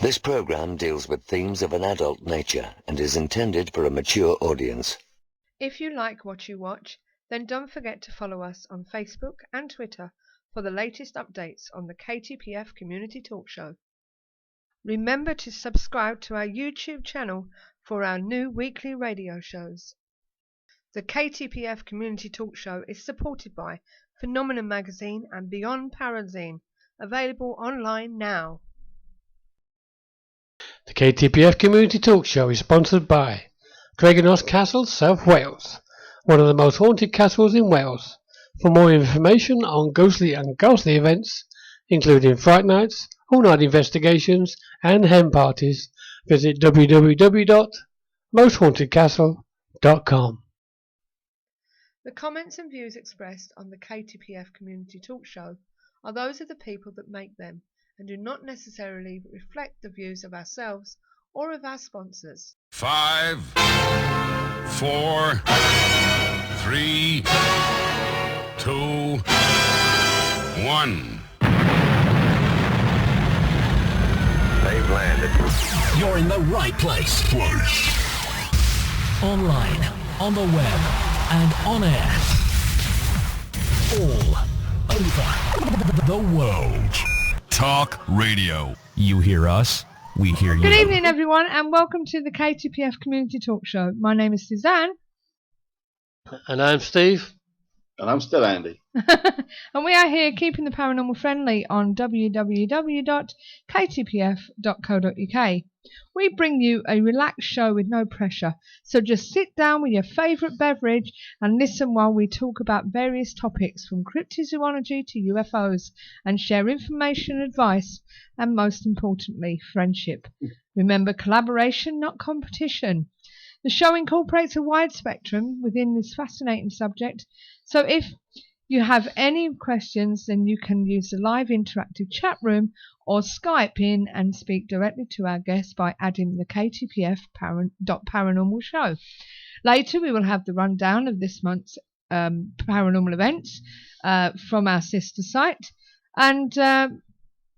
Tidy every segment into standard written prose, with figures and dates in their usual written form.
This program deals with themes of an adult nature and is intended for a mature audience. If you like what you watch, then don't forget to follow us on Facebook and Twitter for the latest updates on the KTPF Community Talk Show. Remember to subscribe to our YouTube channel for our new weekly radio shows. The KTPF Community Talk Show is supported by Phenomenon Magazine and Beyond Parazine, available online now. The KTPF Community Talk Show is sponsored by Dragonos Castle, South Wales, one of the most haunted castles in Wales. For more information on ghostly and ghastly events, including Fright Nights, all-night investigations and hen parties, visit www.mosthauntedcastle.com. The comments and views expressed on the KTPF Community Talk Show are those of the people that make them and do not necessarily reflect the views of ourselves or of our sponsors. 5, 4, 3, 2, 1. They've landed. You're in the right place. Online, on the web, and on air. All over the world. Talk radio. You hear us, we hear you. Good evening, everyone, and welcome to the KTPF Community Talk Show. My name is Suzanne. And I'm Steve. And I'm still Andy. And we are here keeping the paranormal friendly on www.ktpf.co.uk. We bring you a relaxed show with no pressure, so just sit down with your favourite beverage and listen while we talk about various topics from cryptozoology to UFOs and share information, advice, and most importantly, friendship. Remember, collaboration, not competition. The show incorporates a wide spectrum within this fascinating subject, so if you have any questions, then you can use the live interactive chat room or Skype in and speak directly to our guests by adding the KTPF Paranormal Show. Later, we will have the rundown of this month's paranormal events from our sister site, and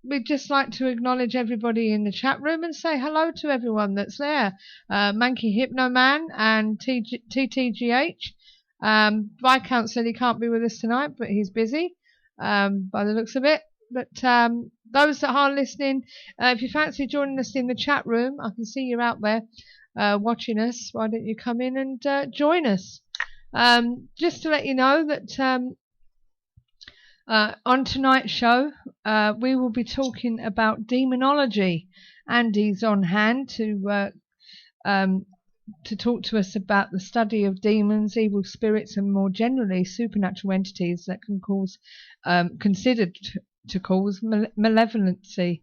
we'd just like to acknowledge everybody in the chat room and say hello to everyone that's there. Manky Hypno Man and TTGH. Viscount said he can't be with us tonight, but he's busy by the looks of it. But those that are listening, if you fancy joining us in the chat room, I can see you're out there watching us. Why don't you come in and join us? Just to let you know that on tonight's show, we will be talking about demonology. Andy's on hand to talk to us about the study of demons, evil spirits, and more generally supernatural entities that can cause, considered to cause malevolency.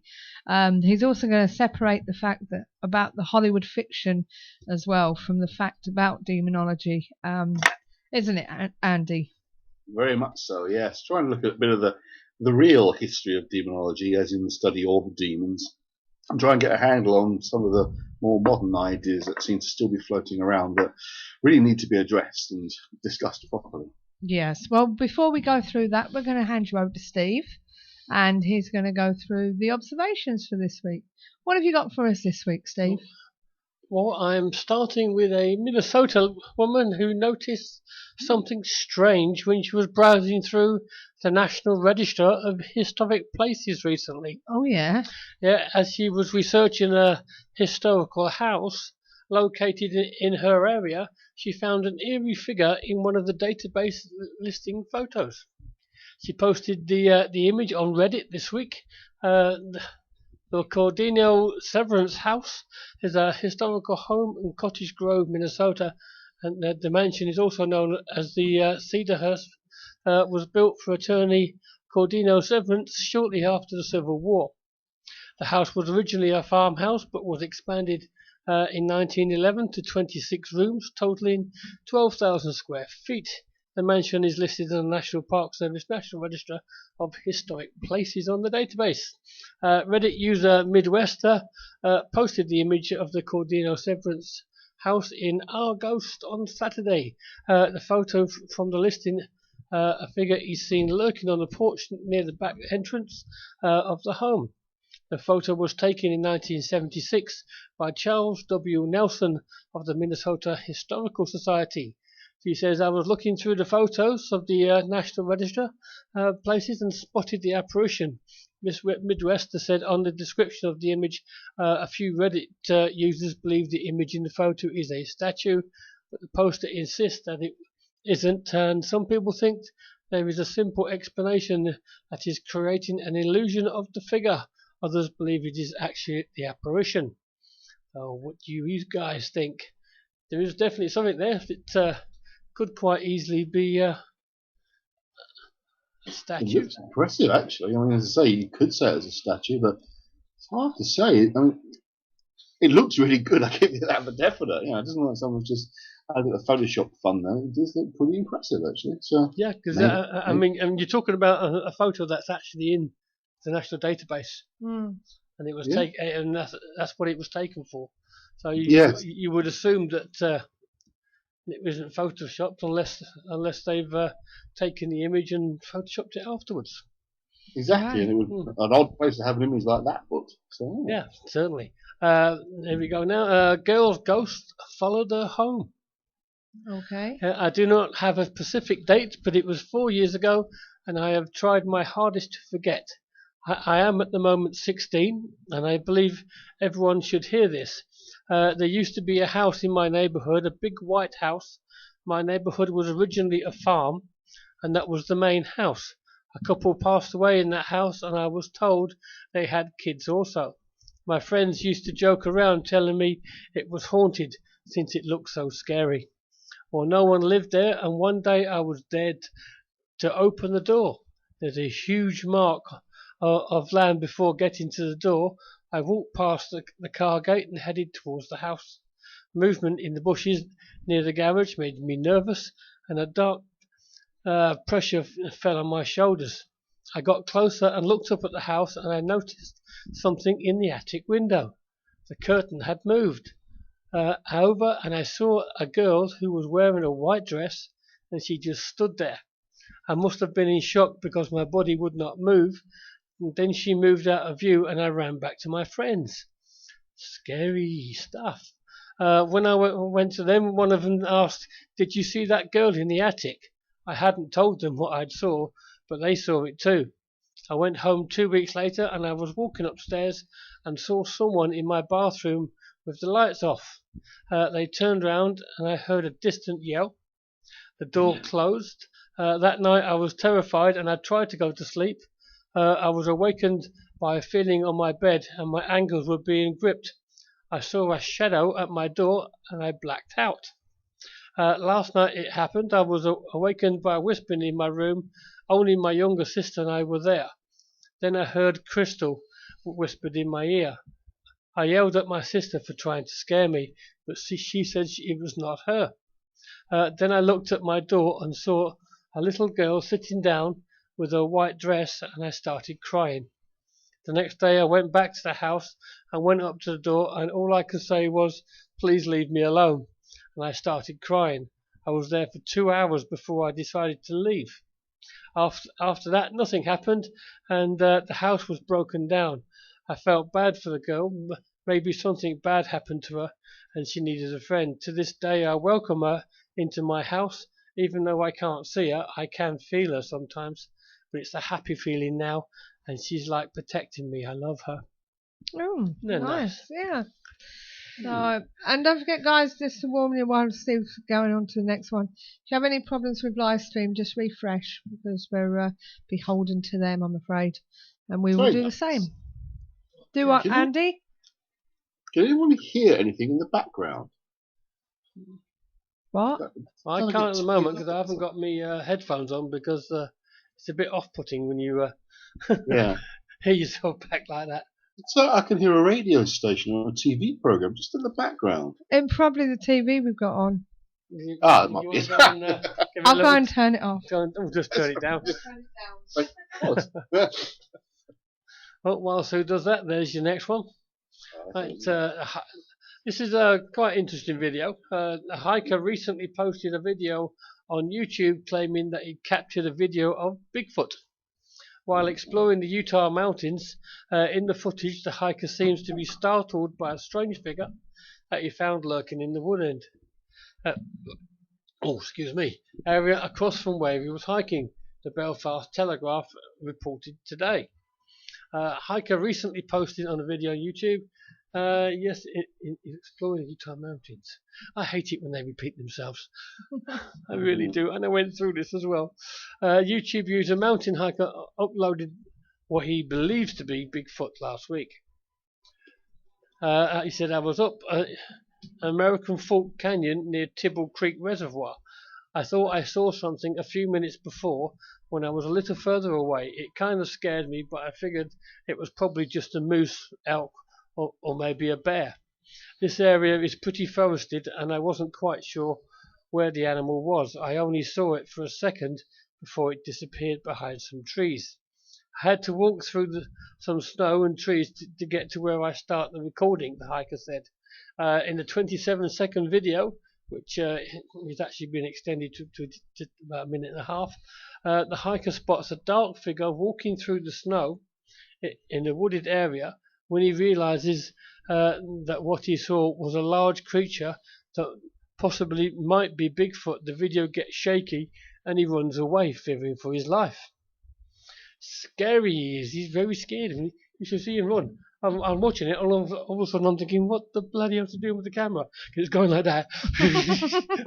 He's also going to separate the fact that about the Hollywood fiction as well from the fact about demonology, isn't it, Andy? Very much so, yes. Trying to look at a bit of the real history of demonology, as in the study of demons, and try and get a handle on some of the more modern ideas that seem to still be floating around that really need to be addressed and discussed properly. Yes. Well, before we go through that, we're going to hand you over to Steve, and he's going to go through the observations for this week. What have you got for us this week, Steve? Well, I'm starting with a Minnesota woman who noticed something strange when she was browsing through the National Register of Historic Places recently. Oh, yeah? Yeah, as she was researching a historical house located in her area, she found an eerie figure in one of the database listing photos. She posted the image on Reddit this week. The Cordino Severance House is a historical home in Cottage Grove, Minnesota, and the mansion is also known as the Cedarhurst. Was built for attorney Cordino Severance shortly after the Civil War. The house was originally a farmhouse, but was expanded in 1911 to 26 rooms, totaling 12,000 square feet. The mansion is listed in the National Park Service National Register of Historic Places on the database. Reddit user Midwester posted the image of the Cordino Severance house in our ghost on Saturday. The photo from the listing, a figure is seen lurking on the porch near the back entrance of the home. The photo was taken in 1976 by Charles W. Nelson of the Minnesota Historical Society. He says, I was looking through the photos of the National Register places and spotted the apparition. Miss Midwester said on the description of the image, a few Reddit users believe the image in the photo is a statue, but the poster insists that it isn't, and some people think there is a simple explanation that is creating an illusion of the figure. Others believe it is actually the apparition. What do you guys think? There is definitely something there that could quite easily be a It statue. looks impressive, actually. I mean, as I say, you could say it was a statue, but it's hard to say. I mean, it looks really good. I give you that for definite. You know, it doesn't look like someone's just had a bit of Photoshop fun there. It does look pretty impressive, actually. So Yeah, because I mean, you're talking about a photo that's actually in the national database, and it was taken, and that's what it was taken for. So you would assume that it wasn't photoshopped unless they've taken the image and photoshopped it afterwards. Exactly, and it was an odd place to have an image like that put. So yeah, certainly. There we go now. Girl's ghost followed her home. Okay. I do not have a specific date, but it was 4 years ago, and I have tried my hardest to forget. I am at the moment 16, and I believe everyone should hear this. There used to be a house in my neighbourhood, a big white house. My neighbourhood was originally a farm, and that was the main house. A couple passed away in that house, and I was told they had kids also. My friends used to joke around telling me it was haunted, since it looked so scary. Well, no one lived there, and one day I was dared to open the door. There's a huge mark of land before getting to the door. I walked past the car gate and headed towards the house. Movement in the bushes near the garage made me nervous, and a dark pressure fell on my shoulders. I got closer and looked up at the house, and I noticed something in the attic window. The curtain had moved over, and I saw a girl who was wearing a white dress, and she just stood there. I must have been in shock because my body would not move. And then she moved out of view, and I ran back to my friends. Scary stuff. When I went to them, one of them asked, "Did you see that girl in the attic?" I hadn't told them what I saw, but they saw it too. I went home 2 weeks later, and I was walking upstairs and saw someone in my bathroom with the lights off. They turned round, and I heard a distant yell. The door closed. That night I was terrified, and I tried to go to sleep. I was awakened by a feeling on my bed, and my ankles were being gripped. I saw a shadow at my door, and I blacked out. Last night it happened. I was awakened by a whispering in my room. Only my younger sister and I were there. Then I heard Crystal whispered in my ear. I yelled at my sister for trying to scare me, but she said it was not her. Then I looked at my door and saw a little girl sitting down with a white dress, and I started crying. The next day I went back to the house and went up to the door, and all I could say was, "Please leave me alone," and I started crying. I was there for 2 hours before I decided to leave. After that, nothing happened, and the house was broken down. I felt bad for the girl. Maybe something bad happened to her, and she needed a friend. To this day, I welcome her into my house. Even though I can't see her, I can feel her sometimes. But it's a happy feeling now, and she's like protecting me. I love her. Oh, They're nice. nice. Yeah. So, and don't forget, guys, just to warn you while Steve's going on to the next one. If you have any problems with live stream, just refresh, because we're beholden to them, I'm afraid. And we will do the same. Do what, Andy? Can anyone hear anything in the background? What? I can't at the moment because I haven't got my headphones on, because it's a bit off-putting when you hear yourself back like that. So I can hear a radio station or a TV program just in the background. And probably the TV we've got on. It might be. I'll go and turn it off. Just turn it down. Well, whilst who does that, there's your next one. Right, this is a quite interesting video. A hiker recently posted a video on YouTube claiming that he captured a video of Bigfoot. While exploring the Utah mountains, in the footage, the hiker seems to be startled by a strange figure that he found lurking in the woodland. Area across from where he was hiking, the Belfast Telegraph reported today. Hiker recently posted on a video on YouTube. Yes, in exploring the Utah mountains. I hate it when they repeat themselves. I really do, and I went through this as well. YouTube user Mountain Hiker uploaded what he believes to be Bigfoot last week. He said, I was up American Fork Canyon near Tibble Creek Reservoir. I thought I saw something a few minutes before when I was a little further away. It kind of scared me, but I figured it was probably just a moose, elk, or maybe a bear. This area is pretty forested, and I wasn't quite sure where the animal was. I only saw it for a second before it disappeared behind some trees. I had to walk through some snow and trees to get to where I start the recording, the hiker said. In the 27-second video, which has actually been extended to about a minute and a half, the hiker spots a dark figure walking through the snow in the wooded area. When he realizes that what he saw was a large creature that possibly might be Bigfoot, the video gets shaky and he runs away, fearing for his life. Scary he is. He's very scared. You should see him run. I'm watching it, all of a sudden I'm thinking, what the bloody hell to do with the camera? Because it's going like that.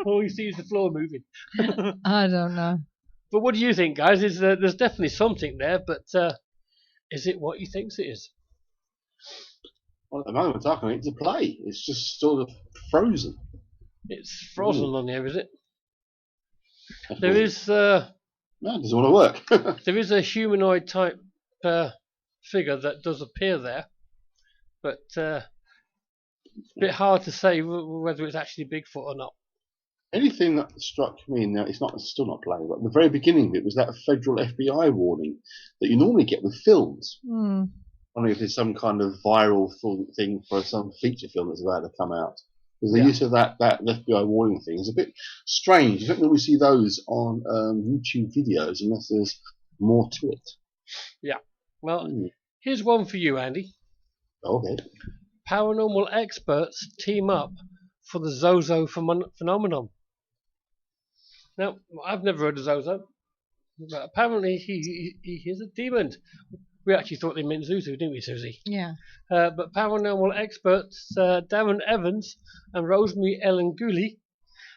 All you see is the floor moving. I don't know. But what do you think, guys? There's definitely something there, but is it what he thinks it is? Well, at the moment, I can it's a play. It's just sort of frozen. It's frozen on there, is it? No, it doesn't want to work. There is a humanoid type figure that does appear there, but it's a bit hard to say whether it's actually Bigfoot or not. Anything that struck me, now it's still not playing, but the very beginning of it was that federal FBI warning that you normally get with films. I don't know if there's some kind of viral thing for some feature film that's about to come out. Because the use of that FBI warning thing is a bit strange. You don't normally see those on YouTube videos unless there's more to it. Yeah. Well, here's one for you, Andy. Okay. Paranormal experts team up for the Zozo phenomenon. Now, I've never heard of Zozo, but apparently he is a demon. We actually thought they meant Zuzu, didn't we, Susie? Yeah. But paranormal experts Darren Evans and Rosemary Ellen Gooley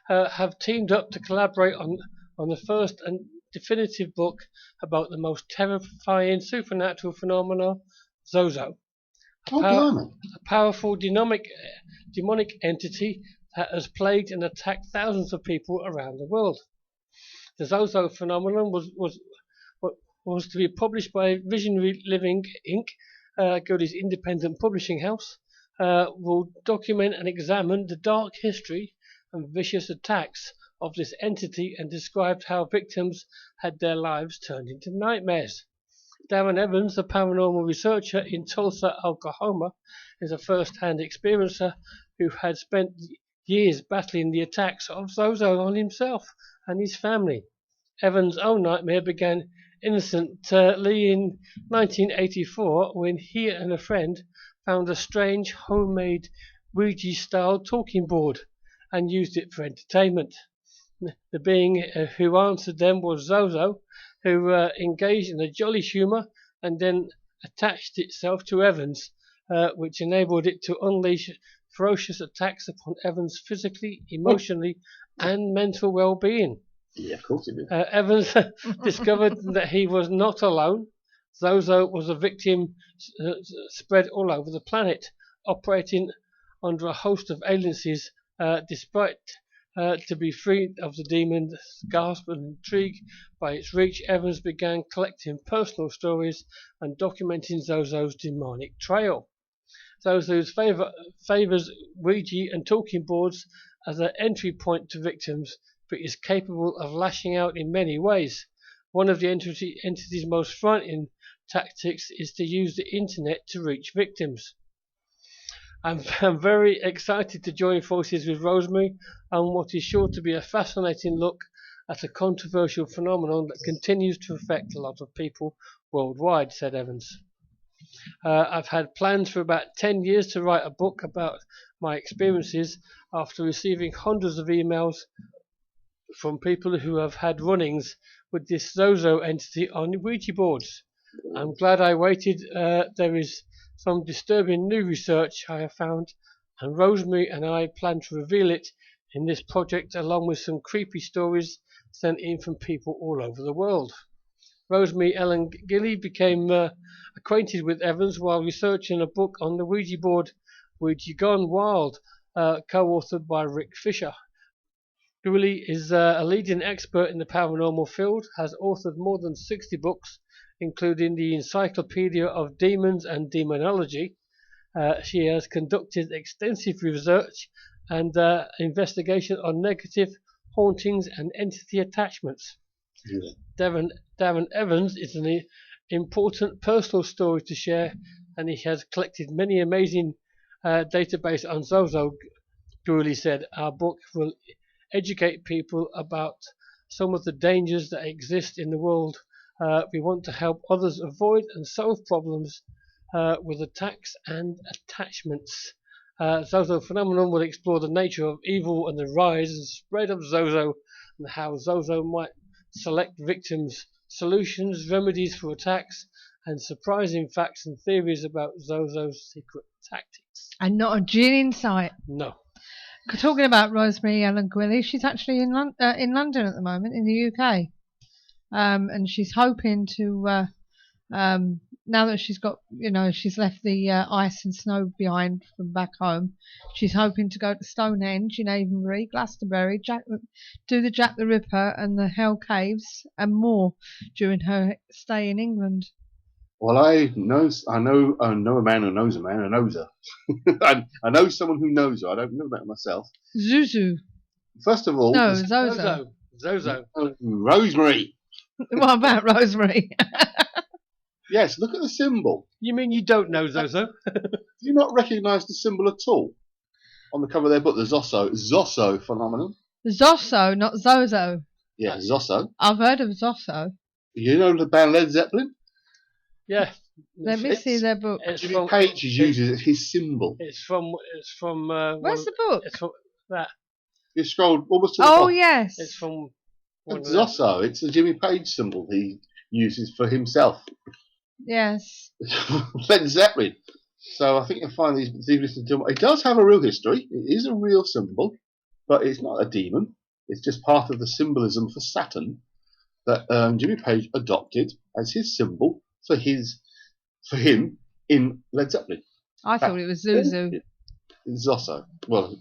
have teamed up to collaborate on the first and definitive book about the most terrifying supernatural phenomena, Zozo. A powerful demonic entity that has plagued and attacked thousands of people around the world. The Zozo phenomenon was to be published by Visionary Living Inc., Goldie's independent publishing house, will document and examine the dark history and vicious attacks of this entity and described how victims had their lives turned into nightmares. Darren Evans, a paranormal researcher in Tulsa, Oklahoma, is a first-hand experiencer who had spent years battling the attacks of Zozo on himself and his family. Evans' own nightmare began innocently in 1984 when he and a friend found a strange homemade Ouija-style talking board and used it for entertainment. The being who answered them was Zozo, who engaged in a jolly humour and then attached itself to Evans, which enabled it to unleash ferocious attacks upon Evans' physically, emotionally and mental well-being. Yeah, of course it did. Evans discovered that he was not alone. Zozo was a victim spread all over the planet, operating under a host of agencies. Despite to be free of the demon's grasp and intrigued by its reach, Evans began collecting personal stories and documenting Zozo's demonic trail. Zozo favours Ouija and talking boards as an entry point to victims, but is capable of lashing out in many ways. One of the entity's most frightening tactics is to use the internet to reach victims. I'm very excited to join forces with Rosemary on what is sure to be a fascinating look at a controversial phenomenon that continues to affect a lot of people worldwide, said Evans. I've had plans for about 10 years to write a book about my experiences after receiving hundreds of emails from people who have had run-ins with this Zozo entity on Ouija boards. I'm glad I waited. There is some disturbing new research I have found, and Rosemary and I plan to reveal it in this project along with some creepy stories sent in from people all over the world. Rosemary Ellen Gilly became acquainted with Evans while researching a book on the Ouija board, Ouija Gone Wild, co-authored by Rick Fisher. Gilly is a leading expert in the paranormal field, has authored more than 60 books, including the Encyclopedia of Demons and Demonology. She has conducted extensive research and investigation on negative hauntings and entity attachments. Yeah. Darren Evans is an important personal story to share, and he has collected many amazing database on Zozo. Dooley said, our book will educate people about some of the dangers that exist in the world. We want to help others avoid and solve problems with attacks and attachments. Zozo Phenomenon will explore the nature of evil and the rise and spread of Zozo, and how Zozo might select victims, solutions, remedies for attacks, and surprising facts and theories about Zozo's secret tactics. And not a gin in sight. No. Talking about Rosemary Ellen Gwilly, she's actually in London at the moment, in the UK. And she's hoping to, now that she's got, she's left the ice and snow behind from back home, she's hoping to go to Stonehenge in Avonbury, Glastonbury, do the Jack the Ripper and the Hell Caves and more during her stay in England. Well, I know a man who knows a man who knows her. I know someone who knows her. I don't know about her myself. Zuzu. First of all, no, Zozo. Rosemary. What about Rosemary? Yes, look at the symbol. You mean you don't know Zozo? Do you not recognise the symbol at all? On the cover of their book, the Zosso phenomenon. Zosso, not Zozo. Yeah, Zosso. I've heard of Zosso. You know the band Led Zeppelin? Yeah. Let me see their book. Jimmy Page uses his symbol. It's from. Where's the book? It's from that. You scrolled almost to the bottom. Yes. It's from. It's Zosso. It's the Jimmy Page symbol he uses for himself. Yes. Led Zeppelin. So I think you'll find these listeners to it does have a real history. It is a real symbol, but it's not a demon. It's just part of the symbolism for Saturn that Jimmy Page adopted as his symbol for him in Led Zeppelin. I thought it was Zuzu. It's Zosso. Well,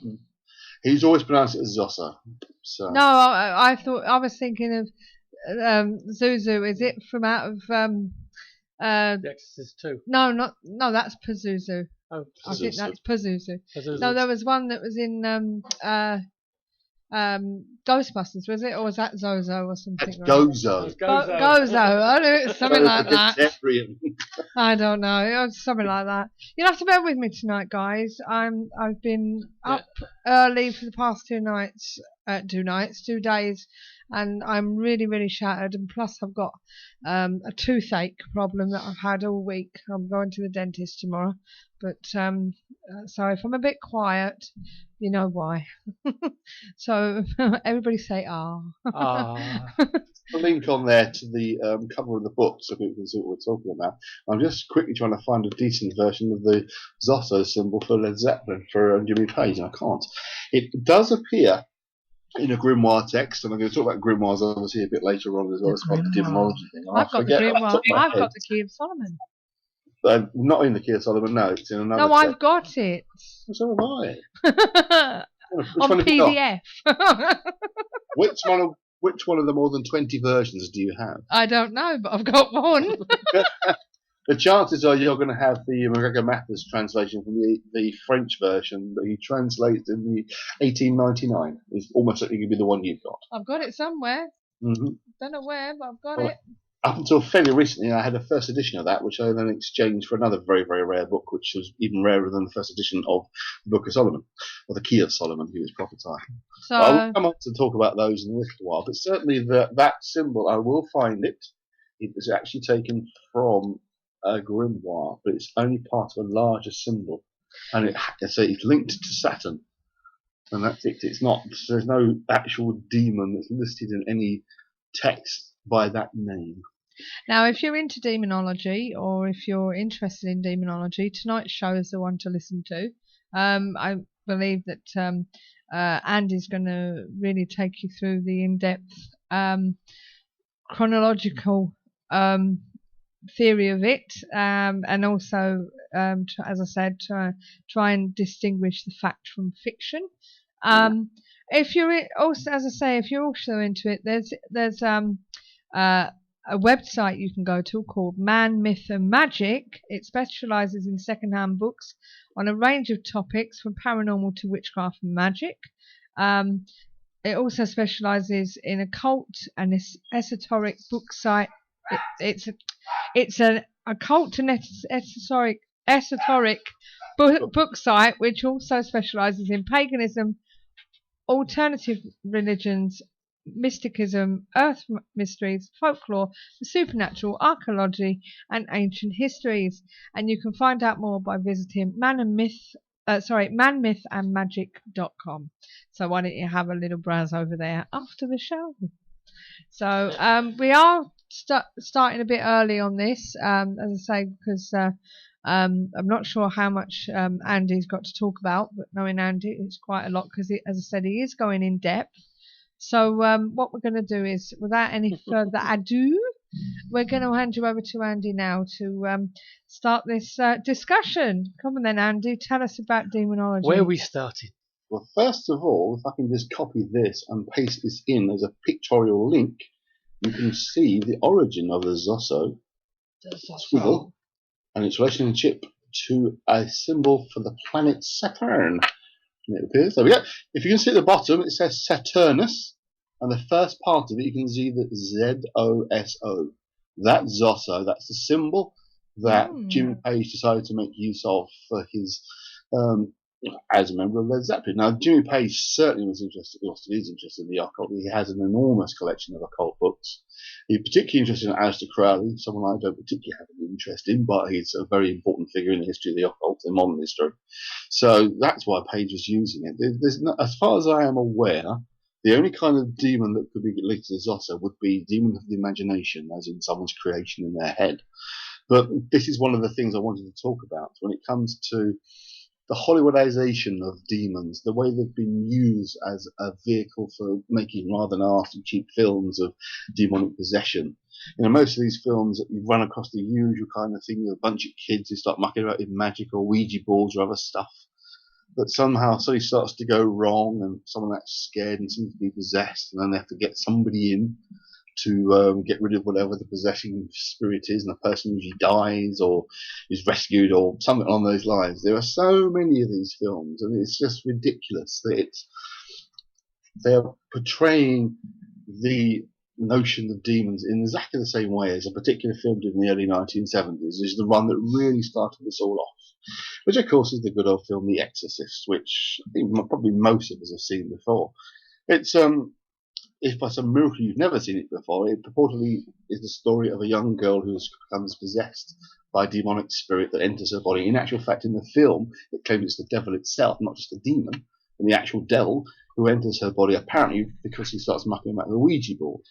he's always pronounced it as Zosso. So. No, I thought I was thinking of Zuzu. Is it from out of The Exorcist 2? No, that's Pazuzu. Oh, I think that's Pazuzu. Pazuzu. No, there was one that was in Ghostbusters, was it, or was that Zozo or something? That's Gozo. Gozo. I knew it was something like that. Vegetarian. I don't know. It was something like that. You'll have to bear with me tonight, guys. I've been up early for the past 2 days, and I'm really, really shattered. And plus, I've got a toothache problem that I've had all week. I'm going to the dentist tomorrow. But so if I'm a bit quiet, you know why. So everybody say ah. Ah. A link on there to the cover of the book so people can see what we're talking about. I'm just quickly trying to find a decent version of the Zosso symbol for Led Zeppelin for Jimmy Page, and I can't. It does appear in a grimoire text, and I'm going to talk about grimoires obviously a bit later on as well as part of the demonology thing. I've got the grimoire. I've got the Key of Solomon. Not in the Key of Solomon, no. It's in another. No, I've got it. So have I. On PDF. Which one of the more than 20 versions do you have? I don't know, but I've got one. The chances are you're going to have the McGregor Mathers translation from the French version that he translated in the 1899. It's almost certainly going to be the one you've got. I've got it somewhere. Mm-hmm. Don't know where, but I've got it. Up until fairly recently, I had a first edition of that, which I then exchanged for another very, very rare book, which was even rarer than the first edition of the Book of Solomon, or the Key of Solomon, who was proper title. So I will come on to talk about those in a little while, but certainly that symbol, I will find it It was actually taken from a grimoire, but it's only part of a larger symbol, and it's linked to Saturn, and that's it. It's not. There's no actual demon that's listed in any text by that name. Now, if you're into demonology, or if you're interested in demonology, tonight's show is the one to listen to. I believe that Andy's going to really take you through the in-depth chronological theory of it, and also, as I said, try and distinguish the fact from fiction. If you're also, as I say, if you're also into it, there's a website you can go to called Man, Myth and Magic. It specialises in second-hand books on a range of topics from paranormal to witchcraft and magic. It also specialises in occult and esoteric book site. It's an occult and esoteric book site which also specialises in paganism, alternative religions, mysticism, earth mysteries, folklore, the supernatural, archaeology, and ancient histories. And you can find out more by visiting manmythandmagic.com. So why don't you have a little browse over there after the show? So we are starting a bit early on this, as I say, because I'm not sure how much Andy's got to talk about, but knowing Andy, it's quite a lot because, as I said, he is going in depth. So what we're going to do is, without any further ado, we're going to hand you over to Andy now to start this discussion. Come on then, Andy, tell us about demonology. Where we started. Well, first of all, if I can just copy this and paste this in as a pictorial link, you can see the origin of the Zosso squiggle and its relationship to a symbol for the planet Saturn. And it appears, there we go. If you can see at the bottom, it says Saturnus, and the first part of it, you can see the Z-O-S-O. That Zosso, that's the symbol that Jimmy Page decided to make use of for his as a member of Led Zeppelin. Now, Jimmy Page certainly was interested, or still is interested in the occult. He has an enormous collection of occult books. He's particularly interested in Aleister Crowley, someone I don't particularly have an interest in, but he's a very important figure in the history of the occult, in modern history. So that's why Page was using it. There's no, as far as I am aware, the only kind of demon that could be linked to Zosso would be demon of the imagination, as in someone's creation in their head. But this is one of the things I wanted to talk about when it comes to the Hollywoodization of demons, the way they've been used as a vehicle for making rather nasty, cheap films of demonic possession. You know, most of these films, you run across the usual kind of thing with a bunch of kids who start mucking about with magic or Ouija boards or other stuff. But somehow something starts to go wrong and someone that's scared and seems to be possessed, and then they have to get somebody in to get rid of whatever the possessing spirit is, and the person usually dies or is rescued or something along those lines. There are so many of these films, and it's just ridiculous that they're portraying the notion of demons in exactly the same way as a particular film did in the early 1970s, is the one that really started this all off, which of course is the good old film The Exorcist, which I think probably most of us have seen before. It's if by some miracle you've never seen it before, it purportedly is the story of a young girl who becomes possessed by a demonic spirit that enters her body. In actual fact, in the film, it claims it's the devil itself, not just a demon, and the actual devil who enters her body, apparently because he starts mucking about the Ouija board.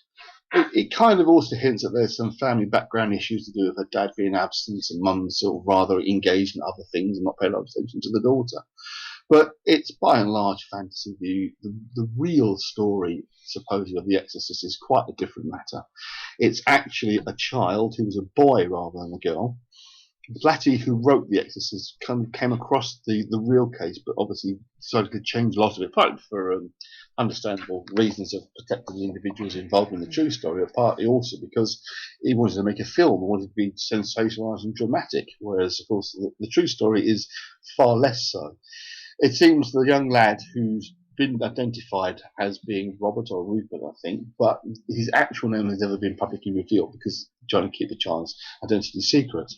It kind of also hints that there's some family background issues to do with her dad being absent and mum sort of rather engaged in other things and not paying a lot of attention to the daughter. But it's by and large fantasy view. The real story, supposedly, of The Exorcist is quite a different matter. It's actually a child who was a boy rather than a girl. Blatty, who wrote The Exorcist, came across the real case, but obviously decided to change a lot of it, partly for understandable reasons of protecting the individuals involved in the true story, but partly also because he wanted to make a film, wanted to be sensationalised and dramatic, whereas, of course, the true story is far less so. It seems the young lad who's been identified as being Robert or Rupert, I think, but his actual name has never been publicly revealed because trying to keep the child's identity secret.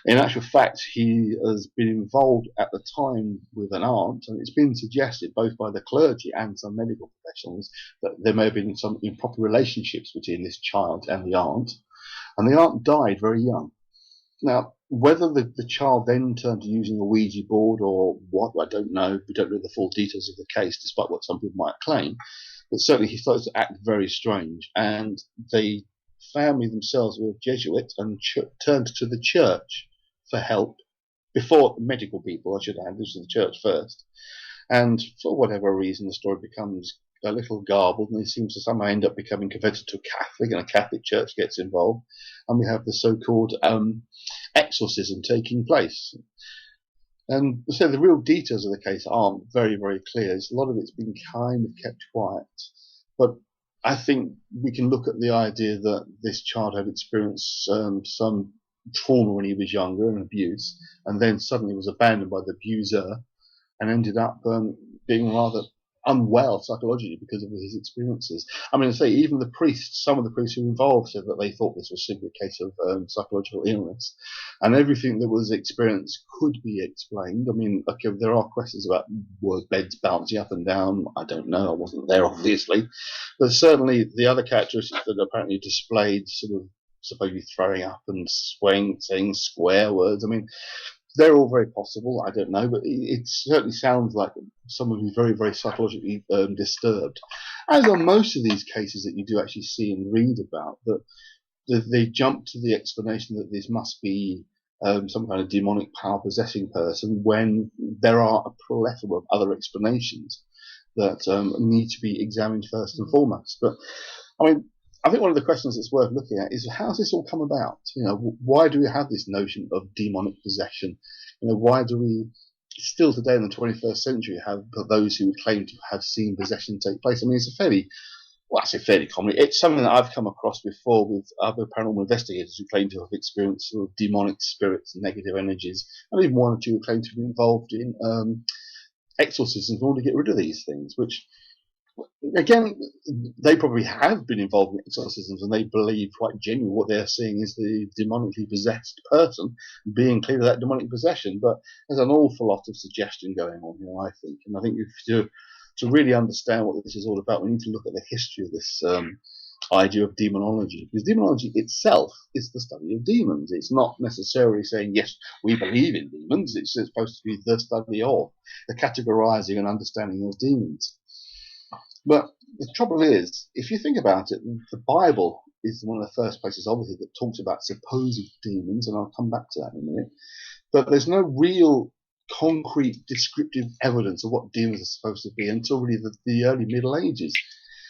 In actual fact, he has been involved at the time with an aunt, and it's been suggested both by the clergy and some medical professionals that there may have been some improper relationships between this child and the aunt. and the aunt died very young. Now, whether the child then turned to using a Ouija board or what, I don't know. We don't know the full details of the case, despite what some people might claim. But certainly he started to act very strange, and the family themselves were Jesuit and turned to the church for help before medical people, I should add. This was the church first. And for whatever reason, the story becomes a little garbled, and he seems to somehow end up becoming converted to a Catholic, and a Catholic church gets involved, and we have the so-called exorcism taking place. And so the real details of the case aren't very, very clear. A lot of it's been kind of kept quiet. But I think we can look at the idea that this child had experienced some trauma when he was younger and abuse, and then suddenly was abandoned by the abuser and ended up being rather unwell psychologically because of his experiences. I mean, I say even the priests, some of the priests who were involved said that they thought this was simply a case of psychological illness, and everything that was experienced could be explained. I mean, okay, there are questions about were beds bouncing up and down. I don't know. I wasn't there, obviously, but certainly the other characteristics that apparently displayed, sort of supposedly throwing up and swaying, saying swear words. I mean, they're all very possible. I don't know, but it certainly sounds like someone who's very, very psychologically disturbed. As on most of these cases that you do actually see and read about, that they jump to the explanation that this must be some kind of demonic power possessing person, when there are a plethora of other explanations that need to be examined first and foremost. But I mean, I think one of the questions that's worth looking at is, how has this all come about? You know, why do we have this notion of demonic possession? You know, why do we still today in the 21st century have those who claim to have seen possession take place? I mean, it's a fairly, well, I say fairly common. It's something that I've come across before with other paranormal investigators who claim to have experienced sort of demonic spirits and negative energies, and even one or two who claim to be involved in exorcisms in order to get rid of these things, which, again, they probably have been involved in exorcisms, and they believe quite genuinely what they're seeing is the demonically possessed person being cleared of that demonic possession. But there's an awful lot of suggestion going on here, I think. And I think to really understand what this is all about, we need to look at the history of this idea of demonology. Because demonology itself is the study of demons. It's not necessarily saying, yes, we believe in demons. It's supposed to be the study of, the categorizing and understanding of demons. But the trouble is, if you think about it, the Bible is one of the first places, obviously, that talks about supposed demons, and I'll come back to that in a minute. But there's no real concrete descriptive evidence of what demons are supposed to be until really the early Middle Ages.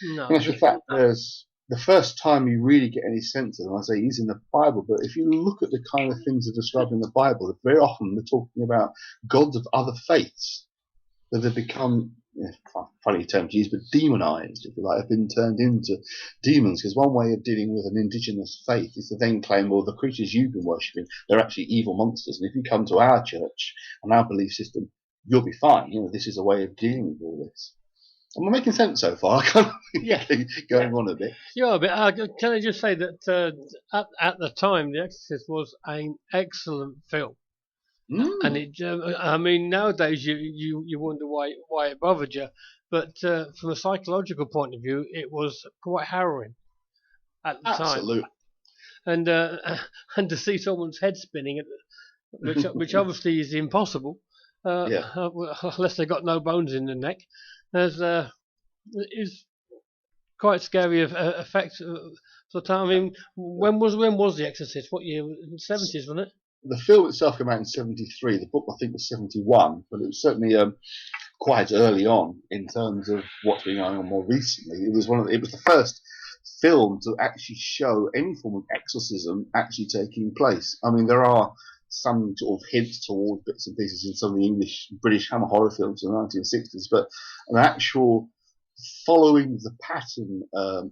No. In actual fact, there's the first time you really get any sense of them, I say, is in the Bible. But if you look at the kind of things that are described in the Bible, very often they're talking about gods of other faiths that have become, funny term to use, but demonized, if you like, have been turned into demons. Because one way of dealing with an indigenous faith is to then claim, well, the creatures you've been worshipping, they're actually evil monsters, and if you come to our church and our belief system, you'll be fine. You know, this is a way of dealing with all this. Am I making sense so far? Yeah. Going on a bit. Yeah, but can I just say that at the time, The Exorcist was an excellent film. And it, I mean, nowadays you wonder why it bothered you, but from a psychological point of view, it was quite harrowing at the Absolutely. time. And to see someone's head spinning, which obviously is impossible, unless they got no bones in the neck, is quite scary effect for the time. I mean, when was The Exorcist? What year? In the 70s, wasn't it? The film itself came out in 73. The book, I think, was 71, but it was certainly quite early on in terms of what's been going on more recently. It was the first film to actually show any form of exorcism actually taking place. I mean, there are some sort of hints towards bits and pieces in some of the British Hammer horror films in the 1960s, but an actual following the pattern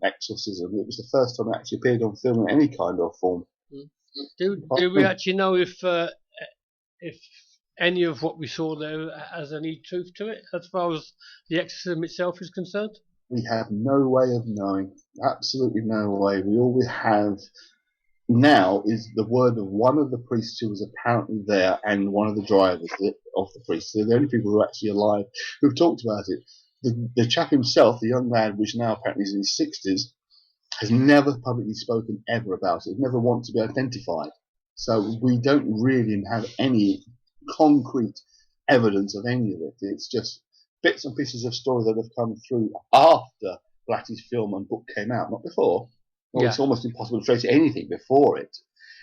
exorcism, it was the first time it actually appeared on film in any kind of form. Do we actually know if any of what we saw there has any truth to it, as far as the exorcism itself is concerned? We have no way of knowing. Absolutely no way. All we have now is the word of one of the priests who was apparently there, and one of the drivers of the priests. They're the only people who are actually alive who've talked about it. The chap himself, the young man, which now apparently is in his 60s, has never publicly spoken ever about it, never wants to be identified. So we don't really have any concrete evidence of any of it. It's just bits and pieces of story that have come through after Blatty's film and book came out, not before. Well, Yeah. it's almost impossible to trace anything before it.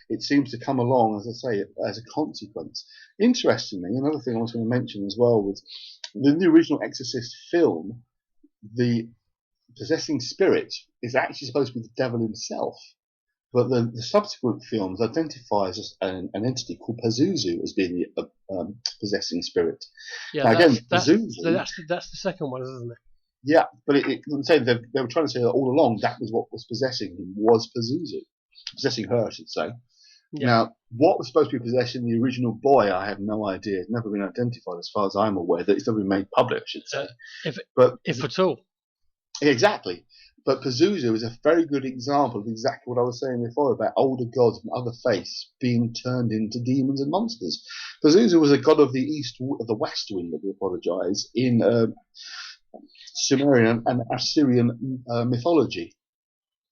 It seems to come along, as I say, as a consequence. Interestingly, another thing I was going to mention as well was the original Exorcist film, the possessing spirit is actually supposed to be the devil himself. But the subsequent films identifies an entity called Pazuzu as being the possessing spirit. Yeah, Now, again, that's Pazuzu, the second one, isn't it? yeah, but it say they were trying to say that all along that was what was possessing him, was Pazuzu. Possessing her, I should say. Yeah. Now, what was supposed to be possessing the original boy, I have no idea. It's never been identified as far as I'm aware. That it's never been made public, I should say. If at all. Exactly. But Pazuzu is a very good example of exactly what I was saying before about older gods and other faiths being turned into demons and monsters. Pazuzu was a god of the west wind, I do apologise, in Sumerian and Assyrian mythology.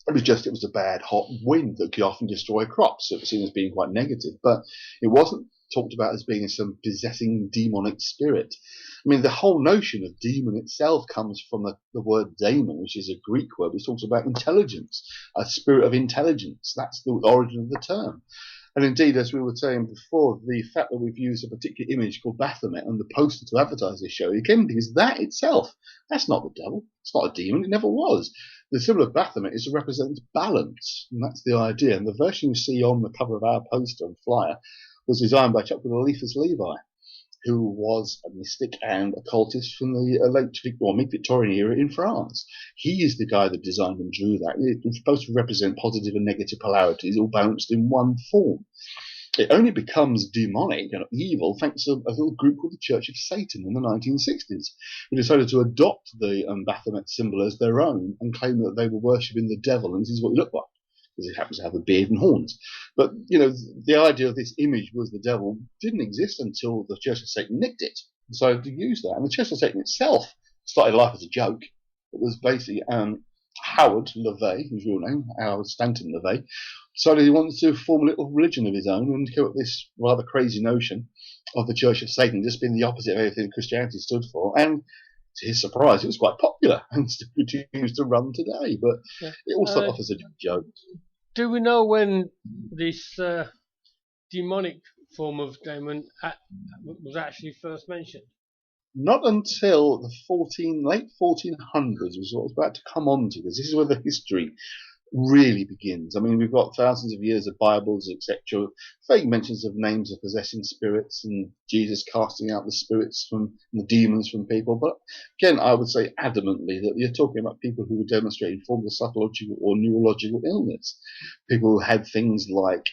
It was a bad hot wind that could often destroy crops. So it was seen as being quite negative, but it wasn't talked about as being some possessing demonic spirit. I mean, the whole notion of demon itself comes from the word daemon, which is a Greek word which talks about intelligence, a spirit of intelligence. That's the origin of the term. And indeed, as we were saying before, the fact that we've used a particular image called Baphomet on the poster to advertise this show, again, because that itself, that's not the devil. It's not a demon. It never was. The symbol of Baphomet is to represent balance, and that's the idea. And the version you see on the cover of our poster and flyer was designed by a chap called Eliphas Levi, who was a mystic and occultist from the late mid-Victorian era in France. He is the guy that designed and drew that. It's supposed to represent positive and negative polarities all balanced in one form. It only becomes demonic and evil thanks to a little group called the Church of Satan in the 1960s, who decided to adopt the Baphomet symbol as their own and claim that they were worshipping the devil, and this is what he looked like, because he happens to have a beard and horns. But, the idea of this image was the devil didn't exist until the Church of Satan nicked it, decided to use that. And the Church of Satan itself started life as a joke. It was basically Howard LaVey, his real name, Howard Stanton LaVey, decided he wanted to form a little religion of his own and came up with this rather crazy notion of the Church of Satan just being the opposite of everything Christianity stood for. And to his surprise, it was quite popular and still continues to run today. But it all started off as a joke. Do we know when this demonic form of demon was actually first mentioned? Not until the late 1400s was what I was about to come on to, because this is where the history really begins. I mean, we've got thousands of years of Bibles, etc., vague mentions of names of possessing spirits and Jesus casting out the spirits and the demons from people. But again, I would say adamantly that you're talking about people who were demonstrating forms of psychological or neurological illness. People who had things like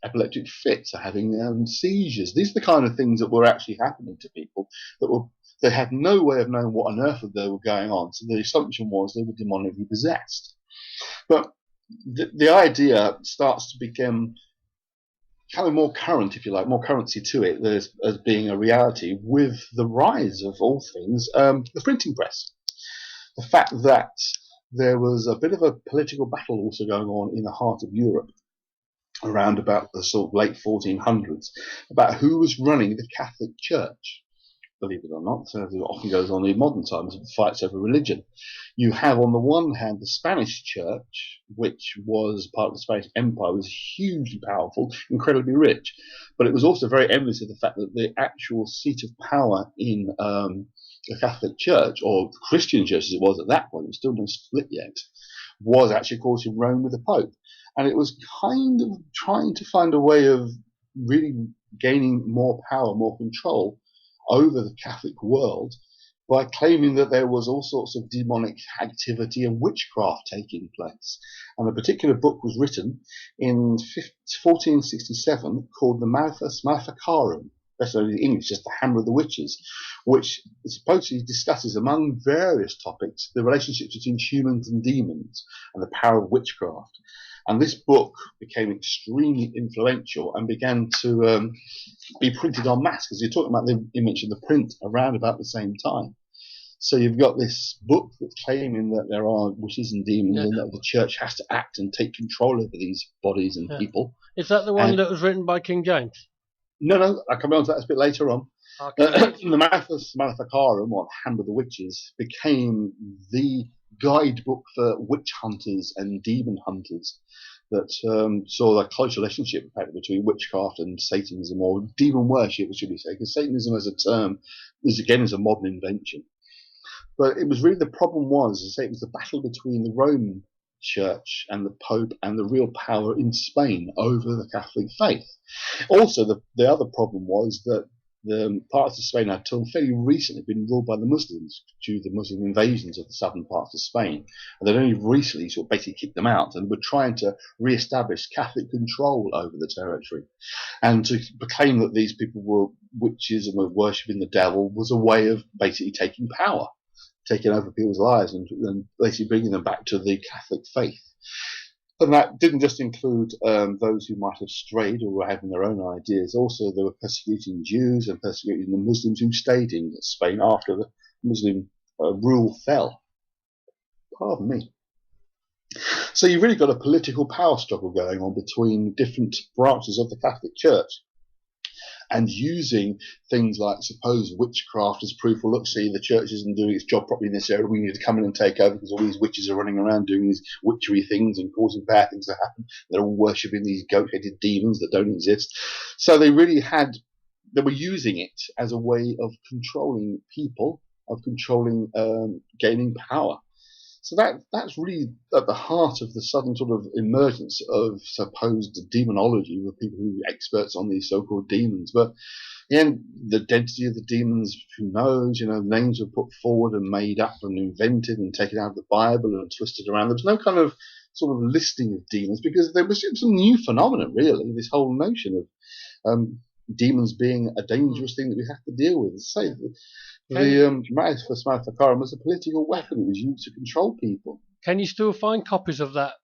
epileptic fits, or having seizures. These are the kind of things that were actually happening to people they had no way of knowing what on earth they were going on. So the assumption was they were demonically possessed. But the idea starts to become kind of more current, if you like, more currency to it as being a reality with the rise of all things, the printing press. The fact that there was a bit of a political battle also going on in the heart of Europe around about the sort of late 1400s about who was running the Catholic Church. Believe it or not, as it often goes on in modern times, fights over religion. You have on the one hand the Spanish Church, which was part of the Spanish Empire, was hugely powerful, incredibly rich, but it was also very envious of the fact that the actual seat of power in the Catholic Church, or Christian Church as it was at that point, it was still not split yet, was actually, of course, in Rome with the Pope. And it was kind of trying to find a way of really gaining more power, more control over the Catholic world by claiming that there was all sorts of demonic activity and witchcraft taking place. And a particular book was written in 1467 called the Malleus Maleficarum, best known in English, just the Hammer of the Witches, which supposedly discusses, among various topics, the relationships between humans and demons and the power of witchcraft. And this book became extremely influential and began to be printed en masse, because you're talking about the image of the print around about the same time. So you've got this book that's claiming that there are witches and demons and that the church has to act and take control over these bodies and people. Is that the one that was written by King James? No, I'll come on to that a bit later on. Okay. The Manifest Maleficarum, or Hand of the Witches, became the guidebook for witch hunters and demon hunters that saw the close relationship between witchcraft and Satanism, or demon worship, should we say, because Satanism as a term is a modern invention. But it was really, the problem was, as I say, it was the battle between the Roman Church and the Pope and the real power in Spain over the Catholic faith. Also, the other problem was that the parts of Spain had until fairly recently been ruled by the Muslims due to the Muslim invasions of the southern parts of Spain. And they'd only recently sort of basically kicked them out and were trying to re-establish Catholic control over the territory. And to proclaim that these people were witches and were worshipping the devil was a way of basically taking power, taking over people's lives and basically bringing them back to the Catholic faith. And that didn't just include those who might have strayed or were having their own ideas. Also, they were persecuting Jews and persecuting the Muslims who stayed in Spain after the Muslim rule fell. Pardon me. So you've really got a political power struggle going on between different branches of the Catholic Church, and using things like supposed witchcraft as proof. Well, look, see, the church isn't doing its job properly in this area. We need to come in and take over because all these witches are running around doing these witchery things and causing bad things to happen. They're all worshipping these goat-headed demons that don't exist. So they were using it as a way of controlling people, of controlling, gaining power. So that's really at the heart of the sudden sort of emergence of supposed demonology, with people who are experts on these so-called demons. But again, the identity of the demons, who knows? Names were put forward and made up and invented and taken out of the Bible and twisted around. There was no kind of sort of listing of demons because there was some new phenomenon, really. This whole notion of demons being a dangerous thing that we have to deal with. Say the Manifest Maleficarum was a political weapon. It was used to control people. Can you still find copies of that?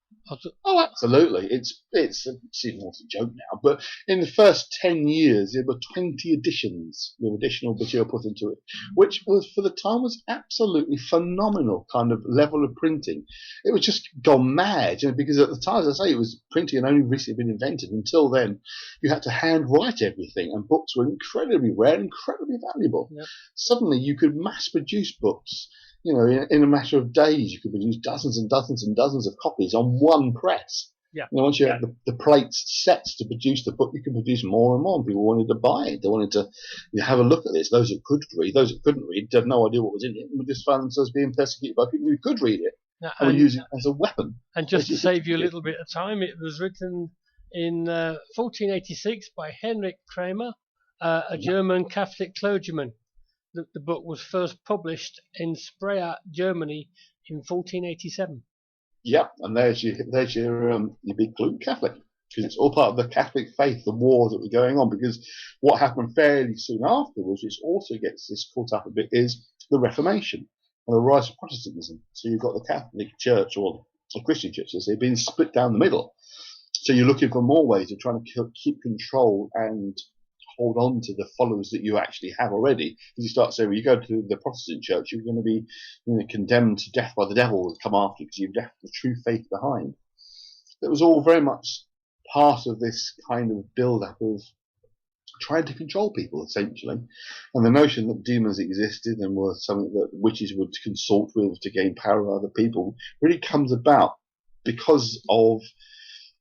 Oh, absolutely. It's even more a joke now. But in the first 10 years, there were 20 editions with additional material put into it, which was, for the time, was absolutely phenomenal kind of level of printing. It was just gone mad, because at the time, as I say, it was printing had only recently been invented. Until then, you had to handwrite everything, and books were incredibly rare, incredibly valuable. Yep. Suddenly, you could mass produce books. In a matter of days, you could produce dozens and dozens and dozens of copies on one press. Yeah. Once you have the plates sets to produce the book, you can produce more and more. And people wanted to buy it. They wanted to have a look at this. Those that could read, those that couldn't read, had no idea what was in it, and would just find themselves being persecuted by people who could read it and were using it as a weapon. And just to save you a little bit of time, it was written in 1486 by Henrik Kramer, a German Catholic clergyman. The book was first published in Speyer, Germany, in 1487. Yeah, and there's your big clue, Catholic, because it's all part of the Catholic faith, the wars that were going on. Because what happened fairly soon afterwards, which also gets this caught up a bit, is the Reformation and the rise of Protestantism. So you've got the Catholic Church, or the Christian churches, they've been split down the middle. So you're looking for more ways of trying to keep control and hold on to the followers that you actually have already. Because you start saying, when you go to the Protestant church, you're going to be condemned to death by the devil and come after you because you've left the true faith behind. It was all very much part of this kind of build-up of trying to control people, essentially. And the notion that demons existed and were something that witches would consort with to gain power over other people really comes about because of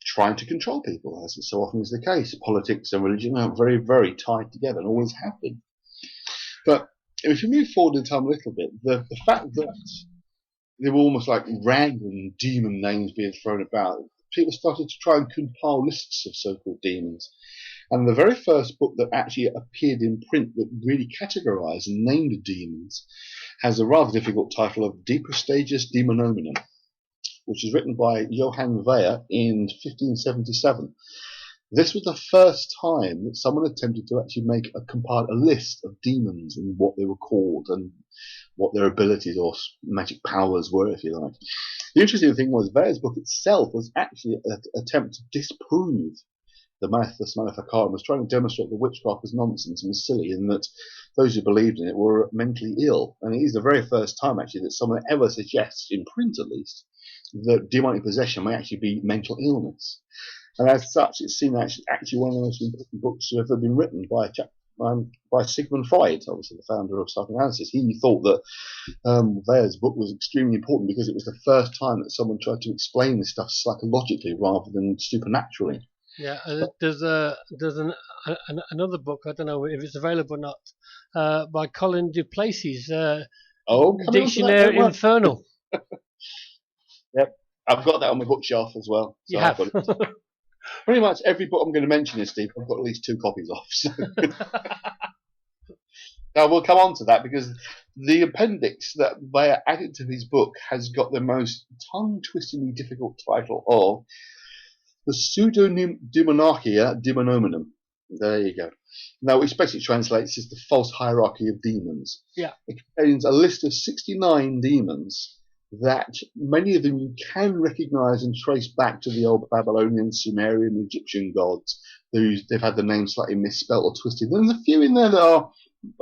trying to control people, as it so often is the case. Politics and religion are very, very tied together and always have been. But if you move forward in time a little bit, the fact that there were almost like random demon names being thrown about, people started to try and compile lists of so-called demons. And the very first book that actually appeared in print that really categorized and named demons has a rather difficult title of De Prestigiis Daemonominum, which was written by Johann Weyer in 1577. This was the first time that someone attempted to actually compile a list of demons and what they were called and what their abilities or magic powers were, if you like. The interesting thing was Weyer's book itself was actually an attempt to disprove the Manifest Maleficarum, was trying to demonstrate that witchcraft was nonsense and was silly, and that those who believed in it were mentally ill. And it is the very first time, actually, that someone ever suggests, in print at least, that demonic possession may actually be mental illness. And as such, it's seen actually one of the most important books to have ever been written by Sigmund Freud, obviously the founder of psychoanalysis. He thought that Wehr's book was extremely important because it was the first time that someone tried to explain this stuff psychologically rather than supernaturally. Yeah, there's another book, I don't know if it's available or not, by Colin Duplassis's Dictionary Infernal. Yep, I've got that on my bookshelf as well. So You have. Pretty much every book I'm going to mention is, Steve, I've got at least 2 copies of. So. Now we'll come on to that because the appendix that they added to his book has got the most tongue-twistingly difficult title of the Pseudo-Demonarchia Demonomenum. There you go. Now, which basically translates as the false hierarchy of demons. Yeah. It contains a list of 69 demons that many of them you can recognize and trace back to the old Babylonian, Sumerian, Egyptian gods. They've had the names slightly misspelled or twisted. There's a few in there that are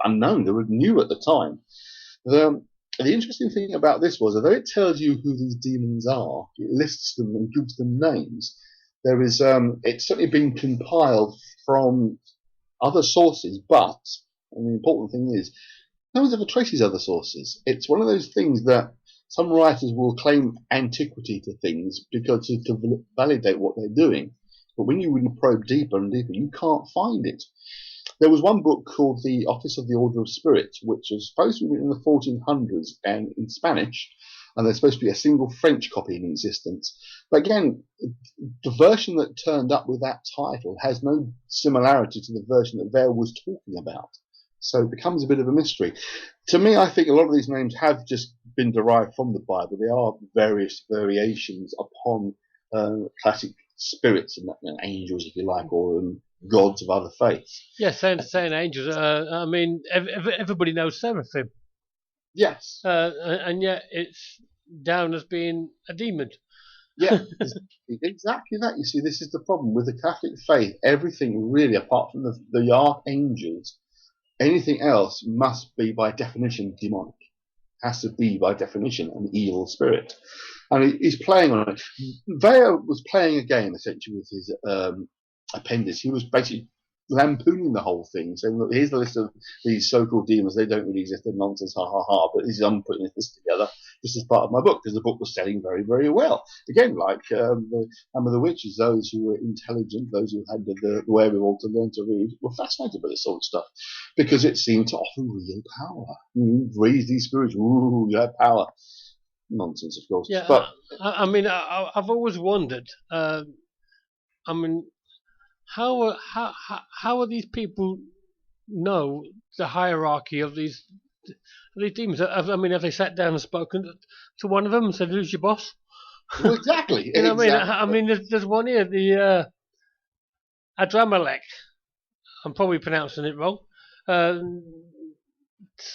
unknown, they were new at the time. The interesting thing about this was, although it tells you who these demons are, it lists them and gives them names. There is, it's certainly been compiled from other sources, but, and the important thing is, no one's ever traced these other sources. It's one of those things that some writers will claim antiquity to things because to validate what they're doing. But when you really probe deeper and deeper, you can't find it. There was one book called The Office of the Order of Spirits, which was supposed to be written in the 1400s and in Spanish, and there's supposed to be a single French copy in existence. But again, the version that turned up with that title has no similarity to the version that Wehr was talking about. So it becomes a bit of a mystery. To me, I think a lot of these names have just been derived from the Bible. They are various variations upon classic spirits and angels, if you like, or gods of other faiths. Yeah, saying angels. I mean, everybody knows Seraphim. Yes. And yet it's down as being a demon. Yeah, exactly that. You see, this is the problem with the Catholic faith. Everything really, apart from the archangels, anything else must be by definition demonic. Has to be by definition an evil spirit. And he's playing on it. Wehr was playing a game essentially with his appendix. He was basically lampooning the whole thing, saying, look, here's the list of these so-called demons. They don't really exist. They're nonsense, ha ha ha. But I'm putting this together just as part of my book because the book was selling very, very well. Again, like the Hammer of the Witches, those who were intelligent, those who had the wherewithal to learn to read, were fascinated by this sort of stuff because it seemed to offer real power. Raise these spirits. Ooh, you have power. Nonsense, of course. Yeah, but I mean, I've always wondered. I mean, how are these people know the hierarchy of these demons? I mean, have they sat down and spoken to one of them and said, "Who's your boss?" Well, exactly. You know what exactly. I mean? There's one here, the Adramelech. I'm probably pronouncing it wrong.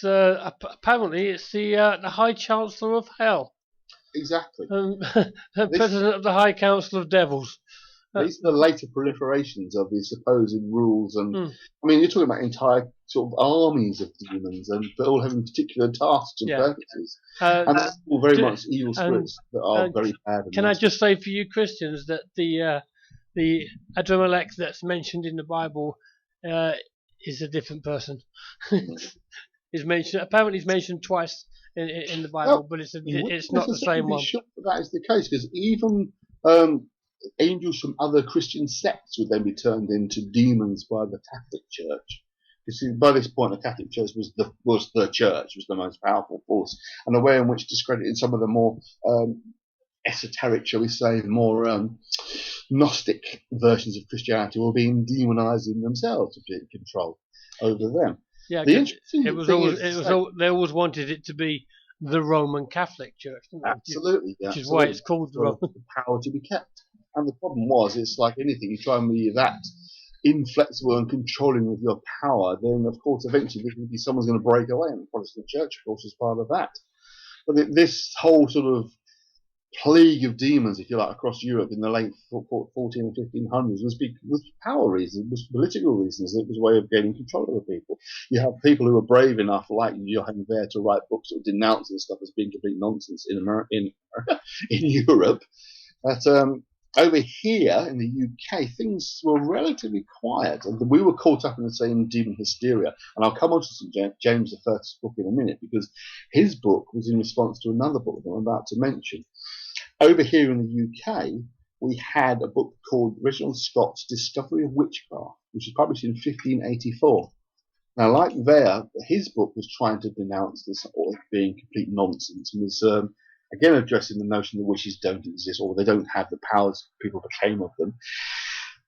Apparently, it's the High Chancellor of Hell. Exactly. President of the High Council of Devils. These are the later proliferations of these supposed rules, and I mean, you're talking about entire sort of armies of demons, and they're all having particular tasks and purposes, and that's all very much evil spirits that are very bad. Can I just say for you Christians that the Adramelech that's mentioned in the Bible is a different person? Is mentioned apparently he's mentioned twice in the Bible, but it's not the same one. Sure that is the case, because even angels from other Christian sects would then be turned into demons by the Catholic Church. You see, by this point, the Catholic Church was the most powerful force, and the way in which discredited some of the more esoteric, shall we say, more Gnostic versions of Christianity were being demonized in themselves to take control over them. Yeah, the interesting they always wanted it to be the Roman Catholic Church, didn't they? Absolutely, which is why it's called the Roman. The power to be kept. And the problem was, it's like anything, you try and be that inflexible and controlling with your power, then of course eventually someone's going to break away, and the Protestant Church, of course, is part of that. But this whole sort of plague of demons, if you like, across Europe in the late 14 and 1500s was power reasons, was political reasons. It was a way of gaining control over people. You have people who were brave enough, like Johann Wehr, to write books that denounce this stuff as being complete nonsense in in Europe. But over here in the UK, things were relatively quiet, and we were caught up in the same demon hysteria. And I'll come on to St. James I's book in a minute, because his book was in response to another book that I'm about to mention. Over here in the UK, we had a book called Reginald Scott's Discovery of Witchcraft, which was published in 1584. Now, like there, his book was trying to denounce this as being complete nonsense, and was again addressing the notion that witches don't exist, or they don't have the powers people proclaim of them.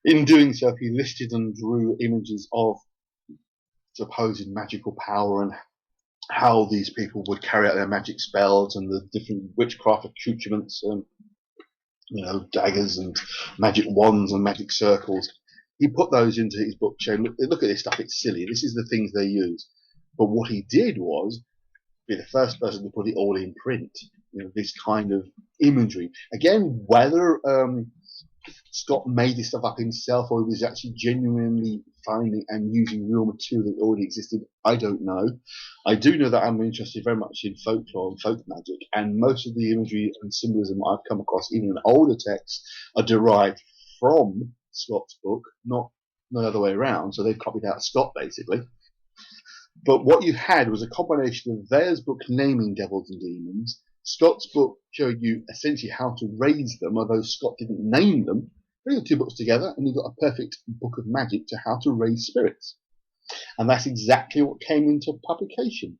In doing so, he listed and drew images of supposed magical power and how these people would carry out their magic spells and the different witchcraft accoutrements, daggers and magic wands and magic circles. He put those into his book, showing, look at this stuff, it's silly, this is the things they use. But what he did was be the first person to put it all in print, this kind of imagery. Again, whether Scott made this stuff up himself or he was actually genuinely finding and using real material that already existed, I don't know. I do know that I'm interested very much in folklore and folk magic, and most of the imagery and symbolism I've come across, even in older texts, are derived from Scott's book, not the other way around. So they've copied out Scott, basically. But what you had was a combination of Wehr's book naming devils and demons, Scott's book showed you essentially how to raise them, although Scott didn't name them. Bring the two books together and you've got a perfect book of magic to how to raise spirits. And that's exactly what came into publication.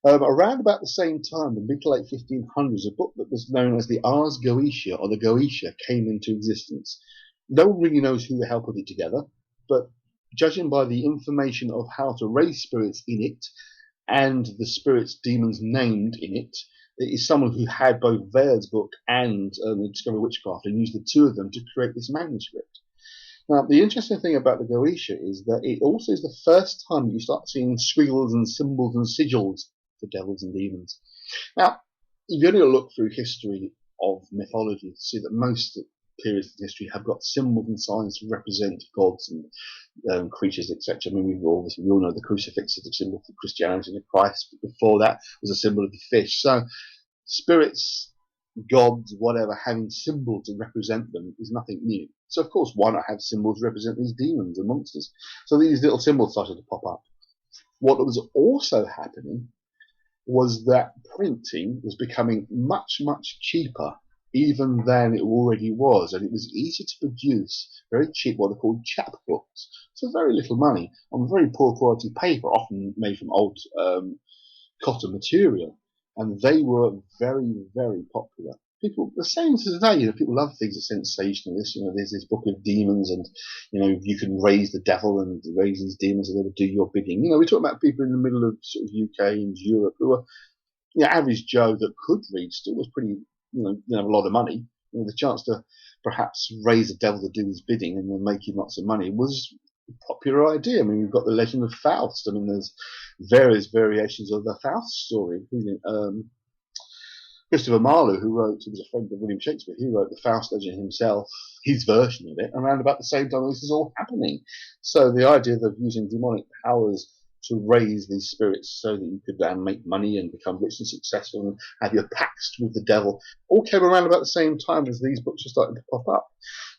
Around about the same time, the mid to late 1500s, a book that was known as the Ars Goetia, or the Goetia, came into existence. No one really knows who the hell put it together, but judging by the information of how to raise spirits in it, and the spirits demons named in it, it is someone who had both Wehr's book and the Discovery of Witchcraft, and used the two of them to create this manuscript. Now, the interesting thing about the Goetia is that it also is the first time you start seeing squiggles and symbols and sigils for devils and demons. Now, if you only look through history of mythology to see that most periods of history have got symbols and signs to represent gods and creatures, etc. I mean, we all know the crucifix is a symbol for Christianity and Christ, but before that was a symbol of the fish. So spirits, gods, whatever, having symbols to represent them is nothing new. So of course, why not have symbols to represent these demons and monsters? So these little symbols started to pop up. What was also happening was that printing was becoming much, much cheaper even than it already was, and it was easy to produce very cheap, what are called chapbooks, for very little money, on very poor quality paper, often made from old cotton material, and they were very, very popular. People, the same as today, people love things that are sensationalist. There's this book of demons, and you can raise the devil and raise these demons, and they'll do your bidding. We're talking about people in the middle of sort of UK and Europe who were, average Joe that could read still was pretty. Didn't have a lot of money. The chance to perhaps raise the devil to do his bidding and then make him lots of money was a popular idea. I mean, we've got the legend of Faust. I mean, there's various variations of the Faust story, including Christopher Marlowe, who was a friend of William Shakespeare. He wrote the Faust legend himself, his version of it, around about the same time this is all happening. So the idea of using demonic powers to raise these spirits so that you could then make money and become rich and successful and have your pacts with the devil all came around about the same time as these books were starting to pop up.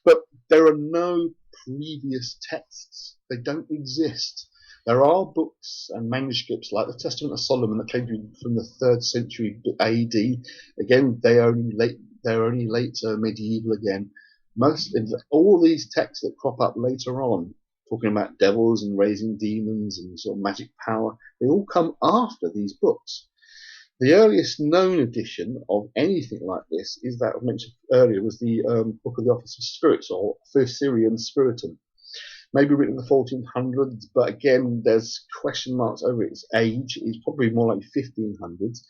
But there are no previous texts. They don't exist. There are books and manuscripts like the Testament of Solomon that came from the 3rd century AD. Again, they're only late medieval again. All these texts that crop up later on, talking about devils and raising demons and sort of magic power, they all come after these books. The earliest known edition of anything like this is that I mentioned earlier, was the Book of the Office of Spirits, or Syrian Spiritum. Maybe written in the 1400s, but again, there's question marks over its age. It's probably more like 1500s.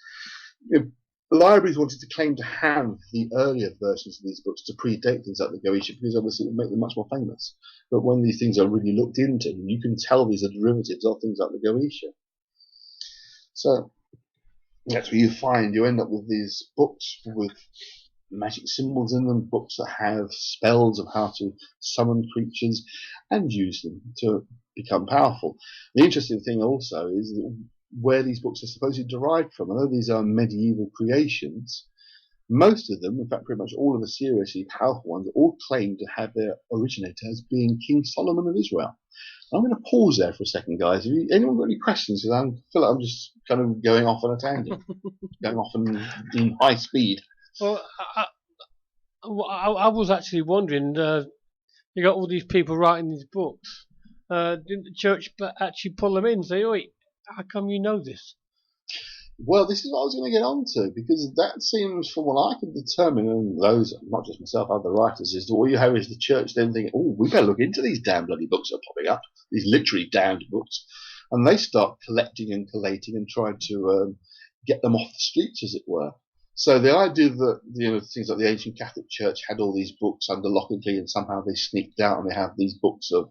Libraries wanted to claim to have the earlier versions of these books to predate things like the Goetia, because obviously it would make them much more famous. But when these things are really looked into, you can tell these are derivatives of things like the Goetia. So that's where you end up with these books with magic symbols in them, books that have spells of how to summon creatures and use them to become powerful. The interesting thing also is where these books are supposedly derived from. Although these are medieval creations, most of them, in fact pretty much all of the seriously powerful ones, all claim to have their originator as being King Solomon of Israel. I'm going to pause there for a second, guys. Have anyone got any questions? Because I feel like I'm just kind of going off on a tangent, going off in high speed. Well, I was actually wondering, you got all these people writing these books. Didn't the church actually pull them in and say, "Oi, how come you know this?" Well, this is what I was going to get on to, because that seems, from what I can determine, and those, not just myself, other writers, is that all you have is the church then thinking, oh, we better look into these damn bloody books that are popping up, these literally damned books, and they start collecting and collating and trying to get them off the streets, as it were. So the idea that, things like the ancient Catholic Church had all these books under lock and key, and somehow they sneaked out and they have these books of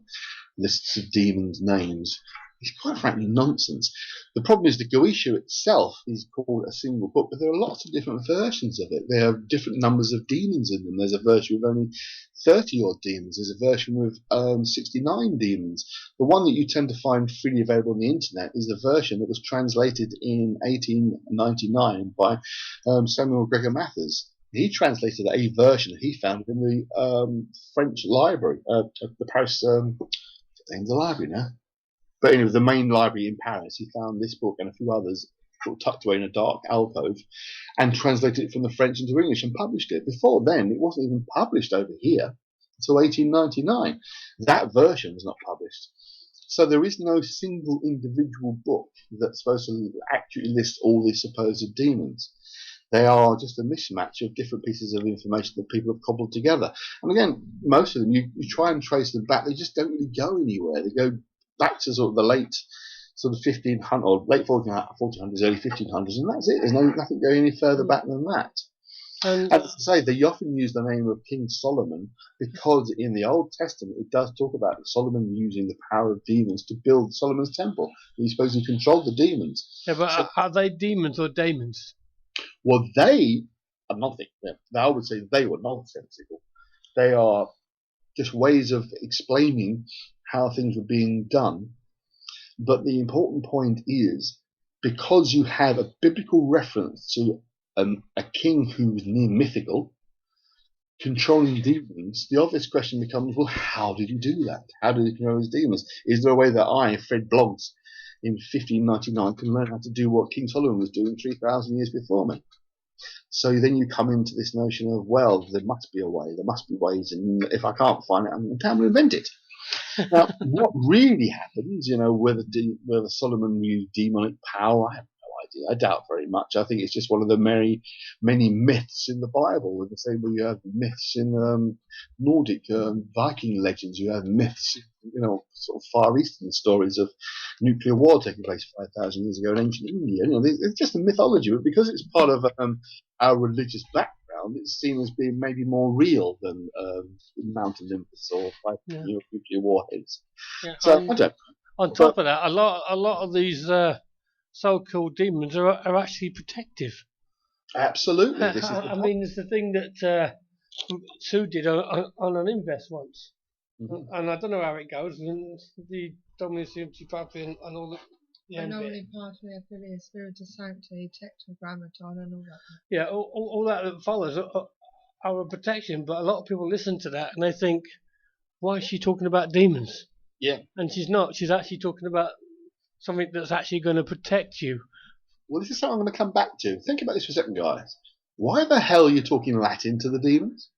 lists of demons' names, is quite frankly nonsense. The problem is the Goetia itself is called a single book, but there are lots of different versions of it. There are different numbers of demons in them. There's a version with only 30 odd demons. There's a version with 69 demons. The one that you tend to find freely available on the internet is the version that was translated in 1899 by Samuel Gregor Mathers. He translated a version that he found in the French library, the Paris, the library now. But anyway, the main library in Paris, he found this book and a few others sort of tucked away in a dark alcove and translated it from the French into English and published it. Before then, it wasn't even published over here until 1899. That version was not published. So there is no single individual book that's supposed to actually list all these supposed demons. They are just a mismatch of different pieces of information that people have cobbled together. And again, most of them, you try and trace them back, they just don't really go anywhere. They go back to sort of the late sort of 1500 or late 1400s, early 1500s, and that's it. There's nothing going any further back than that. And as I say, they often use the name of King Solomon because in the Old Testament it does talk about Solomon using the power of demons to build Solomon's temple. He's supposed to control the demons. Yeah, but are they demons or daemons? Well, they are nothing. I would say they were nonsensical. They are just ways of explaining how things were being done. But the important point is, because you have a biblical reference to a king who was near mythical, controlling demons, the obvious question becomes, well, how did he do that? How did he control his demons? Is there a way that I, Fred Bloggs, in 1599, can learn how to do what King Solomon was doing 3,000 years before me? So then you come into this notion of, well, there must be a way, there must be ways, and if I can't find it, I'm going to invent it. Now, what really happens, whether Solomon used demonic power, I have no idea. I doubt very much. I think it's just one of the many myths in the Bible. In the same way you have myths in Nordic Viking legends, you have myths, sort of Far Eastern stories of nuclear war taking place 5,000 years ago in ancient India. It's just a mythology, but because it's part of our religious background, it's seen as being maybe more real than Mount Olympus or nuclear warheads. Yeah, so I don't know. On top of that, a lot of these so-called demons are actually protective. Absolutely. I mean, it's the thing that Sue did on an invest once. Mm-hmm. And I don't know how it goes. And the Dominus Papi and all the... Anomaly Party, Affiliate, Spirit of Sanctity, Tetragrammaton, and all that. Yeah, all that follows are a protection, but a lot of people listen to that and they think, why is she talking about demons? Yeah. And she's not. She's actually talking about something that's actually going to protect you. Well, this is something I'm going to come back to. Think about this for a second, guys. Why the hell are you talking Latin to the demons?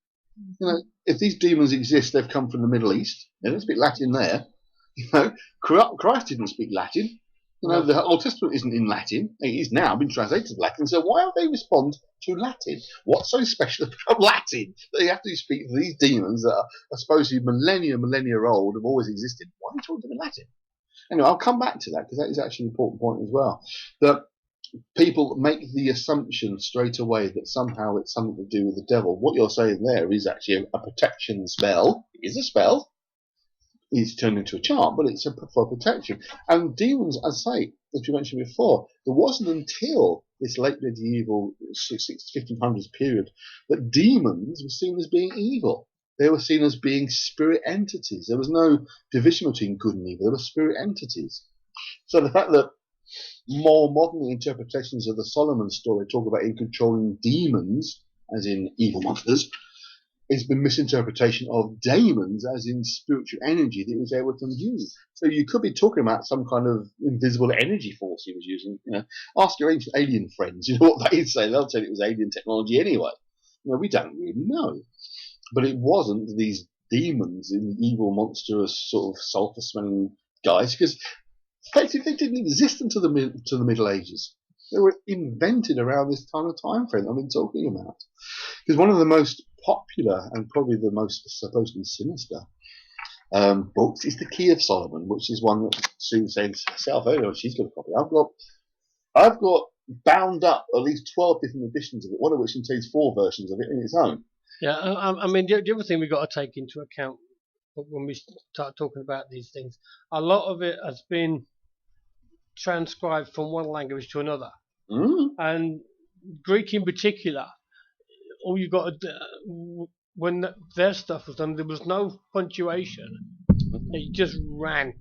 If these demons exist, they've come from the Middle East. They don't speak Latin there. Christ didn't speak Latin. The Old Testament isn't in Latin. It is now been translated to Latin. So why don't they respond to Latin? What's so special about Latin that they have to speak to these demons that are supposedly millennia old, have always existed? Why are you talking to them in Latin? Anyway, I'll come back to that because that is actually an important point as well. That people make the assumption straight away that somehow it's something to do with the devil. What you're saying there is actually a protection spell. It is a spell. It's turned into a charm, but it's for protection. And demons, as I say, as you mentioned before, it wasn't until this late medieval 1500s period, that demons were seen as being evil. They were seen as being spirit entities. There was no division between good and evil. They were spirit entities. So the fact that more modern interpretations of the Solomon story talk about him controlling demons, as in evil monsters, is the misinterpretation of daemons, as in spiritual energy that he was able to use. So you could be talking about some kind of invisible energy force he was using. Ask your ancient alien friends, what they'd say. They'll tell you it was alien technology anyway. We don't really know. But it wasn't these demons and evil, monstrous, sort of sulphur-smelling guys, because effectively they didn't exist until the Middle Ages. They were invented around this kind of time frame I've been talking about. Because one of the most popular and probably the most supposedly sinister books is The Key of Solomon, which is one that Sue says herself earlier. She's got a copy. I've got bound up at least 12 different editions of it, one of which contains 4 versions of it in its own. Yeah, I mean, the other thing we've got to take into account when we start talking about these things, a lot of it has been transcribed from one language to another. And Greek in particular, all you got to do, when their stuff was done, there was no punctuation. It just ran.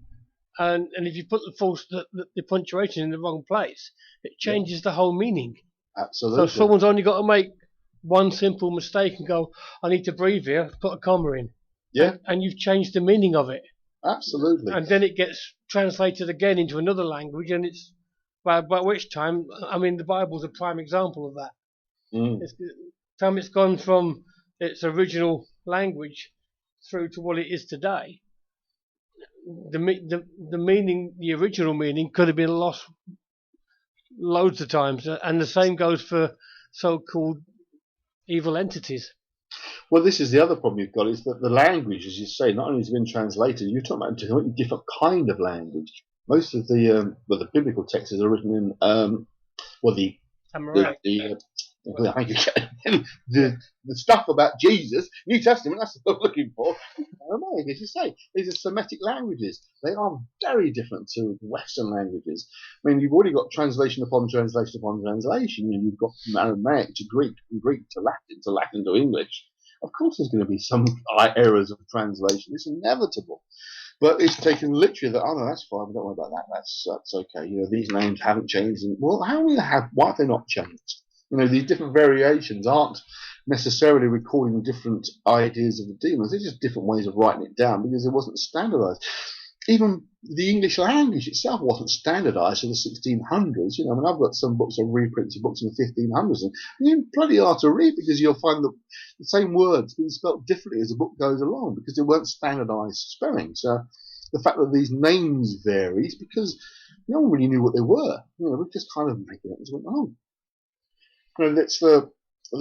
And if you put the punctuation in the wrong place, it changes the whole meaning. Absolutely. So someone's only got to make one simple mistake and go, I need to breathe here, put a comma in. Yeah. And you've changed the meaning of it. Absolutely. And then it gets translated again into another language, and it's by which time, I mean, the Bible's a prime example of that. Time it's gone from its original language through to what it is today, the meaning, the original meaning, could have been lost loads of times, and the same goes for so-called evil entities. Well, this is the other problem you've got, is that the language, as you say, not only has been translated, you're talking about a completely different kind of language. Most of the biblical texts are written in the stuff about Jesus, New Testament, that's what I'm looking for. Aramaic, as you say, these are Semitic languages. They are very different to Western languages. I mean, you've already got translation upon translation upon translation. You've got from Aramaic to Greek, from Greek to Latin to English. Of course, there's going to be some errors of translation. It's inevitable. But it's taken literally that, oh no, that's fine, we don't worry about that, that's okay. These names haven't changed. And, well, why have they not changed? These different variations aren't necessarily recording different ideas of the demons. They're just different ways of writing it down because it wasn't standardized. Even the English language itself wasn't standardized in the 1600s. I've got some books of reprints of books in the 1500s, and they're bloody hard to read because you'll find the same words being spelled differently as the book goes along because they weren't standardized spelling. So the fact that these names vary is because no one really knew what they were. We just kind of make it up and went, oh. That's the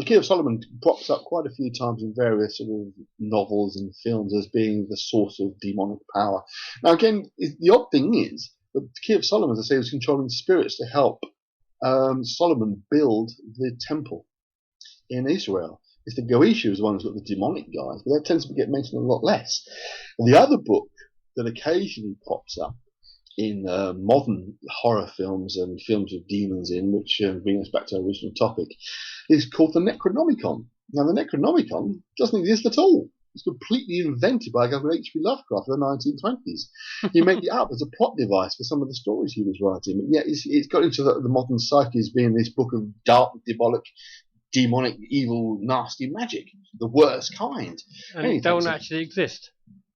Key of Solomon pops up quite a few times in various sort of novels and films as being the source of demonic power. Now, again, the odd thing is that the Key of Solomon, as I say, was controlling spirits to help Solomon build the temple in Israel. It's the Goetia who's the one who's got the demonic guys, but that tends to get mentioned a lot less. And the other book that occasionally pops up in modern horror films and films with demons in, which bring us back to our original topic, is called the Necronomicon. Now, the Necronomicon doesn't exist at all. It's completely invented by a guy called H.P. Lovecraft in the 1920s. He made it up as a plot device for some of the stories he was writing. But yeah, it's got into the modern psyche as being this book of dark, demonic, evil, nasty magic, the worst kind. And it don't actually exist.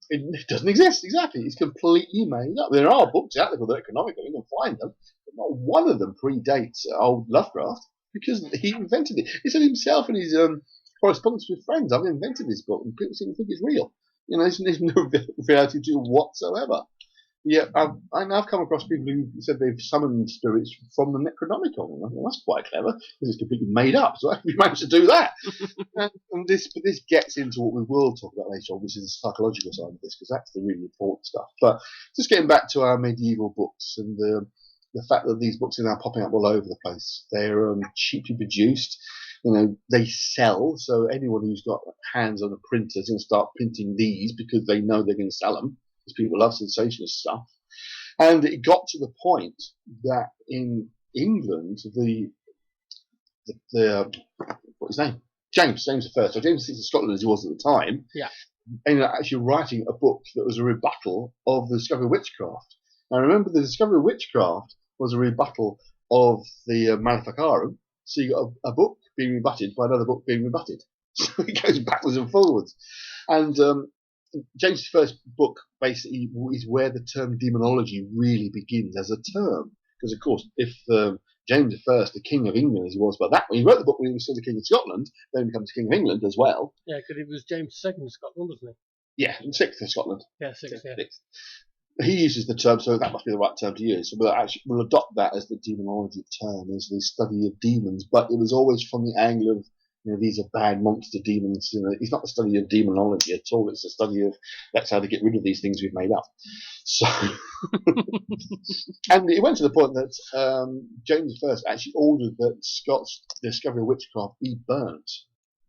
It doesn't exist, exactly. It's completely made up. There are books out there called Economical, you can find them, but not one of them predates old Lovecraft because he invented it. He said himself in his correspondence with friends, I've invented this book, and people seem to think it's real. There's no reality to it whatsoever. Yeah, I've come across people who said they've summoned spirits from the Necronomicon. Well, that's quite clever because it's completely made up. So we managed to do that. and this gets into what we will talk about later on, which is the psychological side of this, because that's the really important stuff. But just getting back to our medieval books and the fact that these books are now popping up all over the place. They're cheaply produced. They sell. So anyone who's got hands on a printer is going to start printing these because they know they're going to sell them. Because people love sensationalist stuff. And it got to the point that in England, the what's his name? James I. So James VI of Scotland, as he was at the time, Yeah. ended up actually writing a book that was a rebuttal of the discovery of witchcraft. Now remember, the discovery of witchcraft was a rebuttal of the Maleficarum, so you got a book being rebutted by another book being rebutted. So it goes backwards and forwards. And James' first book basically is where the term demonology really begins as a term. Because, of course, if James I, the King of England as he was by that point, he wrote the book when he was still the King of Scotland, then becomes King of England as well. Yeah, because he was James II of Scotland, wasn't Yeah, and sixth of Scotland. he? Yeah, sixth. Yeah. Sixth. He uses the term, so that must be the right term to use. So we'll adopt that as the demonology term, as the study of demons. But it was always from the angle of, these are bad monster demons. It's not the study of demonology at all. It's a study of that's how to get rid of these things we've made up. So, and it went to the point that James I actually ordered that Scott's discovery of witchcraft be burnt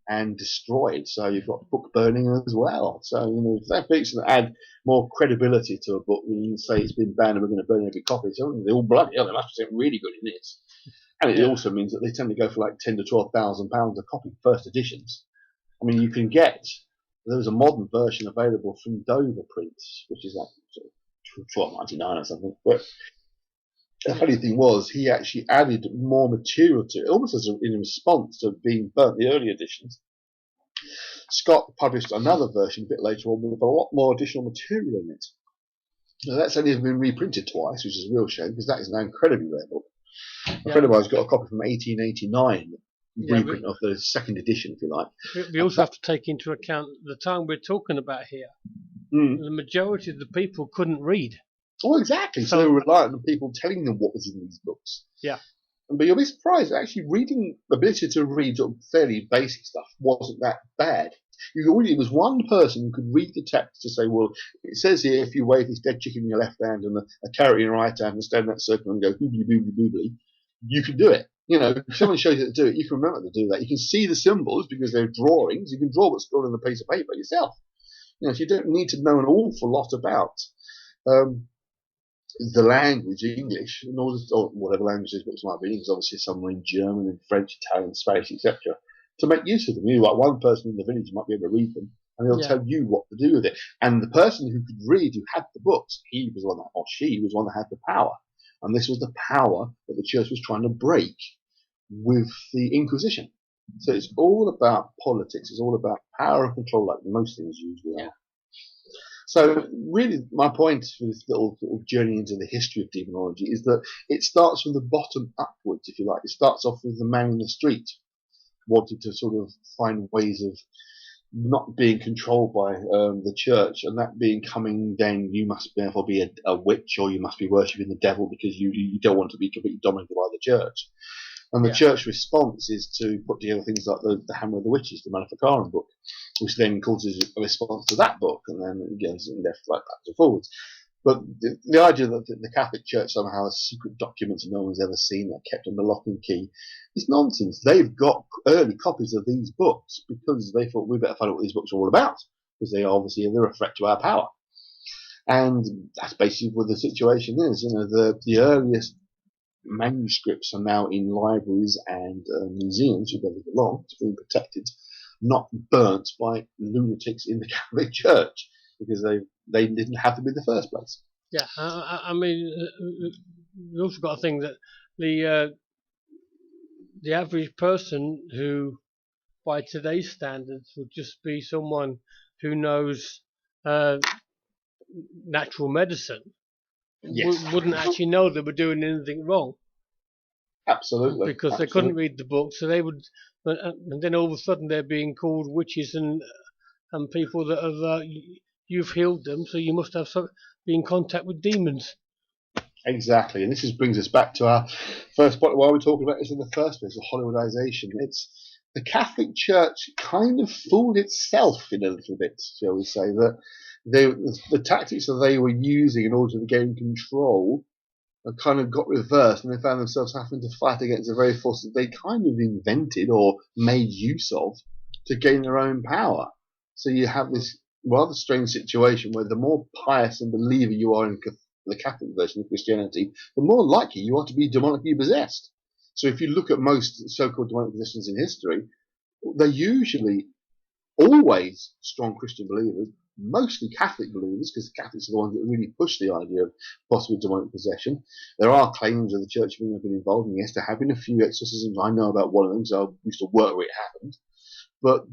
and destroyed. So you've got book burning as well. So, if that makes it add more credibility to a book when you say it's been banned and we're going to burn every copy. So they're all bloody hell, they must be something really good in this. And it also means that they tend to go for like £10,000 to £12,000 a copy, first editions. I mean, there's a modern version available from Dover Prints, which is like £12.99 or something. But the funny thing was, he actually added more material to it, almost in response to being burnt, the early editions. Scott published another version a bit later on with a lot more additional material in it. Now, that's only been reprinted twice, which is a real shame, because that is an incredibly rare book. A friend of mine's got a copy from 1889, reprint of the second edition, if you like. We also have to take into account the time we're talking about here. The majority of the people couldn't read. Oh, exactly. So they were reliant on people telling them what was in these books. Yeah. But you'll be surprised, actually, ability to read sort of fairly basic stuff wasn't that bad. It was one person who could read the text to say, well, it says here if you wave this dead chicken in your left hand and a carrot in your right hand and stand in that circle and go boobly boobly boobly, you can do it. If someone shows you to do it, you can remember to do that. You can see the symbols because they're drawings. You can draw what's drawn on a piece of paper yourself. So you don't need to know an awful lot about the language, English, in order or whatever language these books might be, because obviously some are in German and French, Italian, Spanish, etc., to make use of them. Like one person in the village might be able to read them, and they'll tell you what to do with it. And the person who could read, who had the books, he was one that, or she was one that had the power. And this was the power that the church was trying to break with the Inquisition. So it's all about politics. It's all about power and control, like most things usually are. So really, my point for this little sort of journey into the history of demonology is that it starts from the bottom upwards, if you like. It starts off with the man in the street wanting to sort of find ways of not being controlled by the church, and that being coming down, you must therefore be a witch, or you must be worshipping the devil because you don't want to be completely dominated by the church. And the church response is to put together things like the Hammer of the Witches, the Maleficarum book, which then causes a response to that book, and then it goes left, right, backwards and forwards. But the idea that the Catholic Church somehow has secret documents no one's ever seen that are kept under lock and key is nonsense. They've got early copies of these books because they thought we better find out what these books are all about, because they're a threat to our power. And that's basically what the situation is. The earliest manuscripts are now in libraries and museums where they belong, to be protected, not burnt by lunatics in the Catholic Church, because they didn't have them in the first place. Yeah, I mean, we've also got to think that the average person who, by today's standards, would just be someone who knows natural medicine, wouldn't actually know they were doing anything wrong. Absolutely. Because they couldn't read the book, so they would, and then all of a sudden they're being called witches and people that have you've healed them, so you must have be in contact with demons. Exactly, and this brings us back to our first point. Why we're talking about this in the first place, the Hollywoodization. It's the Catholic Church kind of fooled itself in a little bit, shall we say, that the tactics that they were using in order to gain control kind of got reversed, and they found themselves having to fight against the very force that they kind of invented or made use of to gain their own power. So you have this rather strange situation where the more pious and believer you are in the Catholic version of Christianity, the more likely you are to be demonically possessed. So if you look at most so-called demonic possessions in history, they're usually always strong Christian believers, mostly Catholic believers, because the Catholics are the ones that really push the idea of possible demonic possession. There are claims of the Church of England have been involved, and yes, there have been a few exorcisms. I know about one of them, so I used to work where it happened. But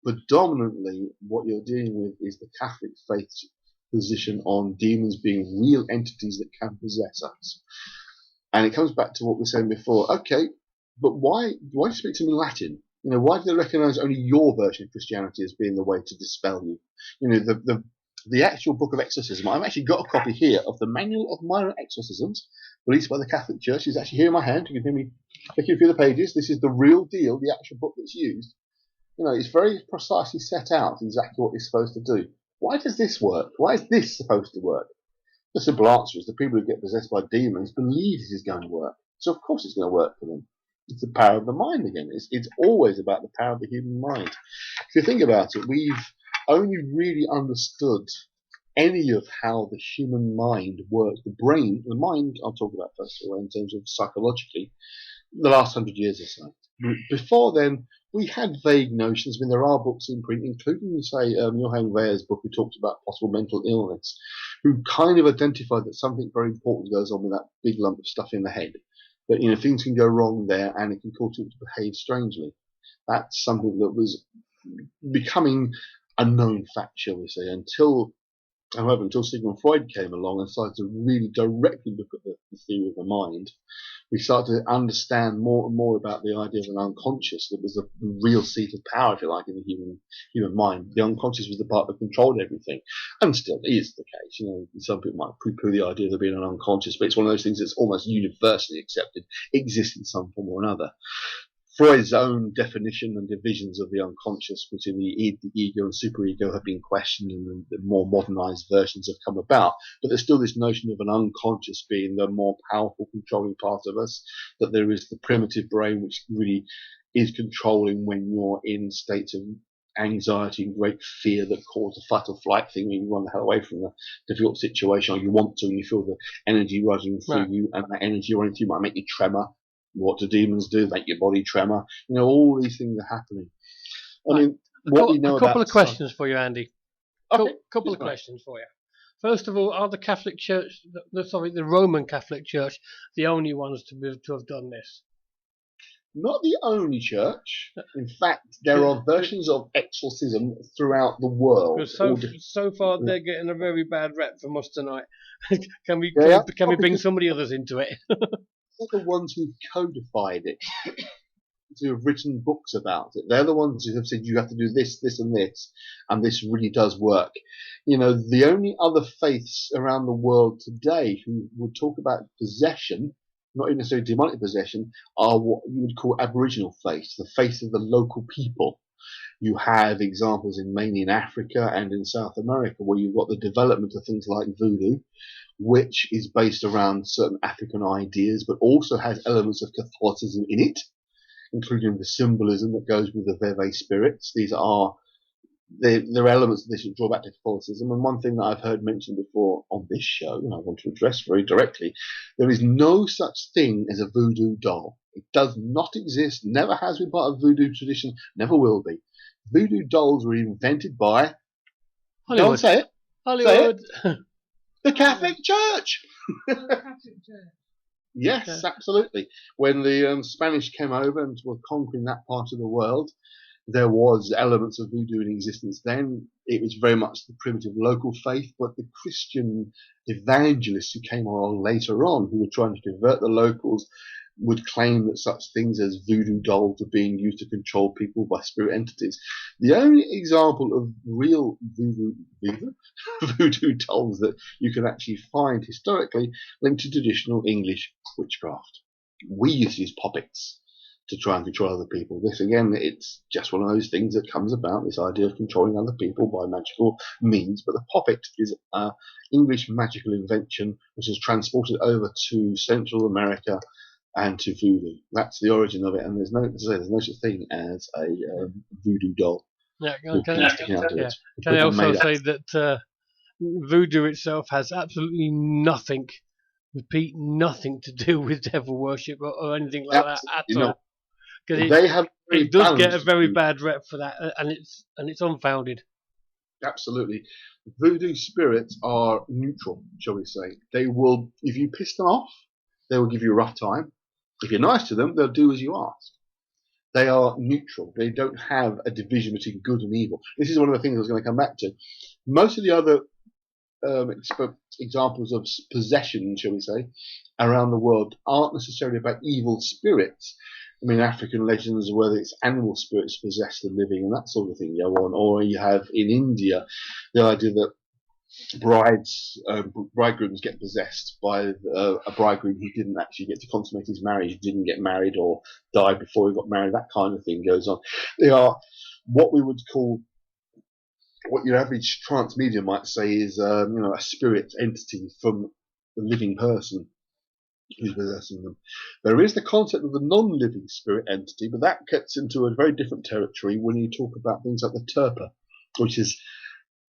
predominantly, what you're dealing with is the Catholic faith's position on demons being real entities that can possess us. And it comes back to what we were saying before. Okay, but why do you speak to me in Latin? You know, why do they recognise only your version of Christianity as being the way to dispel you? You know, the actual Book of Exorcism. I've actually got a copy here of the Manual of Minor Exorcisms, released by the Catholic Church. It's actually here in my hand. You can hear me flicking through the pages. This is the real deal, the actual book that's used. You know, it's very precisely set out exactly what it's supposed to do. Why does this work? Why is this supposed to work? The simple answer is the people who get possessed by demons believe this is going to work. So of course it's going to work for them. It's the power of the mind again. It's always about the power of the human mind. If you think about it, we've only really understood any of how the human mind works. The brain, the mind, I'll talk about first of all in terms of psychologically, the last 100 years or so. Before then, we had vague notions. I mean, there are books in print, including, say, Johann Wehr's book, who talks about possible mental illness, who kind of identified that something very important goes on with that big lump of stuff in the head. That, you know, things can go wrong there, and it can cause people to behave strangely. That's something that was becoming a known fact, shall we say, until Sigmund Freud came along and started to really directly look at the theory of the mind. We started to understand more and more about the idea of an unconscious that was the real seat of power, if you like, in the human mind. The unconscious was the part that controlled everything, and still is the case. You know, some people might poo-poo the idea of there being an unconscious, but it's one of those things that's almost universally accepted, exists in some form or another. Freud's own definition and divisions of the unconscious between the ego and superego have been questioned, and the more modernized versions have come about. But there's still this notion of an unconscious being the more powerful controlling part of us, that there is the primitive brain which really is controlling when you're in states of anxiety and great fear that cause a fight or flight thing, when you run the hell away from the difficult situation, or you want to, and you feel the energy running through you, and that energy running through you might make you tremor. What do demons do? Make your body tremor. You know, all these things are happening. I mean, what we know about... A couple of questions for you, Andy. Okay. Couple of questions for you. First of all, are the Catholic Church, the Roman Catholic Church, the only ones to have done this? Not the only church. In fact, there are versions of exorcism throughout the world. So far, they're getting a very bad rep from us tonight. Can we bring somebody others into it? They're the ones who've codified it, who have written books about it. They're the ones who have said you have to do this, this, and this really does work. You know, the only other faiths around the world today who would talk about possession, not even necessarily demonic possession, are what you would call Aboriginal faiths, the faith of the local people. You have examples mainly in Africa and in South America, where you've got the development of things like voodoo, which is based around certain African ideas, but also has elements of Catholicism in it, including the symbolism that goes with the Veve spirits. There are elements of this that draw back to Catholicism. And one thing that I've heard mentioned before on this show, and I want to address very directly, there is no such thing as a voodoo doll. It does not exist, never has been part of voodoo tradition, never will be. Voodoo dolls were invented by... Hollywood. Don't say it. Hollywood. Say it. The Catholic Church. Yes, yeah. Absolutely. When the Spanish came over and were conquering that part of the world, there was elements of voodoo in existence then. It was very much the primitive local faith, but the Christian evangelists who came along later on, who were trying to convert the locals, would claim that such things as voodoo dolls are being used to control people by spirit entities. The only example of real voodoo dolls that you can actually find historically linked to traditional English witchcraft. We used to use puppets to try and control other people. This, again, it's just one of those things that comes about, this idea of controlling other people by magical means. But the puppet is an English magical invention which is transported over to Central America and to voodoo. That's the origin of it, and there's no such thing as a voodoo doll. Yeah, can I also say that voodoo itself has absolutely nothing Pete, nothing to do with devil worship or anything like that at You know, all. Because they have it does get a very view. bad rep for that, and it's unfounded. Absolutely. Voodoo spirits are neutral, shall we say. They will, if you piss them off, they will give you a rough time. If you're nice to them, they'll do as you ask. They are neutral. They don't have a division between good and evil. This is one of the things I was going to come back to. Most of the other examples of possession, shall we say, around the world aren't necessarily about evil spirits. I mean, African legends, whether it's animal spirits possess the living and that sort of thing go on. Or you have in India the idea that bridegrooms get possessed by a bridegroom who didn't actually get to consummate his marriage, didn't get married or died before he got married. That kind of thing goes on. They are what we would call, what your average trance medium might say is, a spirit entity from the living person who's possessing them. There is the concept of the non-living spirit entity, but that gets into a very different territory when you talk about things like the Turpa, which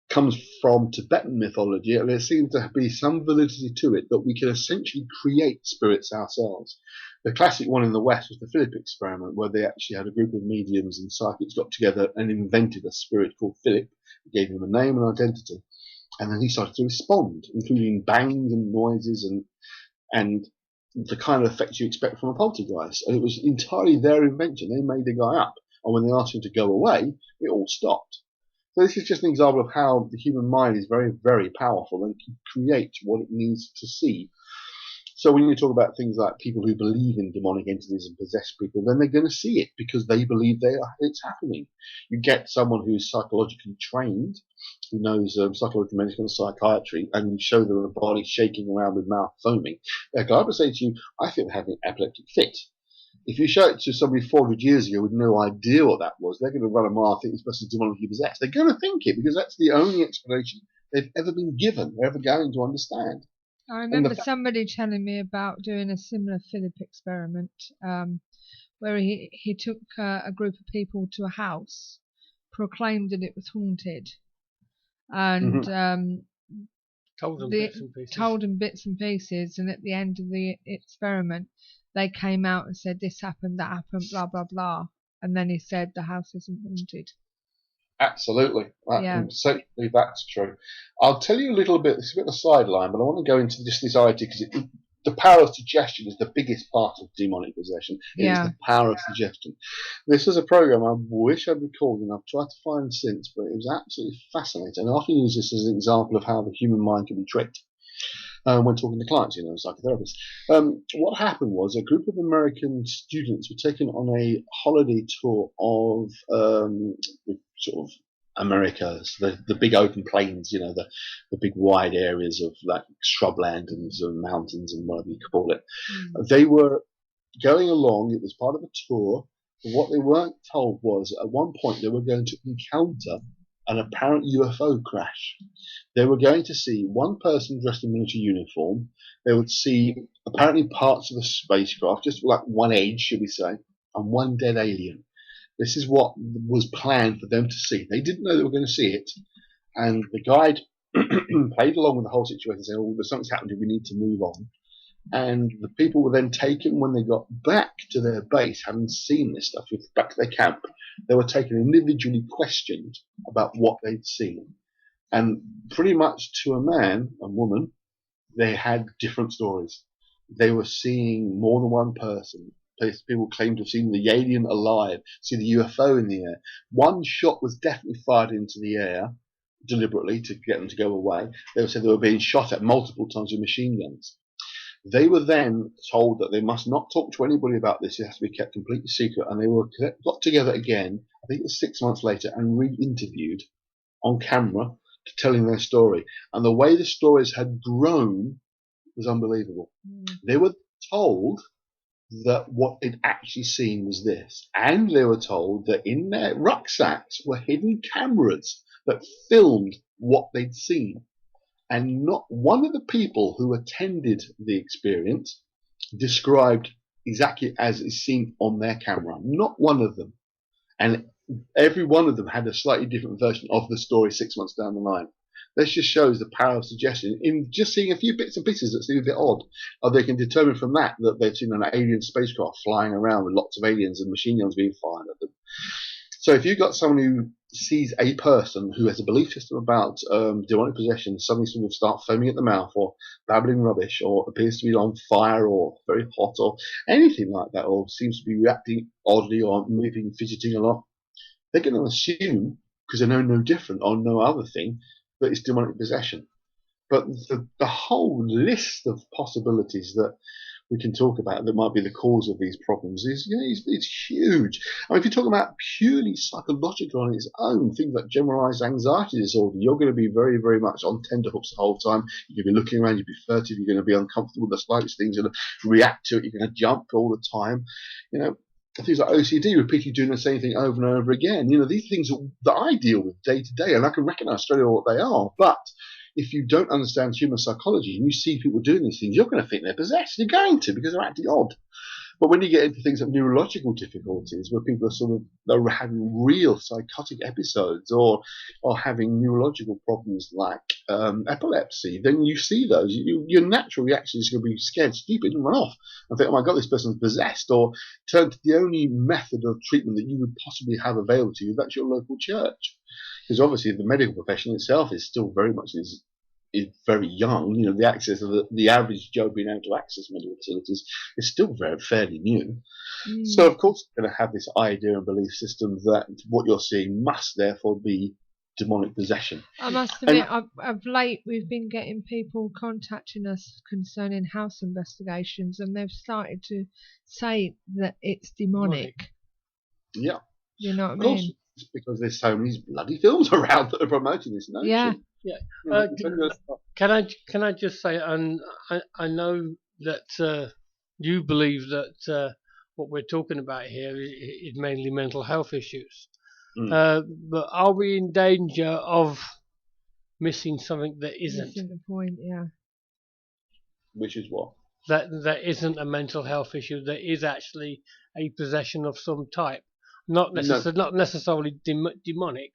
comes from Tibetan mythology, and there seems to be some validity to it that we can essentially create spirits ourselves. The classic one in the West was the Philip experiment, where they actually had a group of mediums and psychics got together and invented a spirit called Philip, gave him a name and identity, and then he started to respond, including bangs and noises and the kind of effect you expect from a poltergeist. And it was entirely their invention. They made the guy up, and when they asked him to go away, it all stopped. So this is just an example of how the human mind is very, very powerful and can create what it needs to see. So when you talk about things like people who believe in demonic entities and possess people, then they're going to see it because they believe it's happening. You get someone who's psychologically trained, who knows psychological medicine and psychiatry, and you show them a body shaking around with mouth foaming. They're going to say to you, I think they're having an epileptic fit. If you show it to somebody 400 years ago with no idea what that was, they're going to run a mile and think this person's demonically possessed. They're going to think it because that's the only explanation they've ever been given, they're ever going to understand. I remember somebody telling me about doing a similar Philip experiment, where he took a group of people to a house, proclaimed that it was haunted, and told them bits and pieces, and at the end of the experiment, they came out and said, this happened, that happened, blah, blah, blah. And then he said, the house isn't haunted. Absolutely. Certainly that's true. I'll tell you a little bit, it's a bit of a sideline, but I want to go into just this idea because the power of suggestion is the biggest part of demonic possession. It is the power of suggestion. This is a program I wish I'd recorded and I've tried to find since, but it was absolutely fascinating. And I often use this as an example of how the human mind can be tricked. When talking to clients, psychotherapists. What happened was a group of American students were taken on a holiday tour of sort of America, the big open plains, the big wide areas of like shrubland and mountains and whatever you call it. They were going along, it was part of a tour, but what they weren't told was at one point they were going to encounter an apparent UFO crash. They were going to see one person dressed in military uniform. They would see apparently parts of the spacecraft, just like one edge, should we say, and one dead alien. This is what was planned for them to see. They didn't know they were going to see it. And the guide played along with the whole situation, saying, oh, there's something's happened, we need to move on. And the people were then taken, when they got back to their base, having seen this stuff, back to their camp, they were taken individually questioned about what they'd seen. And pretty much to a man and woman, they had different stories. They were seeing more than one person. People claimed to have seen the alien alive, see the UFO in the air. One shot was definitely fired into the air deliberately to get them to go away. They said they were being shot at multiple times with machine guns. They were then told that they must not talk to anybody about this. It has to be kept completely secret. And they were got together again, I think it was 6 months later, and re-interviewed on camera to telling their story. And the way the stories had grown was unbelievable. They were told that what they'd actually seen was this. And they were told that in their rucksacks were hidden cameras that filmed what they'd seen. And not one of the people who attended the experience described exactly as is seen on their camera. Not one of them. And every one of them had a slightly different version of the story 6 months down the line. This just shows the power of suggestion in just seeing a few bits and pieces that seem a bit odd, or they can determine from that they've seen an alien spacecraft flying around with lots of aliens and machine guns being fired at them. So if you've got someone who sees a person who has a belief system about demonic possession, suddenly sort of start foaming at the mouth or babbling rubbish or appears to be on fire or very hot or anything like that, or seems to be reacting oddly or moving, fidgeting a lot, they're going to assume, because they know no different or no other thing, that it's demonic possession. But the whole list of possibilities that we can talk about that might be the cause of these problems is, it's huge. I mean, if you talk about purely psychological on its own, things like generalized anxiety disorder, you're going to be very, very much on tenterhooks the whole time. You're going to be looking around, you'll be furtive, you're going to be uncomfortable with the slightest things, you're going to react to it, you're going to jump all the time. Things like OCD, repeatedly doing the same thing over and over again. These things that I deal with day to day, and I can recognize straight away what they are. But if you don't understand human psychology and you see people doing these things, you're going to think they're possessed. You're going to, because they're acting odd. But when you get into things like neurological difficulties, where people are having real psychotic episodes or having neurological problems like epilepsy, then you see those. Your natural reaction is going to be scared, stupid, and run off and think, oh my God, this person's possessed, or turn to the only method of treatment that you would possibly have available to you, that's your local church. Because obviously the medical profession itself is still very much is very young. The access of the average Joe being able to access medical facilities is still fairly new. So of course you're going to have this idea and belief system that what you're seeing must therefore be demonic possession. I must admit, of late we've been getting people contacting us concerning house investigations, and they've started to say that it's demonic. Yeah. You know what I mean? Of course, it's because there's so many bloody films around that are promoting this notion. Yeah. Can I just say, and I know that you believe that what we're talking about here is mainly mental health issues, but are we in danger of missing something that isn't? Missing the point, yeah. Which is what? That isn't a mental health issue. That is actually a possession of some type, not necessarily demonic.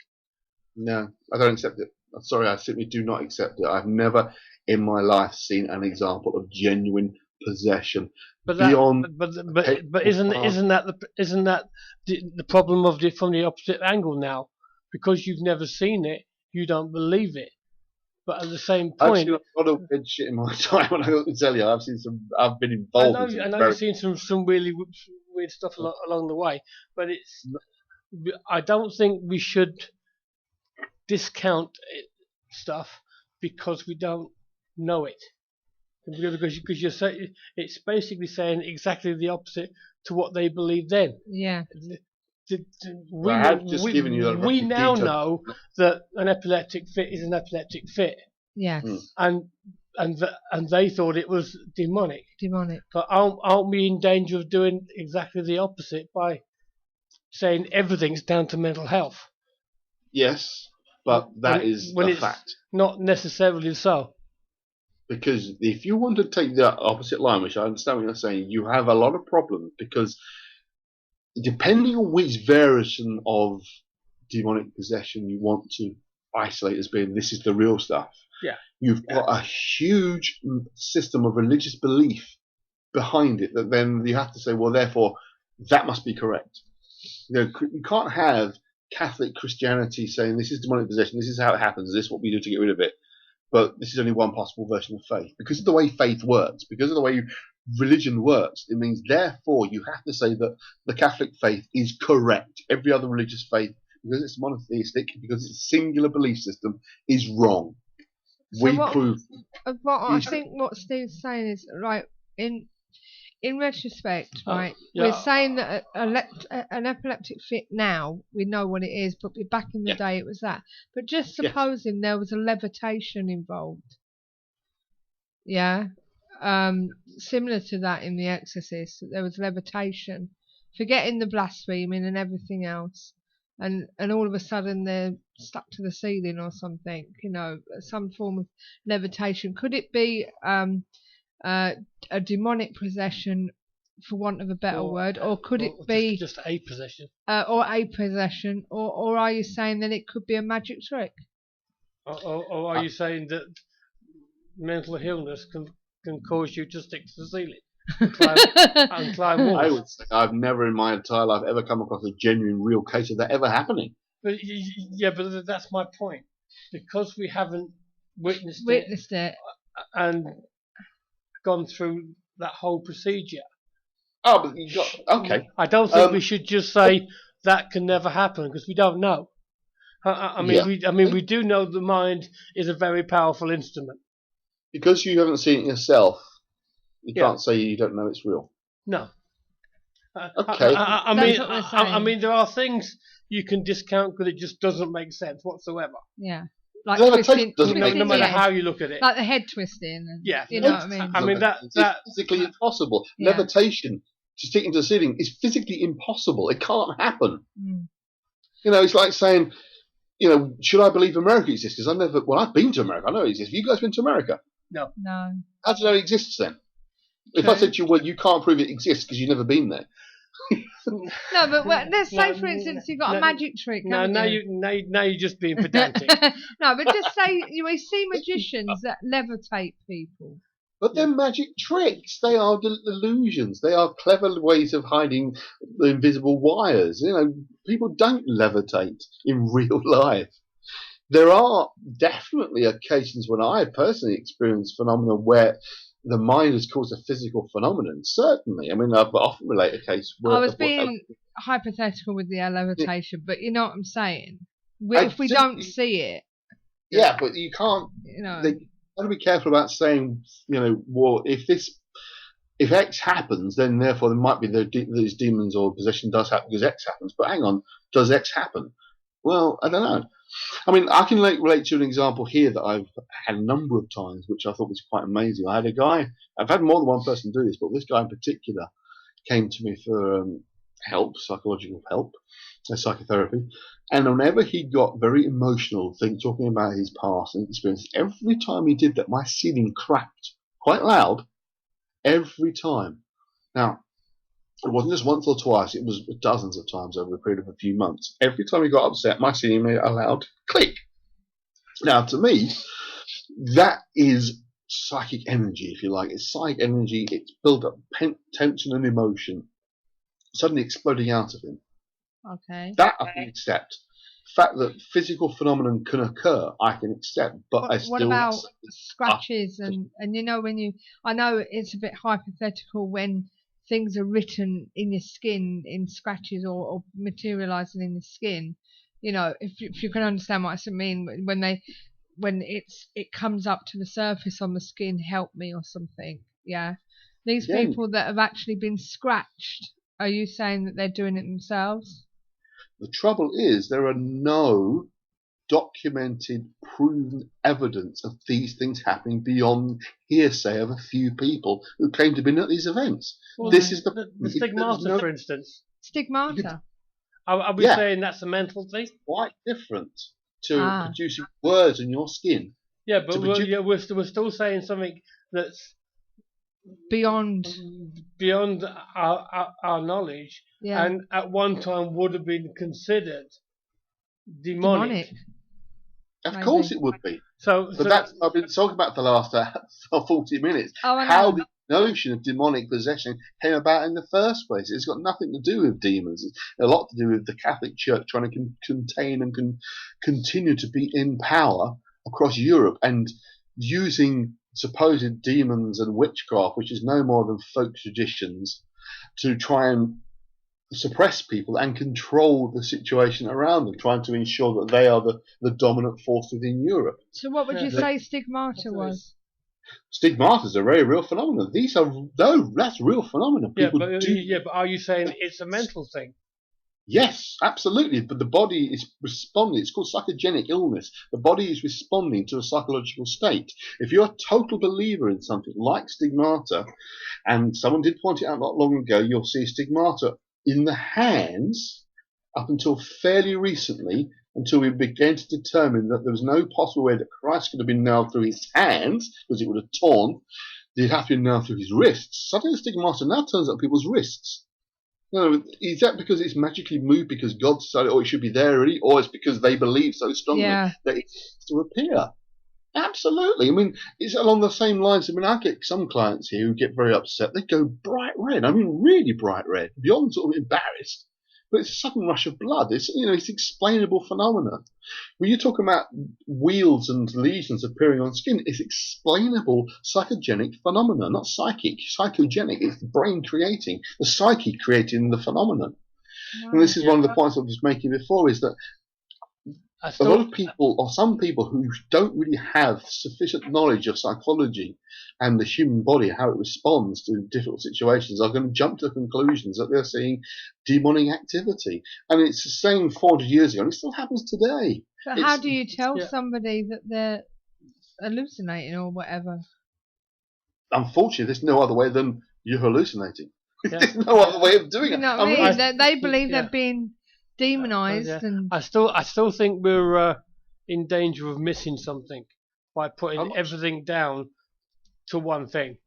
No, I don't accept it. I'm sorry, I simply do not accept it. I've never in my life seen an example of genuine possession beyond. But isn't that the problem of from the opposite angle now? Because you've never seen it, you don't believe it. But at the same point, I've seen a lot of weird shit in my time. When I got to tell you, I've been involved. I know you've seen some really weird stuff along the way, but I don't think we should discount stuff because we don't know it. Because you're saying it's basically saying exactly the opposite to what they believed then. Yeah. I have just given you we now know that an epileptic fit is an epileptic fit. Yes. And they thought it was demonic. But aren't we in danger of doing exactly the opposite by saying everything's down to mental health? Yes, but that is a fact. Not necessarily so. Because if you want to take the opposite line, which I understand what you're saying, you have a lot of problems, because depending on which version of demonic possession you want to isolate as being this is the real stuff, you've got a huge system of religious belief behind it that then you have to say, well, therefore, that must be correct. You can't have Catholic Christianity saying this is demonic possession, this is how it happens, this is what we do to get rid of it, but this is only one possible version of faith. Because of the way faith works, because of the way religion works, it means therefore you have to say that the Catholic faith is correct. Every other religious faith, because it's monotheistic, because it's a singular belief system, is wrong. So I think what Steve's saying is, right, in retrospect, right, yeah. we're saying that an epileptic fit now, we know what it is, but back in the day it was that. But just supposing there was a levitation involved. Yeah. Similar to that in The Exorcist, there was levitation, forgetting the blaspheming and everything else, and all of a sudden they're stuck to the ceiling or something, some form of levitation. Could it be a demonic possession, for want of a better word, or could it be just a possession? Or a possession, or are you saying that it could be a magic trick? Or are you saying that mental illness can cause you to stick to the ceiling and climb I walls? would say I've never in my entire life ever come across a genuine, real case of that ever happening. But that's my point. Because we haven't witnessed it. and gone through that whole procedure. Oh, but you got okay. I don't think we should just say that can never happen because we don't know. We do know the mind is a very powerful instrument. Because you haven't seen it yourself, you can't say you don't know it's real. No. Okay. I mean, there are things you can discount because it just doesn't make sense whatsoever. Yeah. Like twisting, no matter how you look at it. Like the head twisting. And, yeah. You know what I mean? I mean, it's physically impossible. Yeah. Levitation, to stick into the ceiling, is physically impossible. It can't happen. Mm. You know, it's like saying, you know, should I believe America exists? Because I've been to America. I know it exists. Have you guys been to America? No. How do you know it exists then? If I said to you, well, you can't prove it exists because you've never been there. No, but let's say, for instance, you've got a magic trick. Now you're just being pedantic. No, but just say we see magicians that levitate people. But they're magic tricks. They are illusions. They are clever ways of hiding the invisible wires. You know, people don't levitate in real life. There are definitely occasions when I personally experienced phenomena where the mind has caused a physical phenomenon. Certainly. I mean, I've often relate a case where... I was being hypothetical with the levitation, but you know what I'm saying? If we don't see it... Yeah, but you can't... You know... You've got to be careful about saying, you know, well, if X happens, then therefore there might be these demons or possession does happen because X happens. But hang on, does X happen? Well, I don't know. I mean, I can relate to an example here that I've had a number of times, which I thought was quite amazing. I had a guy, I've had more than one person do this, but this guy in particular came to me for help, psychological help, psychotherapy. And whenever he got very emotional, talking about his past and experience, every time he did that, my ceiling cracked quite loud every time. Now, it wasn't just once or twice, it was dozens of times over the period of a few months. Every time he got upset, my ceiling made a loud click. Now, to me, that is psychic energy, if you like. It's psychic energy, it's built up tension and emotion, suddenly exploding out of him. Okay. That I can accept. The fact that physical phenomenon can occur, I can accept, but I still... What about scratches and you know, I know it's a bit hypothetical when things are written in your skin in scratches or materializing in the skin, you know, if you can understand what I mean, when it comes up to the surface on the skin, help me or something. Yeah, these people that have actually been scratched, are you saying that they're doing it themselves? The trouble is there are no documented, proven evidence of these things happening beyond hearsay of a few people who claim to have been at these events. Well, this is the stigmata, for instance. Stigmata. Are we saying that's a mental thing? Quite different to producing words on your skin. Yeah, but we're still saying something that's beyond our knowledge, and at one time would have been considered demonic. Of course it would be. But that's I've been talking about for the last 40 minutes. How the notion of demonic possession came about in the first place. It's got nothing to do with demons. It's a lot to do with the Catholic Church trying to contain and continue to be in power across Europe and using supposed demons and witchcraft, which is no more than folk traditions, to try and suppress people and control the situation around them, trying to ensure that they are the dominant force within Europe. So what would you say stigmata was? Stigmata is a very real phenomenon. That's real phenomenon. But are you saying it's a mental thing? Yes, absolutely. But the body is responding. It's called psychogenic illness. The body is responding to a psychological state. If you're a total believer in something like stigmata, and someone did point it out not long ago, you'll see stigmata in the hands up until fairly recently, until we began to determine that there was no possible way that Christ could have been nailed through his hands, because it would have torn. He'd have to be nailed through his wrists. Suddenly the stigmata now turns up people's wrists. No, is that because it's magically moved because God decided, it should be there already, or it's because they believe so strongly that it has to appear? Absolutely. I mean, it's along the same lines. I mean, I get some clients here who get very upset. They go bright red. I mean, really bright red, beyond sort of embarrassed. But it's a sudden rush of blood. It's explainable phenomena. When you talk about wheals and lesions appearing on skin, it's explainable psychogenic phenomena, not psychic. Psychogenic, it's the brain creating, the psyche creating the phenomenon. And this is one of the points I was making before, is that a lot of people, or some people who don't really have sufficient knowledge of psychology and the human body, how it responds to difficult situations, are going to jump to conclusions that they're seeing demonic activity. And it's the same 400 years ago, and it still happens today. But how do you tell somebody that they're hallucinating or whatever? Unfortunately, there's no other way than you're hallucinating. There's no other way of doing it. You know what I mean? They believe they're being demonized. And I still think we're in danger of missing something by putting everything down to one thing.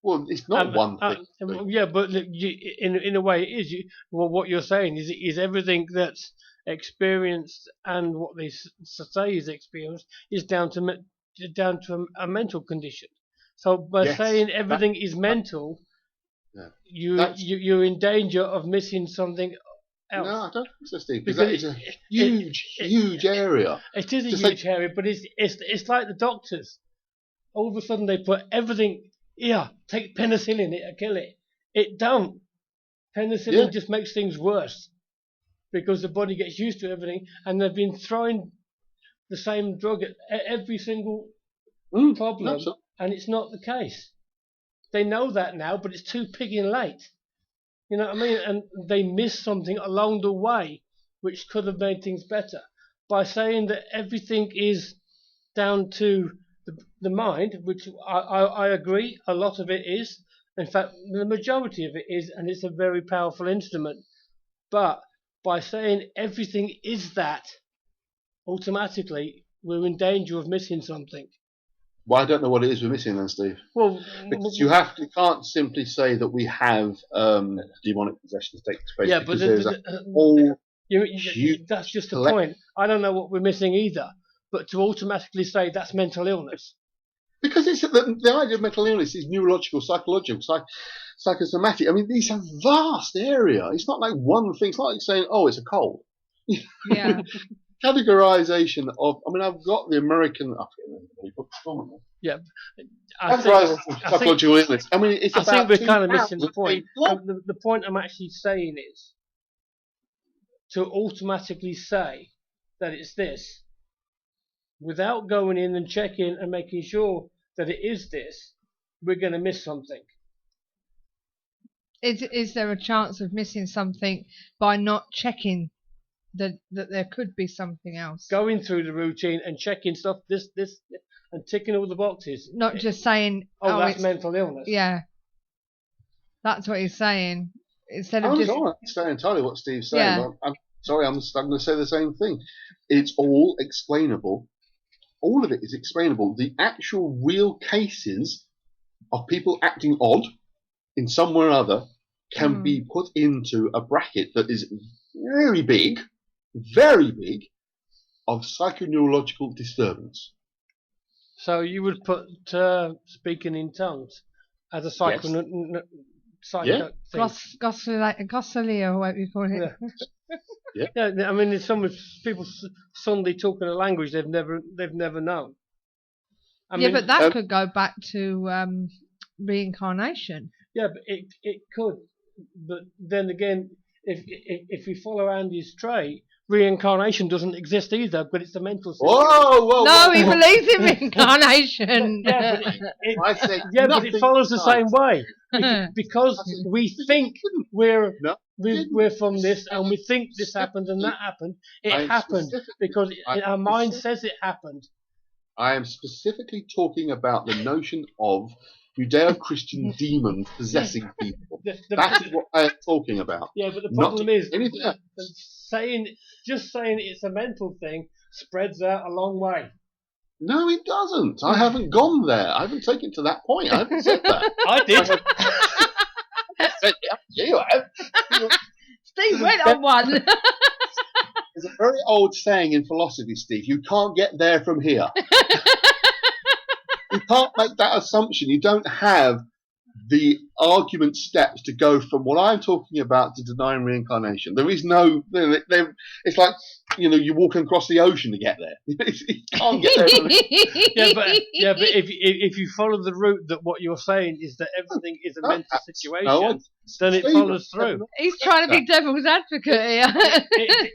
Well, it's not one thing. Yeah, but in a way it is. What you're saying is everything that's experienced and what they say is experienced is down to a mental condition. So by saying everything is mental, you're in danger of missing something else. No, I don't think so, Steve. Because that is a huge area. It is a huge area, but it's like the doctors. All of a sudden they put everything. Yeah, take penicillin, it'll kill it. It don't. Penicillin just makes things worse because the body gets used to everything, and they've been throwing the same drug at every single problem, and it's not the case. They know that now, but it's too pigging late. You know what I mean? And they miss something along the way, which could have made things better. By saying that everything is down to the mind, which I agree, a lot of it is. In fact, the majority of it is, and it's a very powerful instrument. But by saying everything is that, automatically we're in danger of missing something. Well, I don't know what it is we're missing then, Steve. Well, because you can't simply say that we have demonic possessions taking place. Yeah, but that's just the point. I don't know what we're missing either. But to automatically say that's mental illness. Because it's the idea of mental illness is neurological, psychological, psychosomatic. I mean, these are vast area. It's not like one thing. It's not like saying, oh, it's a cold. Yeah. Categorization of, I mean, I've got the American. Yeah. Psychological illness. I mean, it's I about. think we're kind of missing the point. The point I'm actually saying is to automatically say that it's this, without going in and checking and making sure that it is this, we're going to miss something. Is there a chance of missing something by not checking that there could be something else? Going through the routine and checking stuff, this, and ticking all the boxes. Not just saying, that's mental illness. Yeah. That's what he's saying. Instead of I understand entirely what Steve's saying. Yeah. I'm sorry, I'm going to say the same thing. It's all explainable. All of it is explainable. The actual real cases of people acting odd in some way or other can be put into a bracket that is very big, of psychoneurological disturbance. So you would put speaking in tongues as a psycho thing? Gossalia, or whatever you call it. Yeah, I mean, there's some people suddenly talking a language they've never known. I mean, but that could go back to reincarnation. Yeah, but it could. But then again, if we follow Andy's trait, reincarnation doesn't exist either, but it's a mental system. Whoa! He believes in reincarnation. But it follows the same way. Because we think we're from this, and we think this happened and that happened. It happened because our mind says it happened. I am specifically talking about the notion of Judeo-Christian demons possessing people. That's what I am talking about. Yeah, but the problem is just saying it's a mental thing spreads out a long way. No, it doesn't. I haven't gone there. I haven't taken it to that point. I haven't said that. I did. You have. Steve went on one. There's a very old saying in philosophy, Steve. You can't get there from here. You can't make that assumption. You don't have the argument steps to go from what I'm talking about to denying reincarnation. There is no. It's like you're walking across the ocean to get there. You can't get there. But if you follow the route that what you're saying is that everything is a mental situation, then it follows through. He's trying to be devil's advocate here.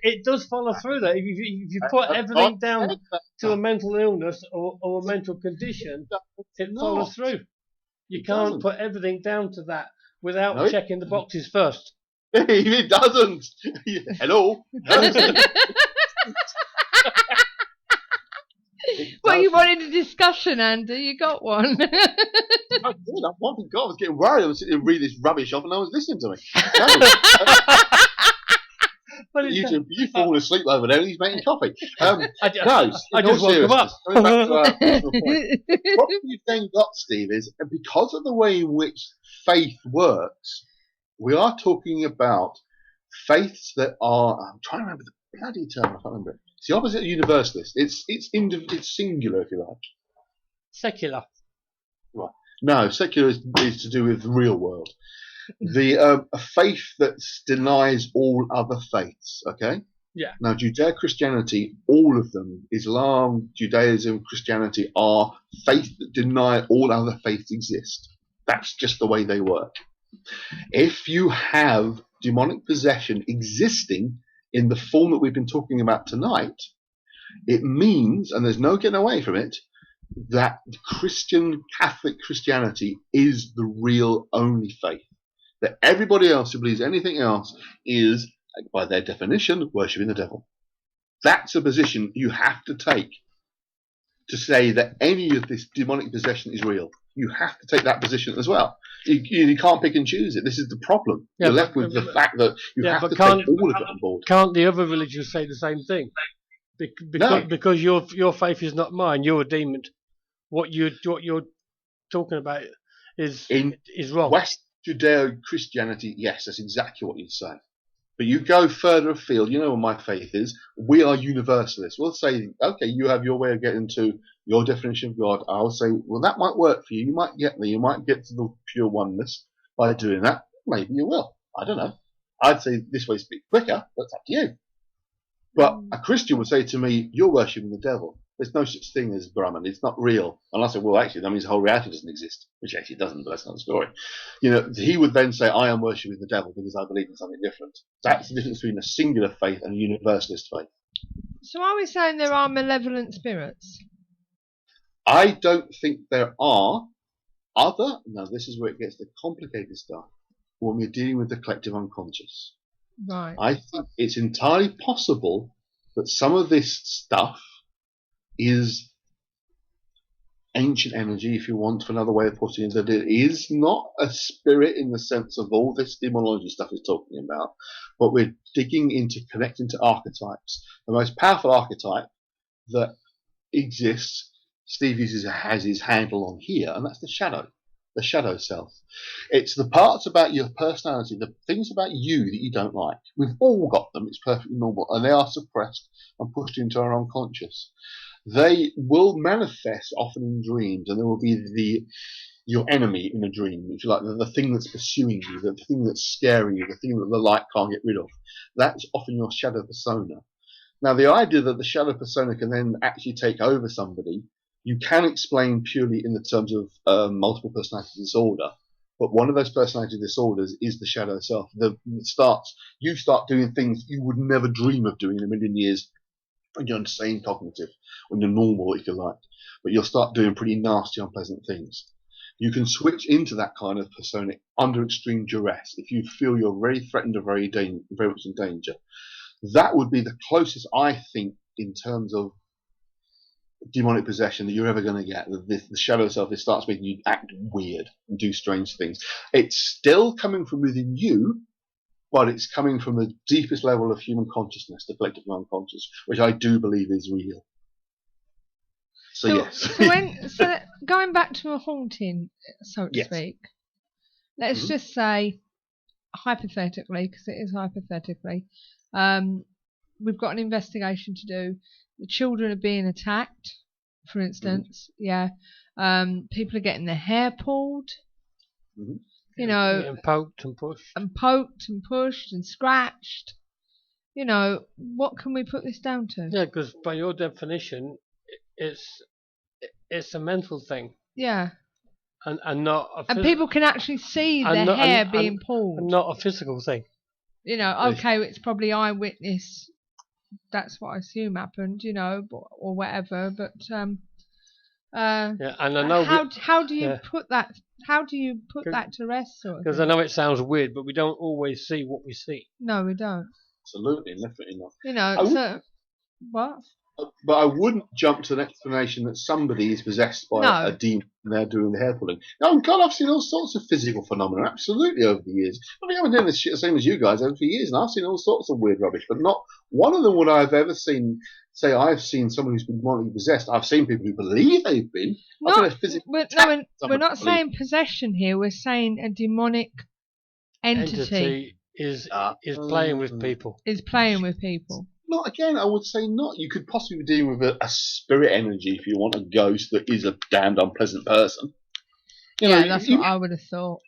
It does follow through that. If you put everything down to a mental illness or a mental condition, it follows through. You can't put everything down to that without checking the boxes first. It doesn't. Hello. Well, you wanted a discussion, Andy. You got one. I did. I was getting worried. I was sitting and reading this rubbish off, and no one's listening to me. No. You falling asleep over there, and he's making coffee. I just woke up. Going back to our original point, what you've then got, Steve, is because of the way in which faith works, we are talking about faiths that are. I'm trying to remember the bloody term. I can't remember it. It's the opposite of universalist. It's singular, if you like. Secular. Right. No, secular is to do with the real world. A faith that denies all other faiths. Okay. Yeah. Now, Judeo-Christianity, all of them, Islam, Judaism, Christianity, are faith that deny all other faiths exist. That's just the way they work. If you have demonic possession existing in the form that we've been talking about tonight, it means, and there's no getting away from it, that Catholic Christianity is the real only faith. That everybody else who believes anything else is, by their definition, worshipping the devil. That's a position you have to take to say that any of this demonic possession is real. You have to take that position as well. You can't pick and choose it. This is the problem. You're left with the fact that you have to take all of it on board. Can't the other religions say the same thing? Because your faith is not mine. You're a demon. What you're talking about is wrong. West Judeo-Christianity, yes, that's exactly what you'd say. But you go further afield, you know what my faith is. We are universalists. We'll say, okay, you have your way of getting to your definition of God. I'll say, well, that might work for you. You might get there. You might get to the pure oneness by doing that. Maybe you will. I don't know. I'd say this way's a bit quicker, but it's up to you. But a Christian would say to me, you're worshipping the devil. There's no such thing as Brahman. It's not real. And I said, well, actually, that means the whole reality doesn't exist, which actually doesn't, but that's not the story. He would then say, I am worshipping the devil because I believe in something different. That's the difference between a singular faith and a universalist faith. So are we saying there are malevolent spirits? I don't think there are now this is where it gets the complicated stuff, when we're dealing with the collective unconscious. Right. I think it's entirely possible that some of this stuff is ancient energy, if you want, for another way of putting it, that it is not a spirit in the sense of all this demonology stuff is talking about, but we're digging into connecting to archetypes. The most powerful archetype that exists, Steve has his handle on here, and that's the shadow self. It's the parts about your personality, the things about you that you don't like. We've all got them, it's perfectly normal, and they are suppressed and pushed into our unconscious. They will manifest often in dreams, and there will be your enemy in a dream, if you like, the thing that's pursuing you, the thing that's scaring you, the thing that the light can't get rid of. That's often your shadow persona. Now, the idea that the shadow persona can then actually take over somebody, you can explain purely in the terms of multiple personality disorder, but one of those personality disorders is the shadow self. You start doing things you would never dream of doing in a million years when you're insane cognitive, when you're normal, if you like, but you'll start doing pretty nasty, unpleasant things. You can switch into that kind of persona under extreme duress if you feel you're very threatened or very much in danger. That would be the closest, I think, in terms of demonic possession that you're ever going to get. The shadow self, it starts making you act weird and do strange things. It's still coming from within you, but it's coming from the deepest level of human consciousness, the collective unconscious, which I do believe is real. So yes. So going back to a haunting, so to speak, let's just say hypothetically, because it is hypothetically, we've got an investigation to do. The children are being attacked, for instance. Yeah. People are getting their hair pulled. Mm-hmm. You know, Getting poked and pushed and scratched. You know, what can we put this down to? Yeah, because by your definition, it's a mental thing. Yeah. And not a And people can actually see their hair being pulled. And not a physical thing. You know, okay, it's probably eyewitness. That's what I assume happened, you know, or whatever. But yeah, and I know how do you put that? How do you put that to rest? Because I know it sounds weird, but we don't always see what we see. No, we don't. Absolutely, definitely not. You know, what? But I wouldn't jump to an explanation that somebody is possessed by a demon and they're doing the hair pulling. Oh God, I've seen all sorts of physical phenomena, absolutely, over the years. I mean, I've been doing this shit the same as you guys over the years, and I've seen all sorts of weird rubbish, but not one of them would I've ever seen. Say, I've seen someone who's been demonically possessed. I've seen people who believe they've been. We're not saying possession here. We're saying a demonic entity is playing with people. Is playing with people. Not again, I would say not. You could possibly be dealing with a spirit energy if you want, a ghost that is a damned unpleasant person. That's what I would have thought.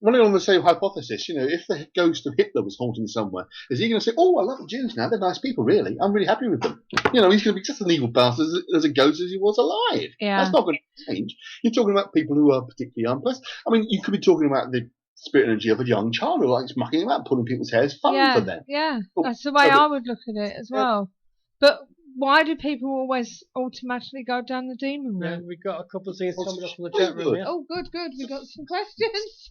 Running on the same hypothesis, if the ghost of Hitler was haunting somewhere, is he going to say, "Oh, I love the Jews now; they're nice people, really. I'm really happy with them." He's going to be just an evil bastard as a ghost as he was alive. Yeah. That's not going to change. You're talking about people who are particularly unpleasant. I mean, you could be talking about the spirit energy of a young child who likes mucking about, pulling people's hair. It's fun for them. Yeah, that's the way I would look at it as well. But why do people always automatically go down the demon route? Yeah, we got a couple of things coming up from the chat room here. Oh, good. We got some questions.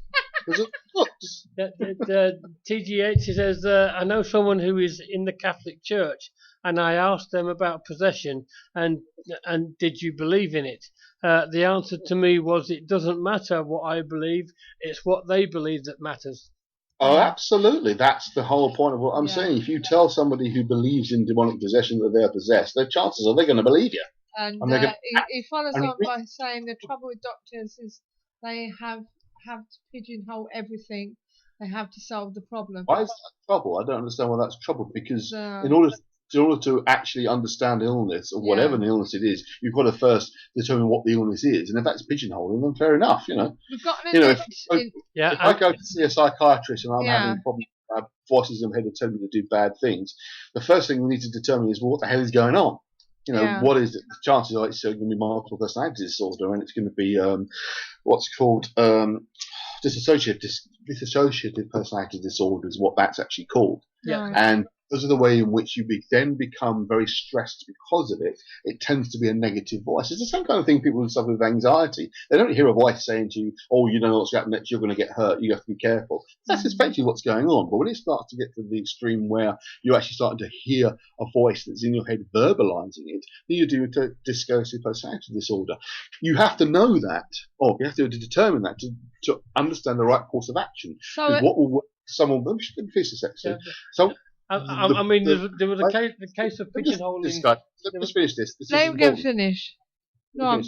TGH says, I know someone who is in the Catholic Church, and I asked them about possession, and did you believe in it? The answer to me was, it doesn't matter what I believe, it's what they believe that matters. Oh, absolutely. That's the whole point of what I'm saying. If you tell somebody who believes in demonic possession that they're possessed, their chances are they're going to believe you. And he follows on by saying the trouble with doctors is they have to pigeonhole everything. They have to solve the problem. Why is that trouble? I don't understand why that's trouble, because in order to actually understand illness, or whatever the illness it is, you've got to first determine what the illness is. And if that's pigeonholing, then fair enough, We've got if I go to see a psychiatrist and I'm having problems, voices in my head are telling me to do bad things, the first thing we need to determine is, well, what the hell is going on? What is it? The chances are it's going to be multiple personality disorder, and it's going to be what's called dissociative personality disorder is what that's actually called. Yeah. And because of the way in which you then become very stressed because of it, it tends to be a negative voice. It's the same kind of thing people who suffer with anxiety. They don't hear a voice saying to you, "Oh, you don't know what's happening next, you're going to get hurt, you have to be careful." That's especially what's going on. But when it starts to get to the extreme where you're actually starting to hear a voice that's in your head verbalizing it, then you do dissociative personality disorder. You have to know that, or you have to determine that to understand the right course of action. So what will work someone... Let me finish this, actually. So... there was the case of pigeonholing. Let's finish this. Let him get finished. Go on.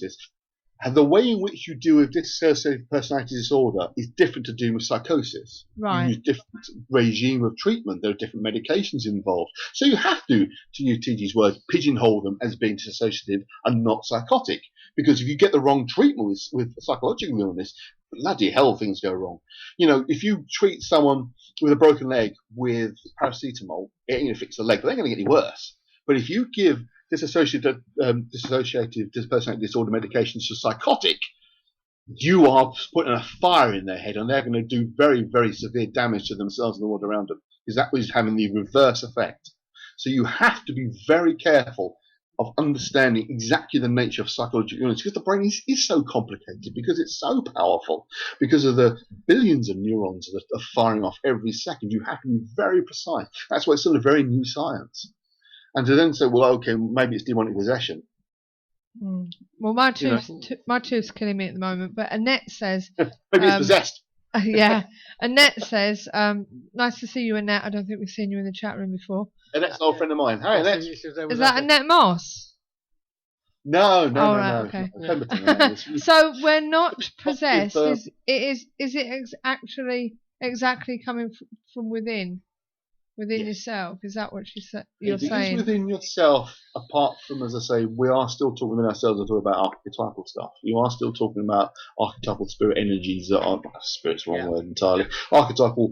And the way in which you deal with dissociative personality disorder is different to dealing with psychosis. Right. You use different regime of treatment. There are different medications involved. So you have to use TG's words, pigeonhole them as being dissociative and not psychotic. Because if you get the wrong treatment with psychological illness, bloody hell, things go wrong. If you treat someone with a broken leg with paracetamol, it ain't going to fix the leg, but it ain't going to get any worse. But if you give dissociative personality disorder medications to psychotic, you are putting a fire in their head, and they're going to do very, very severe damage to themselves and the world around them, because that was having the reverse effect. So you have to be very careful of understanding exactly the nature of psychological illness, because the brain is so complicated, because it's so powerful, because of the billions of neurons that are firing off every second. You have to be very precise. That's why it's still a very new science. And to then say, well, okay, maybe it's demonic possession. Well, my tooth's killing me at the moment, but Annette says... maybe it's possessed. Yeah. Annette says, nice to see you, Annette. I don't think we've seen you in the chat room before. Annette's an old friend of mine. Hi, Annette. Is that Annette Moss? No. Okay. So we're not possessed. Is it actually exactly coming from within yourself. Is that what you're If it is saying? within yourself, apart from, as I say, we are still talking with ourselves and talking about archetypal stuff. You are still talking about archetypal spirit energies that aren't spirit's wrong word entirely. Archetypal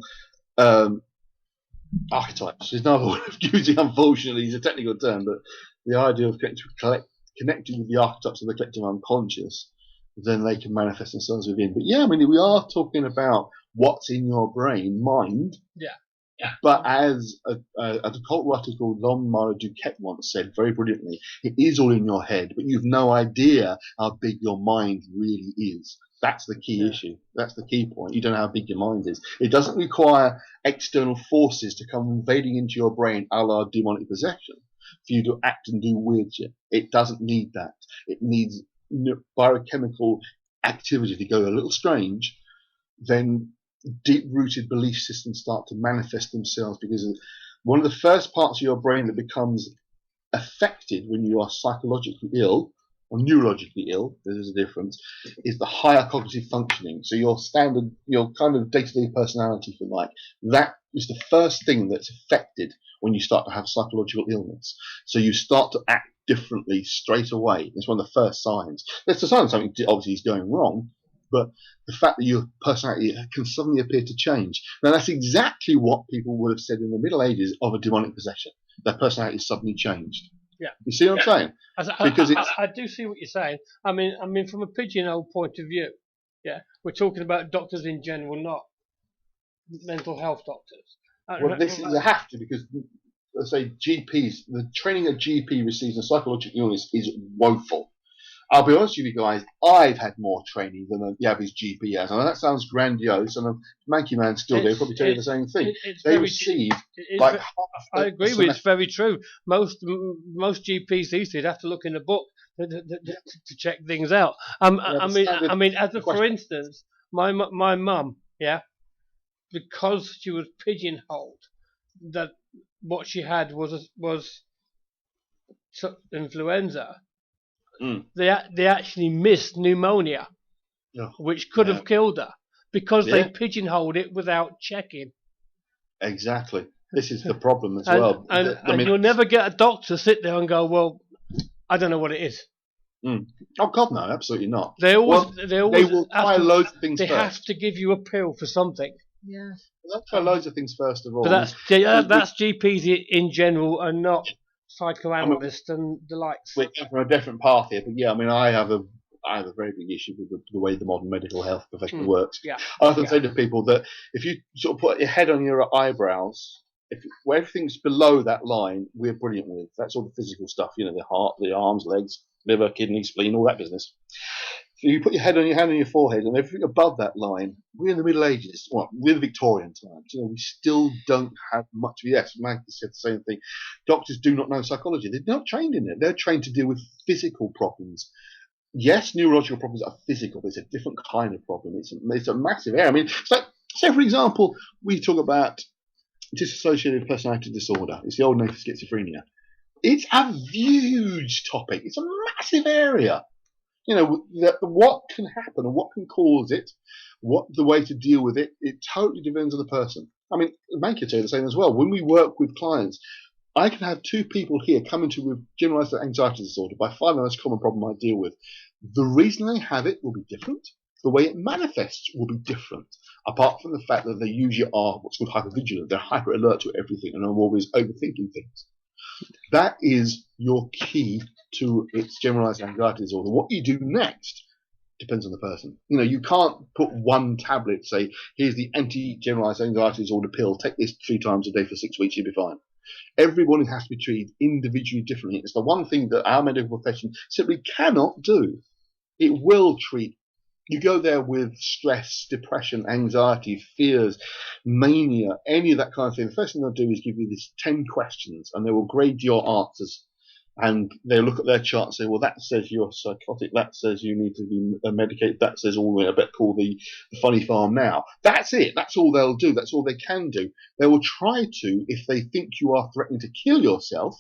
archetypes. There's no other way of using, unfortunately, it's a technical term, but the idea of connecting with the archetypes of the collective unconscious, then they can manifest themselves within. But yeah, I mean, we are talking about what's in your brain, mind. Yeah. But as a occult writer called Lon Duquette once said very brilliantly, it is all in your head, but you've no idea how big your mind really is. That's the key issue. That's the key point. You don't know how big your mind is. It doesn't require external forces to come invading into your brain, a la demonic possession, for you to act and do weird shit. It doesn't need that. It needs biochemical activity to go a little strange, then deep-rooted belief systems start to manifest themselves, because one of the first parts of your brain that becomes affected when you are psychologically ill or neurologically ill, there's a difference, is the higher cognitive functioning. So your standard, your kind of day-to-day personality, if you like, that is the first thing that's affected when you start to have psychological illness. So you start to act differently straight away. It's one of the first signs. It's a sign something obviously is going wrong, but the fact that your personality can suddenly appear to change. Now, that's exactly what people would have said in the Middle Ages of a demonic possession. Their personality suddenly changed. Yeah. You see what I'm saying? Because I do see what you're saying. I mean, from a pigeonhole point of view, yeah, we're talking about doctors in general, not mental health doctors. Well, this is a have to, because, let's say, GPs, the training a GP receives in psychological illness is woeful. I'll be honest with you guys, I've had more training than the average GP has. I know that sounds grandiose, and a manky man still do, probably tell you the same thing. They receive like I agree with it's very true. Most GPs these days have to look in a book to check things out. I mean, for instance, my mum, yeah, because she was pigeonholed, that what she had was influenza. They actually missed pneumonia, which could have killed her, because they pigeonholed it without checking. Exactly. This is the problem as well. And you'll never get a doctor sit there and go, well, I don't know what it is. Oh God, no, absolutely not. They will try loads of things. They have to give you a pill for something. Yeah. They'll try loads of things first of all. But that's GPs in general, and not psychoanalysts and the likes. We're from a different path here, but yeah, I mean, I have a very big issue with the way the modern medical health profession works. Yeah. I often say to people that if you sort of put your head on your eyebrows, where everything's below that line, we're brilliant with. That's all the physical stuff, you know, the heart, the arms, legs, liver, kidney, spleen, all that business. So you put your hand on your forehead, and everything above that line, we're in the Middle Ages. Well, we're the Victorian times. You know, we still don't have much. Yes, Maggie said the same thing. Doctors do not know psychology. They're not trained in it. They're trained to deal with physical problems. Yes, neurological problems are physical, but it's a different kind of problem. It's a massive area. I mean, so say for example, we talk about dissociative personality disorder. It's the old name for schizophrenia. It's a huge topic. It's a massive area. You know, what can happen and what can cause it, what the way to deal with it, it totally depends on the person. I mean, Mank could say the same as well. When we work with clients, I can have two people here coming to with generalized anxiety disorder by far the most common problem I deal with. The reason they have it will be different. The way it manifests will be different. Apart from the fact that they usually are what's called hypervigilant. They're hyper alert to everything and are always overthinking things. That is your key to its generalized anxiety disorder. What you do next depends on the person. You know, you can't put one tablet, say, here's the anti-generalized anxiety disorder pill, take this 3 times a day for 6 weeks, you'll be fine. Everybody has to be treated individually differently. It's the one thing that our medical profession simply cannot do. It will treat. You go there with stress, depression, anxiety, fears, mania, any of that kind of thing. The first thing they'll do is give you these 10 questions, and they will grade your answers. And they'll look at their chart and say, well, that says you're psychotic. That says you need to be medicated. That says, oh, I bet call the funny farm now. That's it. That's all they'll do. That's all they can do. They will try to, if they think you are threatening to kill yourself,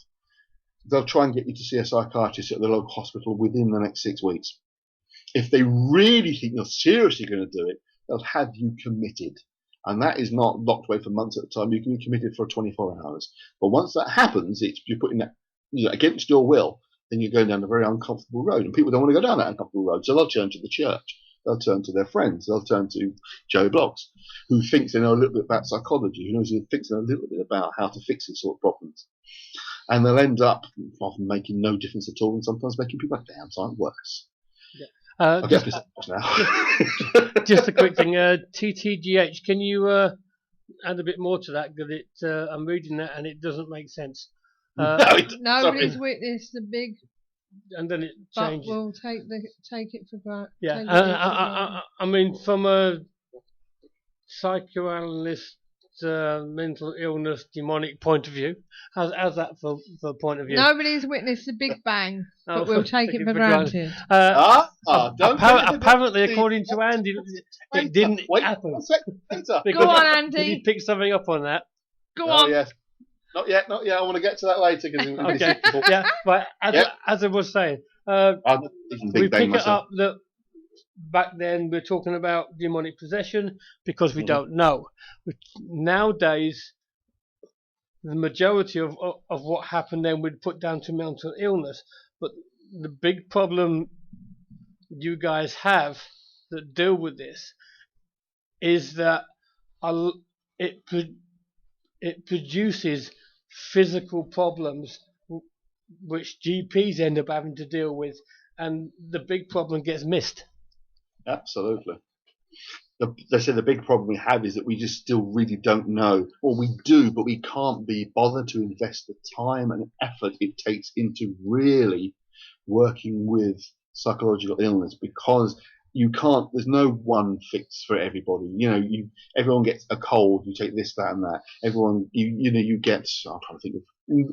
they'll try and get you to see a psychiatrist at the local hospital within the next 6 weeks. If they really think you're seriously going to do it, they'll have you committed. And that is not locked away for months at a time. You can be committed for 24 hours. But once that happens, you're putting that against your will, then you're going down a very uncomfortable road. And people don't want to go down that uncomfortable road, so they'll turn to the church. They'll turn to their friends. They'll turn to Joe Bloggs, who thinks they know a little bit about psychology, who thinks they know a little bit about how to fix these sort of problems. And they'll end up often making no difference at all, and sometimes making people a damn sight worse. Yeah. Just a quick thing. TTGH, can you add a bit more to that? Because I'm reading that and it doesn't make sense. Nobody's witnessed the big. And then it But changes. we'll take it for granted. Yeah. I mean, from a psychoanalyst, mental illness, demonic point of view, how's that for point of view? Nobody's witnessed the Big Bang, but we'll take it for granted. Apparently, according to Andy, it didn't happen. Go on, Andy. He picked something up on that. Go on. Yes. Not yet. I want to get to that later. Okay. Yeah. But as I was saying, we pick it up that back then we're talking about demonic possession because we don't know. Nowadays, the majority of what happened then we'd put down to mental illness. But the big problem you guys have that deal with this is that it produces physical problems which GPs end up having to deal with, and the big problem gets missed. Absolutely. They say the big problem we have is that we just still really don't know, or we do, but we can't be bothered to invest the time and effort it takes into really working with psychological illness, because you can't. There's no one fix for everybody. Everyone gets a cold. You take this, that, and that. Everyone, you get. I'm trying to think of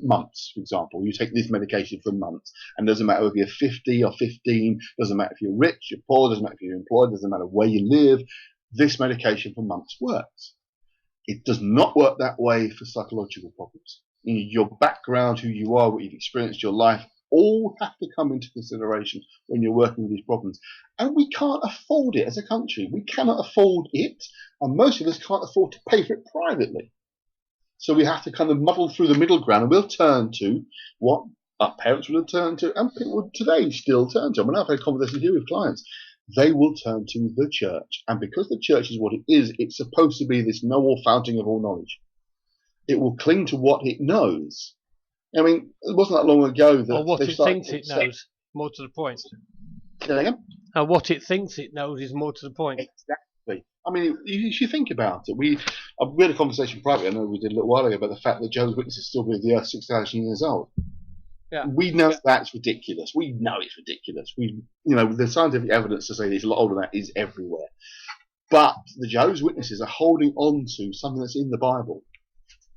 months, for example. You take this medication for months, and it doesn't matter if you're 50 or 15. Doesn't matter if you're rich, you're poor. Doesn't matter if you're employed. Doesn't matter where you live. This medication for months works. It does not work that way for psychological problems. Your background, who you are, what you've experienced, your life, all have to come into consideration when you're working with these problems. And we can't afford it as a country. We cannot afford it, and most of us can't afford to pay for it privately. So we have to kind of muddle through the middle ground, and we'll turn to what our parents would have turned to, and people today still turn to. I mean, I've had conversations here with clients. They will turn to the church, and because the church is what it is, it's supposed to be this know-all fountain of all knowledge. It will cling to what it knows. I mean, it wasn't that long ago that... Or what it thinks it knows, more to the point. And what it thinks it knows is more to the point. Exactly. I mean, you should think about it. We had a conversation privately, I know we did a little while ago, about the fact that Jehovah's Witnesses still believe the Earth 6,000 years old. Yeah. We know that's ridiculous. We know it's ridiculous. The scientific evidence to say that it's a lot older than that is everywhere. But the Jehovah's Witnesses are holding on to something that's in the Bible.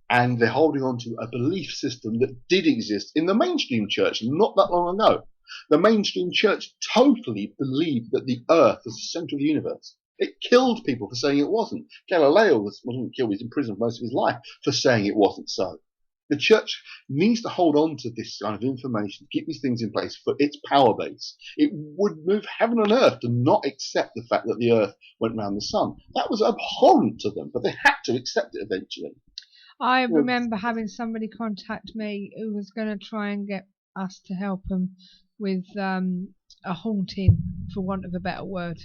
And they're holding on to a belief system that did exist in the mainstream church not that long ago. The mainstream church totally believed that the Earth was the centre of the universe. It killed people for saying it wasn't. Galileo wasn't killed, he was in prison for most of his life for saying it wasn't so. The church needs to hold on to this kind of information, keep these things in place for its power base. It would move heaven and earth to not accept the fact that the Earth went round the sun. That was abhorrent to them, but they had to accept it eventually. I remember having somebody contact me who was going to try and get us to help them with a haunting, for want of a better word.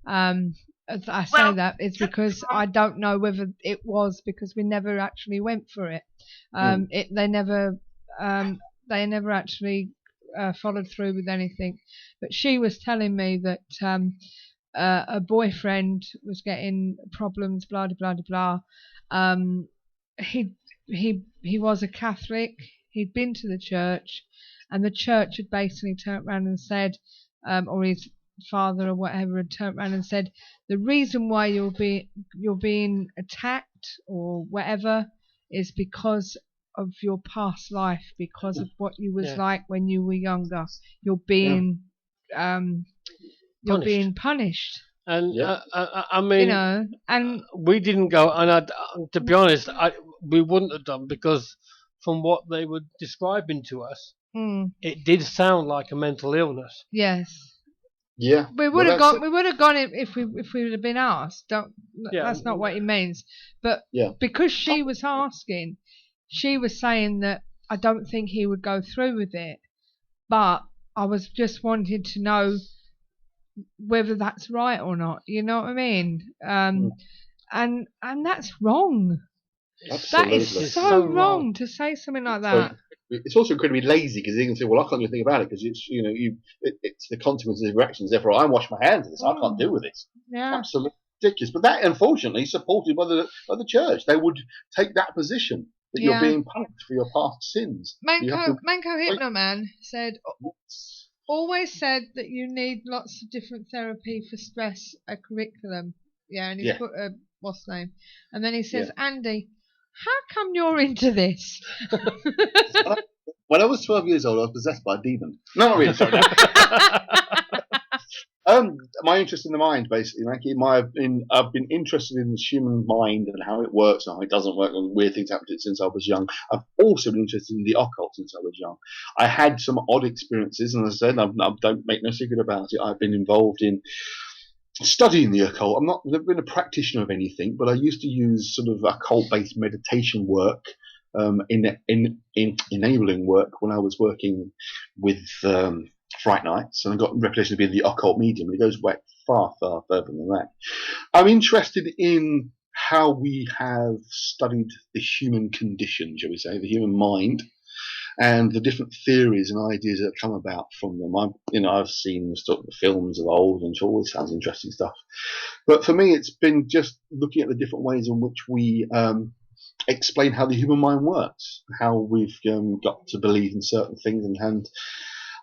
As I say that, it's because I don't know whether it was because we never actually went for it. They never actually followed through with anything. But she was telling me that a boyfriend was getting problems, blah blah blah blah. He was a Catholic. He'd been to the church, and the church had basically turned around and said, or his father or whatever had turned around and said, the reason why you're being attacked or whatever is because of your past life, because of what you was like when you were younger. You're being being punished. And I mean, and we didn't go. And to be honest, we wouldn't have done, because from what they were describing to us, it did sound like a mental illness. Yes. Yeah. We would have gone. We would have gone if we would have been asked. That's not what he means. But because she was asking, she was saying that I don't think he would go through with it. But I was just wanting to know whether that's right or not. You know what I mean? And that's wrong. Absolutely. That is so wrong to say something like that. So, it's also incredibly lazy because you can say, well, I can't do anything about it because it's it's the consequences of your actions. Therefore, I wash my hands of this. I can't deal with this. Yeah, absolutely ridiculous. But that, unfortunately, is supported by the church. They would take that position that you're being punished for your past sins. Manco Hypnoman said, always said that you need lots of different therapy for stress, a curriculum. Yeah, and he's put a what's name, and then he says, Andy, how come you're into this? When I was 12 years old, I was possessed by a demon. No, not really. Sorry. My interest in the mind, basically, Mackie. I've been interested in the human mind and how it works and how it doesn't work, and weird things happen to it since I was young. I've also been interested in the occult since I was young. I had some odd experiences, and as I said, I don't make no secret about it. I've been involved in studying the occult. I've never been a practitioner of anything, but I used to use sort of occult-based meditation work, in enabling work when I was working with Fright Nights, and I got a reputation of being the occult medium. It goes back far, far further than that. I'm interested in how we have studied the human condition, shall we say, the human mind, and the different theories and ideas that come about from them. I've seen the films of old, and it always sounds interesting stuff. But for me, it's been just looking at the different ways in which we explain how the human mind works, how we've got to believe in certain things, and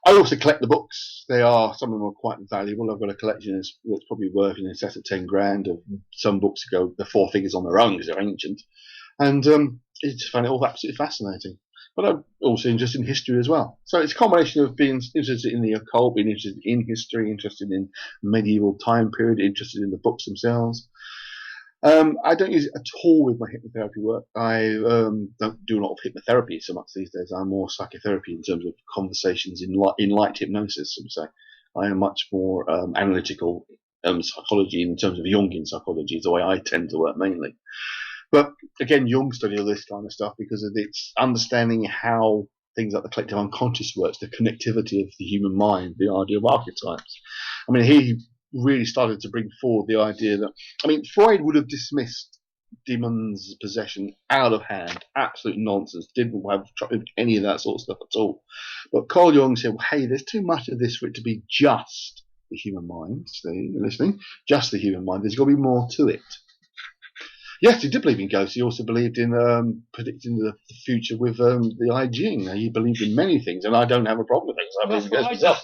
I also collect the books. Some of them are quite valuable. I've got a collection that's probably worth in excess of 10 grand. Of some books go the four figures on their own because they're ancient, and I just find it all absolutely fascinating. But I'm also interested in history as well. So it's a combination of being interested in the occult, being interested in history, interested in medieval time period, interested in the books themselves. I don't use it at all with my hypnotherapy work. I don't do a lot of hypnotherapy so much these days. I'm more psychotherapy in terms of conversations in light hypnosis, so to say. I am much more analytical psychology in terms of Jungian psychology, is the way I tend to work mainly. But again, Jung studied all this kind of stuff because of its understanding how things like the collective unconscious works, the connectivity of the human mind, the idea of archetypes. I mean, he really started to bring forward the idea that, Freud would have dismissed demons, possession out of hand, absolute nonsense, didn't have any of that sort of stuff at all. But Carl Jung said, well, hey, there's too much of this for it to be just the human mind. See, you're listening? Just the human mind. There's got to be more to it. Yes, he did believe in ghosts. He also believed in predicting the future with the I Ching. He believed in many things, and I don't have a problem with things. I believe in ghosts myself.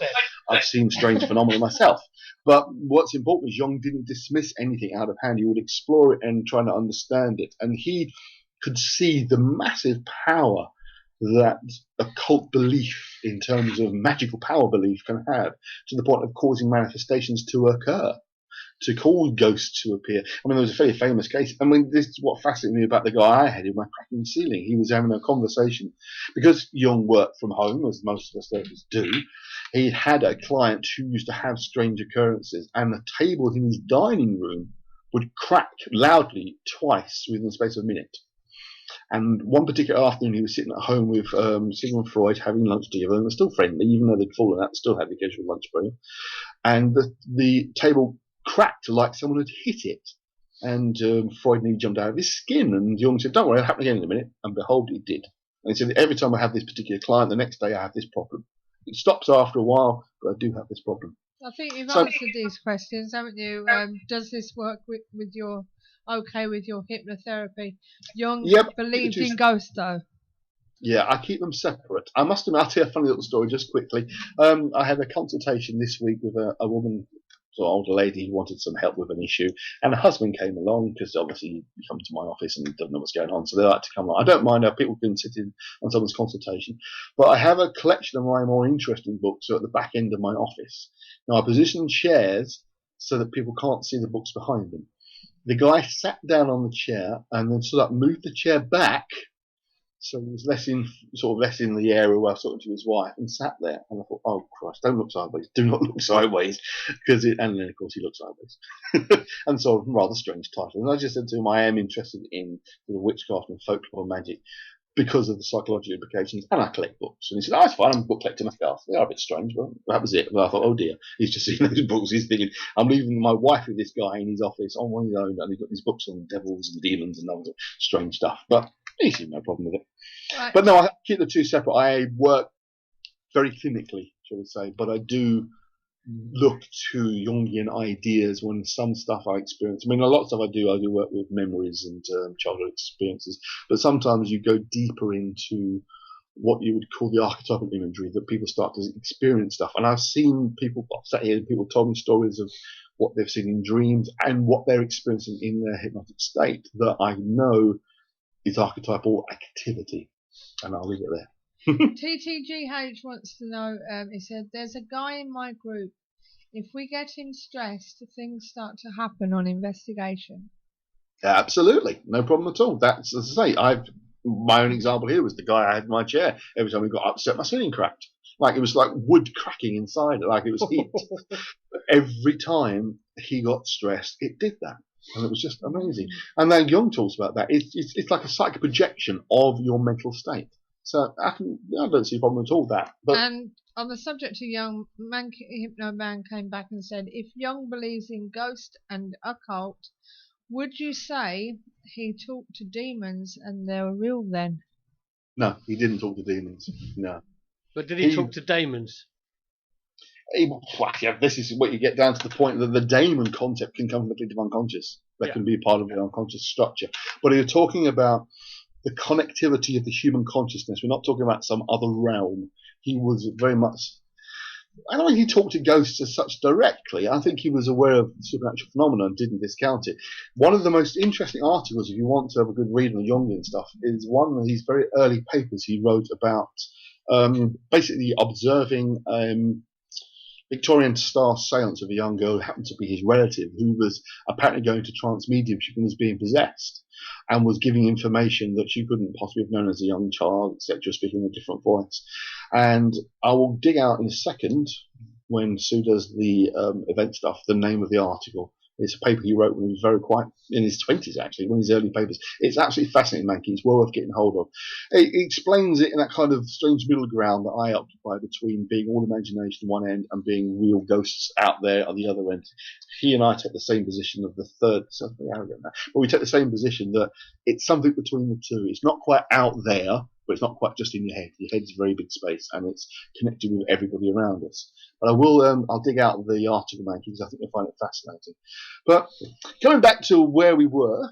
I've seen strange phenomena myself. But what's important is Jung didn't dismiss anything out of hand. He would explore it and try to understand it. And he could see the massive power that occult belief, in terms of magical power belief, can have, to the point of causing manifestations to occur, to cause ghosts to appear. There was a very famous case. This is what fascinated me about the guy I had in my cracking ceiling. He was having a conversation. Because Jung worked from home, as most of us therapists do, he had a client who used to have strange occurrences, and the table in his dining room would crack loudly twice within the space of a minute. And one particular afternoon, he was sitting at home with Sigmund Freud, having lunch together, and they're still friendly, even though they'd fallen out, still had the occasional lunch break. And the table cracked like someone had hit it. And Freud nearly jumped out of his skin. And Jung said, don't worry, it'll happen again in a minute. And behold, it did. And he said, every time I have this particular client, the next day I have this problem. It stops after a while, but I do have this problem. I think you've answered these questions, haven't you? Does this work with your hypnotherapy? Jung believed in ghosts, though. Yeah, I keep them separate. I must admit, I'll tell you a funny little story just quickly. I had a consultation this week with a woman, an older lady, who wanted some help with an issue, and her husband came along because obviously you come to my office and doesn't know what's going on, so they like to come along. I don't mind how people can sit in on someone's consultation, but I have a collection of my more interesting books at the back end of my office. Now I position chairs so that people can't see the books behind them. The guy sat down on the chair and then stood up, moved the chair back, So he was less in the area where I was talking to his wife, and sat there. And I thought, oh Christ, don't look sideways. Do not look sideways, and then of course he looked sideways. And so rather strange title. And I just said to him, I am interested in sort of witchcraft and folklore and magic because of the psychological implications, and I collect books. And he said, oh, it's fine, I'm a book collector myself. They are a bit strange, but that was it. But I thought, oh dear, he's just seeing those books. He's thinking, I'm leaving my wife with this guy in his office on his own, and he's got these books on devils and demons and all that strange stuff. But he seemed no problem with it. Right. But no, I keep the two separate. I work very clinically, shall we say, but I do look to Jungian ideas when some stuff I experience. I mean, a lot of stuff I do work with memories and childhood experiences, but sometimes you go deeper into what you would call the archetypal imagery, that people start to experience stuff. And I've seen people, I've sat here and people told me stories of what they've seen in dreams and what they're experiencing in their hypnotic state that I know is archetypal activity. And I'll leave it there. TTGH wants to know, he said, there's a guy in my group. If we get him stressed, things start to happen on investigation. Absolutely. No problem at all. That's, as I say, my own example here was the guy I had in my chair. Every time we got upset, my ceiling cracked. Like it was like wood cracking inside it, like it was heat. Every time he got stressed, it did that. And it was just amazing. And then Jung talks about that. It's like a psychic projection of your mental state. So I don't see a problem at all with that. But and on the subject of Jung, Hypno Man came back and said, if Jung believes in ghost and occult, would you say he talked to demons and they were real then? No, he didn't talk to demons. No. But did he talk to daemons? This is what you get down to the point that the daemon concept can come from the collective unconscious. That can be a part of the unconscious structure. But you're talking about the connectivity of the human consciousness. We're not talking about some other realm. He was very much, I don't think he talked to ghosts as such directly. I think he was aware of supernatural phenomena and didn't discount it. One of the most interesting articles, if you want to have a good read on the Jungian stuff, is one of his very early papers he wrote about basically observing Victorian star seance of a young girl who happened to be his relative, who was apparently going to trance mediumship and was being possessed, and was giving information that she couldn't possibly have known as a young child, etc., speaking in a different voice. And I will dig out in a second, when Sue does the event stuff, the name of the article. It's a paper he wrote when he was very quite in his 20s, actually, one of his early papers. It's absolutely fascinating, Mankey. It's well worth getting hold of. It explains it in that kind of strange middle ground that I occupy between being all imagination on one end and being real ghosts out there on the other end. He and I take the same position of the third, something arrogant now, but we take the same position that it's something between the two. It's not quite out there, but it's not quite just in your head. Your head's a very big space, and it's connected with everybody around us. But I will, I'll dig out the article, Mankey, because I think you'll find it fascinating. But coming back to where we were,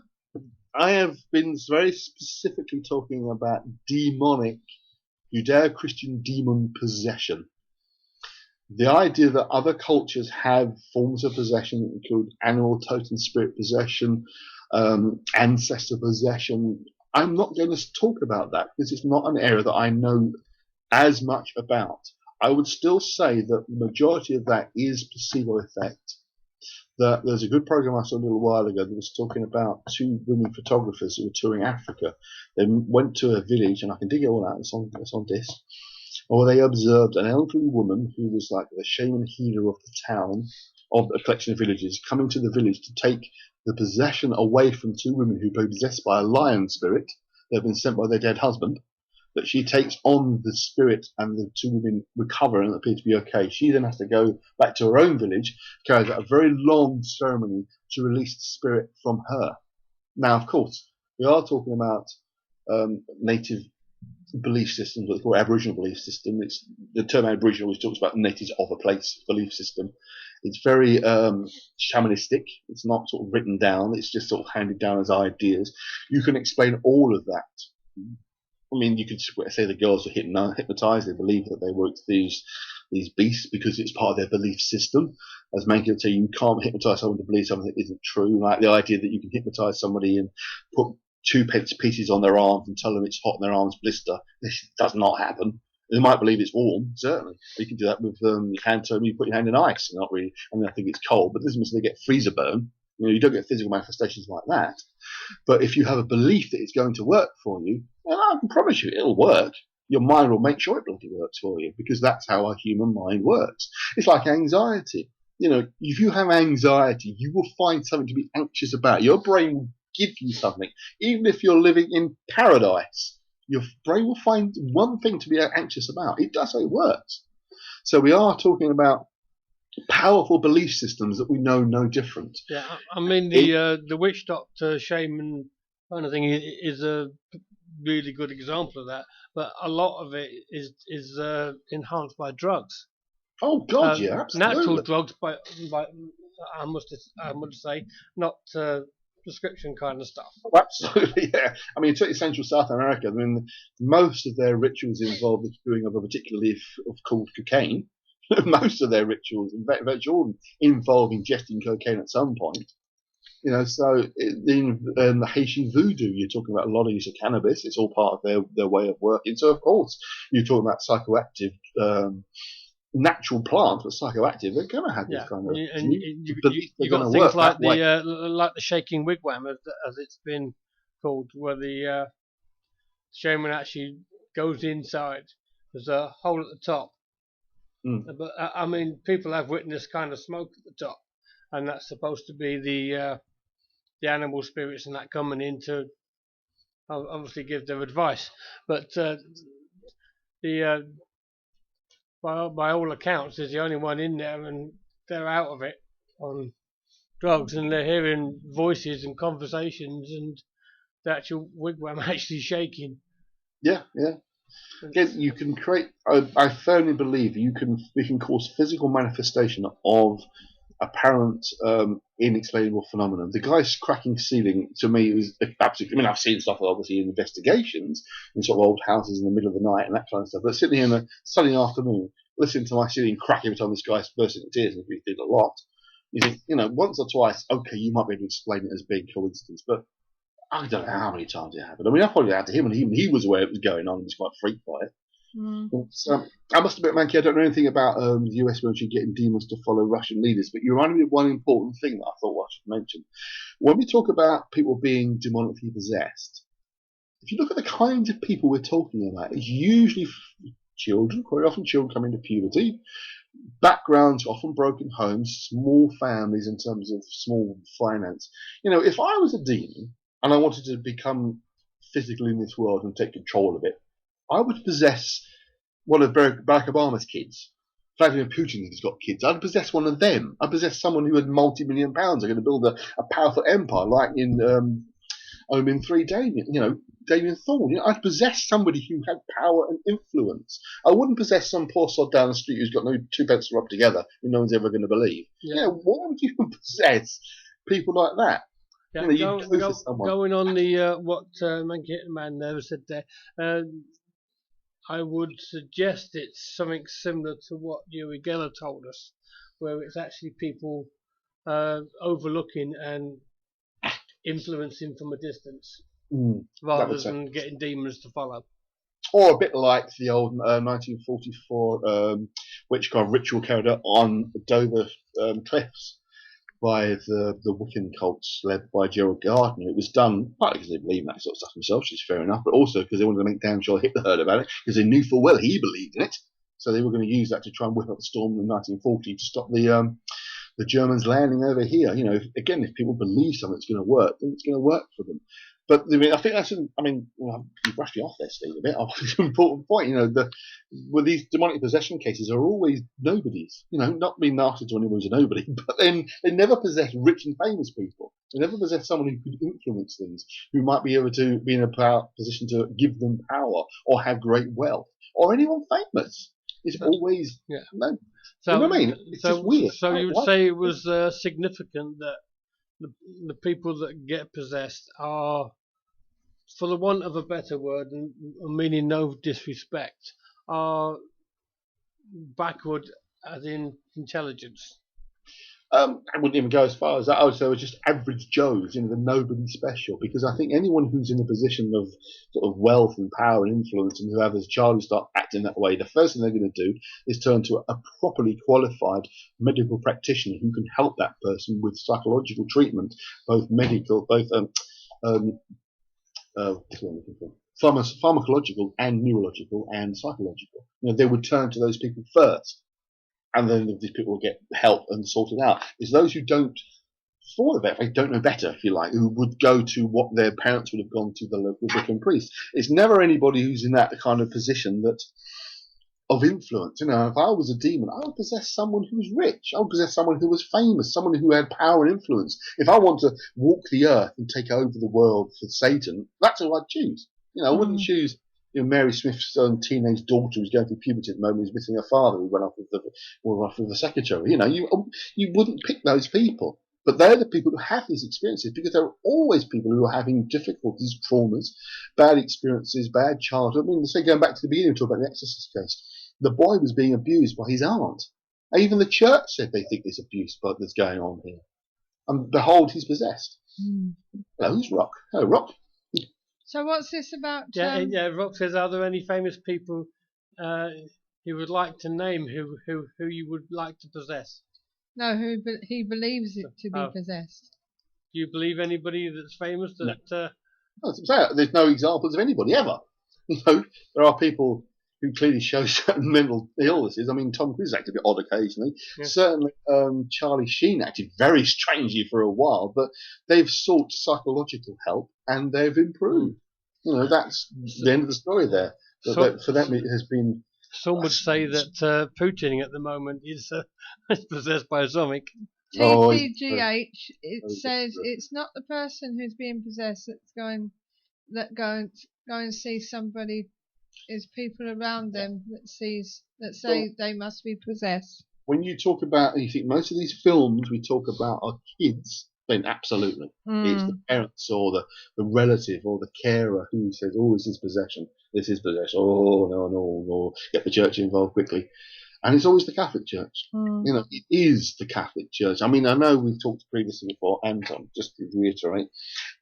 I have been very specifically talking about demonic, Judeo-Christian demon possession. The idea that other cultures have forms of possession that include animal, totem, spirit possession, ancestor possession. I'm not going to talk about that because it's not an area that I know as much about. I would still say that the majority of that is placebo effect. That there's a good program I saw a little while ago that was talking about two women photographers who were touring Africa. They went to a village, and I can dig it all out, it's on disc, where they observed an elderly woman who was like the shaman healer of the town, of a collection of villages, coming to the village to take the possession away from two women who were possessed by a lion spirit that had been sent by their dead husband. That she takes on the spirit, and the two women recover and appear to be okay. She then has to go back to her own village, carries out a very long ceremony to release the spirit from her. Now, of course, we are talking about native belief systems, what's called Aboriginal belief system. It's the term Aboriginal, which talks about natives of a place belief system. It's very shamanistic. It's not sort of written down. It's just sort of handed down as ideas. You can explain all of that. I mean, you could say the girls were hypnotized. They believe that they worked these beasts because it's part of their belief system. As Mankey would tell you, you can't hypnotize someone to believe something that isn't true. Like the idea that you can hypnotize somebody and put 2 pence pieces on their arms and tell them it's hot and their arms blister. This does not happen. They might believe it's warm, certainly. You can do that with your hand. You put your hand in ice, not really. I mean, I think it's cold, but this means they get freezer burn. You don't get physical manifestations like that. But if you have a belief that it's going to work for you, then I can promise you it'll work. Your mind will make sure it bloody works for you, because that's how our human mind works. It's like anxiety. If you have anxiety, you will find something to be anxious about. Your brain will give you something. Even if you're living in paradise, your brain will find one thing to be anxious about. That's how it works. So we are talking about powerful belief systems that we know no different. Yeah, I mean the witch doctor shaman kind of thing is a really good example of that. But a lot of it is enhanced by drugs. Oh God, yeah, absolutely. Natural drugs, by I must say, not prescription kind of stuff. Oh, absolutely, yeah. I mean, take Central South America. I mean, most of their rituals involve the chewing of a particular leaf called cocaine. Most of their rituals, in fact, all involve ingesting cocaine at some point. So in the Haitian voodoo, you're talking about a lot of use of cannabis. It's all part of their way of working. So, of course, you're talking about psychoactive natural plants, but psychoactive. They're going to have this kind of. And you got things like the shaking wigwam, as it's been called, where the shaman actually goes inside. There's a hole at the top. But I mean, people have witnessed kind of smoke at the top, and that's supposed to be the animal spirits and that coming in to obviously give their advice. But by all accounts, there's the only one in there, and they're out of it on drugs, and they're hearing voices and conversations, and the actual wigwam actually shaking. Yeah. Again, you can create. I firmly believe we can cause physical manifestation of apparent inexplainable phenomenon. The guy's cracking ceiling, to me, is absolutely. I mean, I've seen stuff obviously in investigations in sort of old houses in the middle of the night and that kind of stuff. But sitting here in a sunny afternoon, listening to my ceiling crack every time this guy's bursting into tears, and we did a lot. You think, once or twice, okay, you might be able to explain it as being coincidence, but I don't know how many times it happened. I mean, I probably had to him, and he was aware it was going on. He was quite freaked by it. So, I must admit, Mankey, I don't know anything about the US military getting demons to follow Russian leaders, but you reminded me of one important thing that I thought I should mention. When we talk about people being demonically possessed, if you look at the kinds of people we're talking about, it's usually children, quite often children coming to puberty, backgrounds, often broken homes, small families in terms of small finance. If I was a demon and I wanted to become physical in this world and take control of it, I would possess one of Barack Obama's kids. Vladimir Putin has got kids. I'd possess one of them. I'd possess someone who had multi-million pounds. They're going to build a powerful empire, like in Omen 3, Damien Thorne. I'd possess somebody who had power and influence. I wouldn't possess some poor sod down the street who's got no two pence to rub together, who no one's ever going to believe. Why would you possess people like that? Yeah, going on the what Mankey Man there said there, I would suggest it's something similar to what Uri Geller told us, where it's actually people overlooking and influencing from a distance, rather than getting demons to follow. Or a bit like the old 1944 witchcraft ritual carried out on Dover cliffs by the Wiccan cults led by Gerald Gardner. It was done partly because they believed in that sort of stuff themselves, which is fair enough, but also because they wanted to make damn sure Hitler heard about it, because they knew full well he believed in it. So they were going to use that to try and whip up the storm in 1940 to stop the Germans landing over here. If people believe something's going to work, then it's going to work for them. But I think that's, you brushed me off there, Steve, a bit. It's an important point. With these demonic possession cases are always nobodies. Not being nasty to anyone who's a nobody, but then they never possess rich and famous people. They never possess someone who could influence things, who might be able to be in a position to give them power or have great wealth, or anyone famous. It's always no. So, you know what I mean? It's just weird. So you would say it was significant that the people that get possessed are, for the want of a better word, and meaning no disrespect, are backward as in intelligence. I wouldn't even go as far as that. I would say we're just average Joes, they're nobody special. Because I think anyone who's in a position of sort of wealth and power and influence, and who have as child start acting that way, the first thing they're going to do is turn to a properly qualified medical practitioner who can help that person with psychological treatment, both medical, both pharmacological and neurological and psychological. They would turn to those people first, and then these people will get help and sorted out. It's those who don't, for the they don't know better, if you like, who would go to what their parents would have gone to, the local Wiccan priest. It's never anybody who's in that kind of position that of influence. If I was a demon, I would possess someone who was rich. I would possess someone who was famous, someone who had power and influence. If I want to walk the earth and take over the world for Satan, that's who I'd choose. I wouldn't choose Mary Smith's teenage daughter who's going through puberty at the moment, who's missing her father, who went off with the secretary. You wouldn't pick those people. But they're the people who have these experiences, because there are always people who are having difficulties, traumas, bad experiences, bad childhood. Say going back to the beginning, talk about the Exorcist case. The boy was being abused by his aunt. Even the church said they think there's abuse that's going on here. And behold, he's possessed. Hello, who's Rock? Hello, Rock. So what's this about? Rock says, are there any famous people you would like to name who you would like to possess? No, he believes it to be possessed. Do you believe anybody that's famous that... No. There's no examples of anybody ever. There are people who clearly show certain mental illnesses. Tom Cruise acted a bit odd occasionally. Yeah. Certainly, Charlie Sheen acted very strangely for a while, but they've sought psychological help and they've improved. That's the end of the story there. For them, it has been. Some would say that Putin at the moment is possessed by something. TTGH, it says it's not the person who's being possessed that's go and see somebody. Is people around them that say they must be possessed. When you talk about, you think most of these films we talk about are kids, then absolutely. It's the parents or the relative or the carer who says, this is possession. This is possession. Oh, no. Get the church involved quickly. And it's always the Catholic Church. It is the Catholic Church. I know we've talked previously before, and just to reiterate,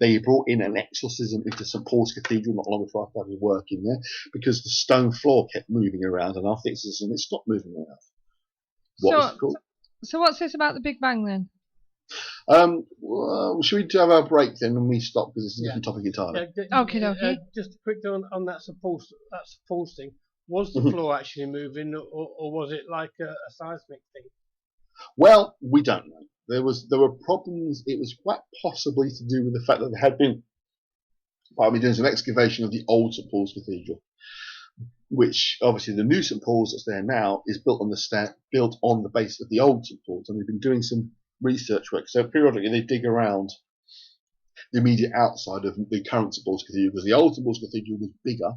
they brought in an exorcism into St. Paul's Cathedral not long before I started working there, because the stone floor kept moving around, and after the exorcism, it stopped moving around. So what's this about the Big Bang then? Should we have our break then when we stop, because it's a different topic entirely? Okay. Just a quick on that St. Paul's thing. Was the floor actually moving, or was it like a seismic thing? Well, we don't know. There were problems. It was quite possibly to do with the fact that there had been, doing some excavation of the old St. Paul's Cathedral, which obviously the new St. Paul's that's there now is built on the base of the old St. Paul's, and they've been doing some research work. So periodically they dig around the immediate outside of the current St. Paul's Cathedral, because the old St. Paul's Cathedral was bigger.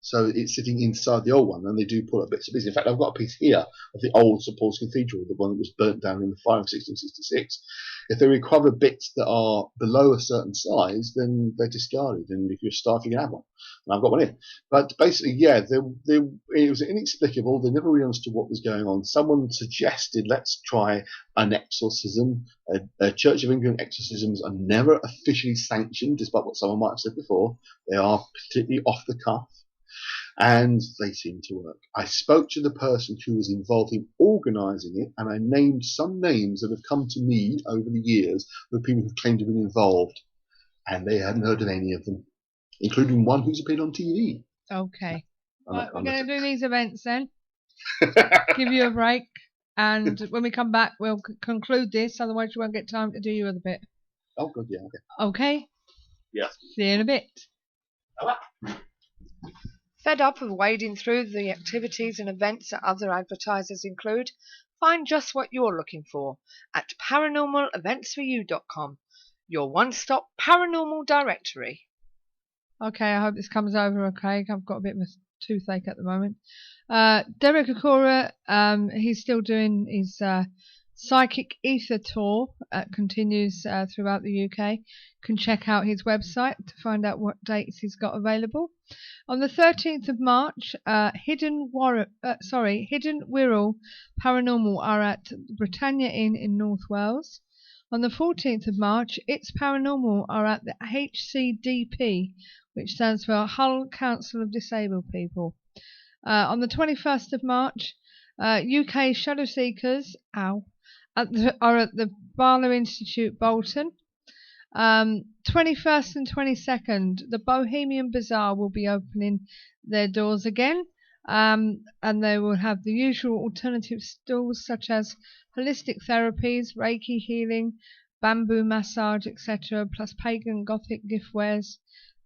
So it's sitting inside the old one, and they do pull up bits and pieces. In fact, I've got a piece here of the old St. Paul's Cathedral, the one that was burnt down in the fire of 1666. If they recover bits that are below a certain size, then they're discarded. And if you're starved, you can have one. And I've got one here. But basically, it was inexplicable. They never really understood what was going on. Someone suggested, let's try an exorcism. A Church of England exorcisms are never officially sanctioned, despite what someone might have said before. They are particularly off the cuff. And they seem to work. I spoke to the person who was involved in organising it, and I named some names that have come to me over the years of people who claimed to have been involved, and they hadn't heard of any of them, including one who's appeared on TV. Okay. Right, we're going to do these events then. Give you a break, and when we come back, we'll conclude this, otherwise you won't get time to do your other bit. Oh, good, yeah. Okay? Yeah. See you in a bit. Bye-bye. Fed up of wading through the activities and events that other advertisers include? Find just what you're looking for at paranormaleventsforyou.com, your one-stop paranormal directory. Okay, I hope this comes over okay. I've got a bit of a toothache at the moment. Derek Akora, he's still doing his Psychic Ether tour, continues throughout the UK. Can check out his website to find out what dates he's got available. On the 13th of March, Hidden Wirral Paranormal are at Britannia Inn in North Wales. On the 14th of March, It's Paranormal are at the HCDP, which stands for Hull Council of Disabled People. On the 21st of March, UK Shadow Seekers are at the Barlow Institute, Bolton. 21st and 22nd, the Bohemian Bazaar will be opening their doors again, and they will have the usual alternative stalls such as holistic therapies, Reiki healing, bamboo massage, etc., plus pagan gothic giftwares.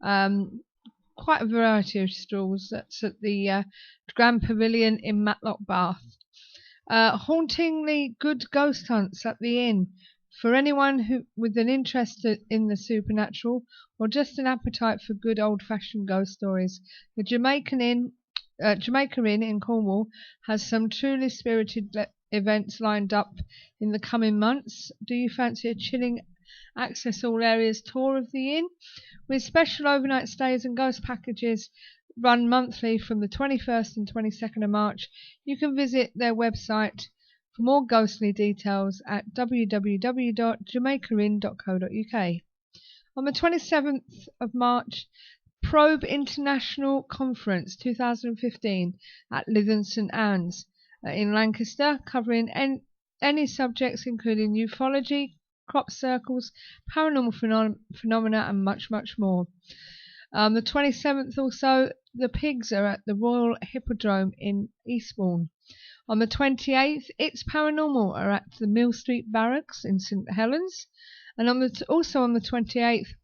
Quite a variety of stalls. That's at the Grand Pavilion in Matlock, Bath. Hauntingly good ghost hunts at the inn. For anyone with an interest in the supernatural or just an appetite for good old-fashioned ghost stories, the Jamaica Inn in Cornwall has some truly spirited events lined up in the coming months. Do you fancy a chilling access all areas tour of the inn? With special overnight stays and ghost packages run monthly from the 21st and 22nd of March, you can visit their website for more ghostly details at www.jamaicainn.co.uk. On the 27th of March, Probe International Conference 2015 at Lytham St Anne's in Lancaster, covering any subjects including ufology, crop circles, paranormal phenomena and much, much more. The 27th also, the Pigs are at the Royal Hippodrome in Eastbourne. On the 28th, It's Paranormal are at the Mill Street Barracks in St Helens. And also on the 28th,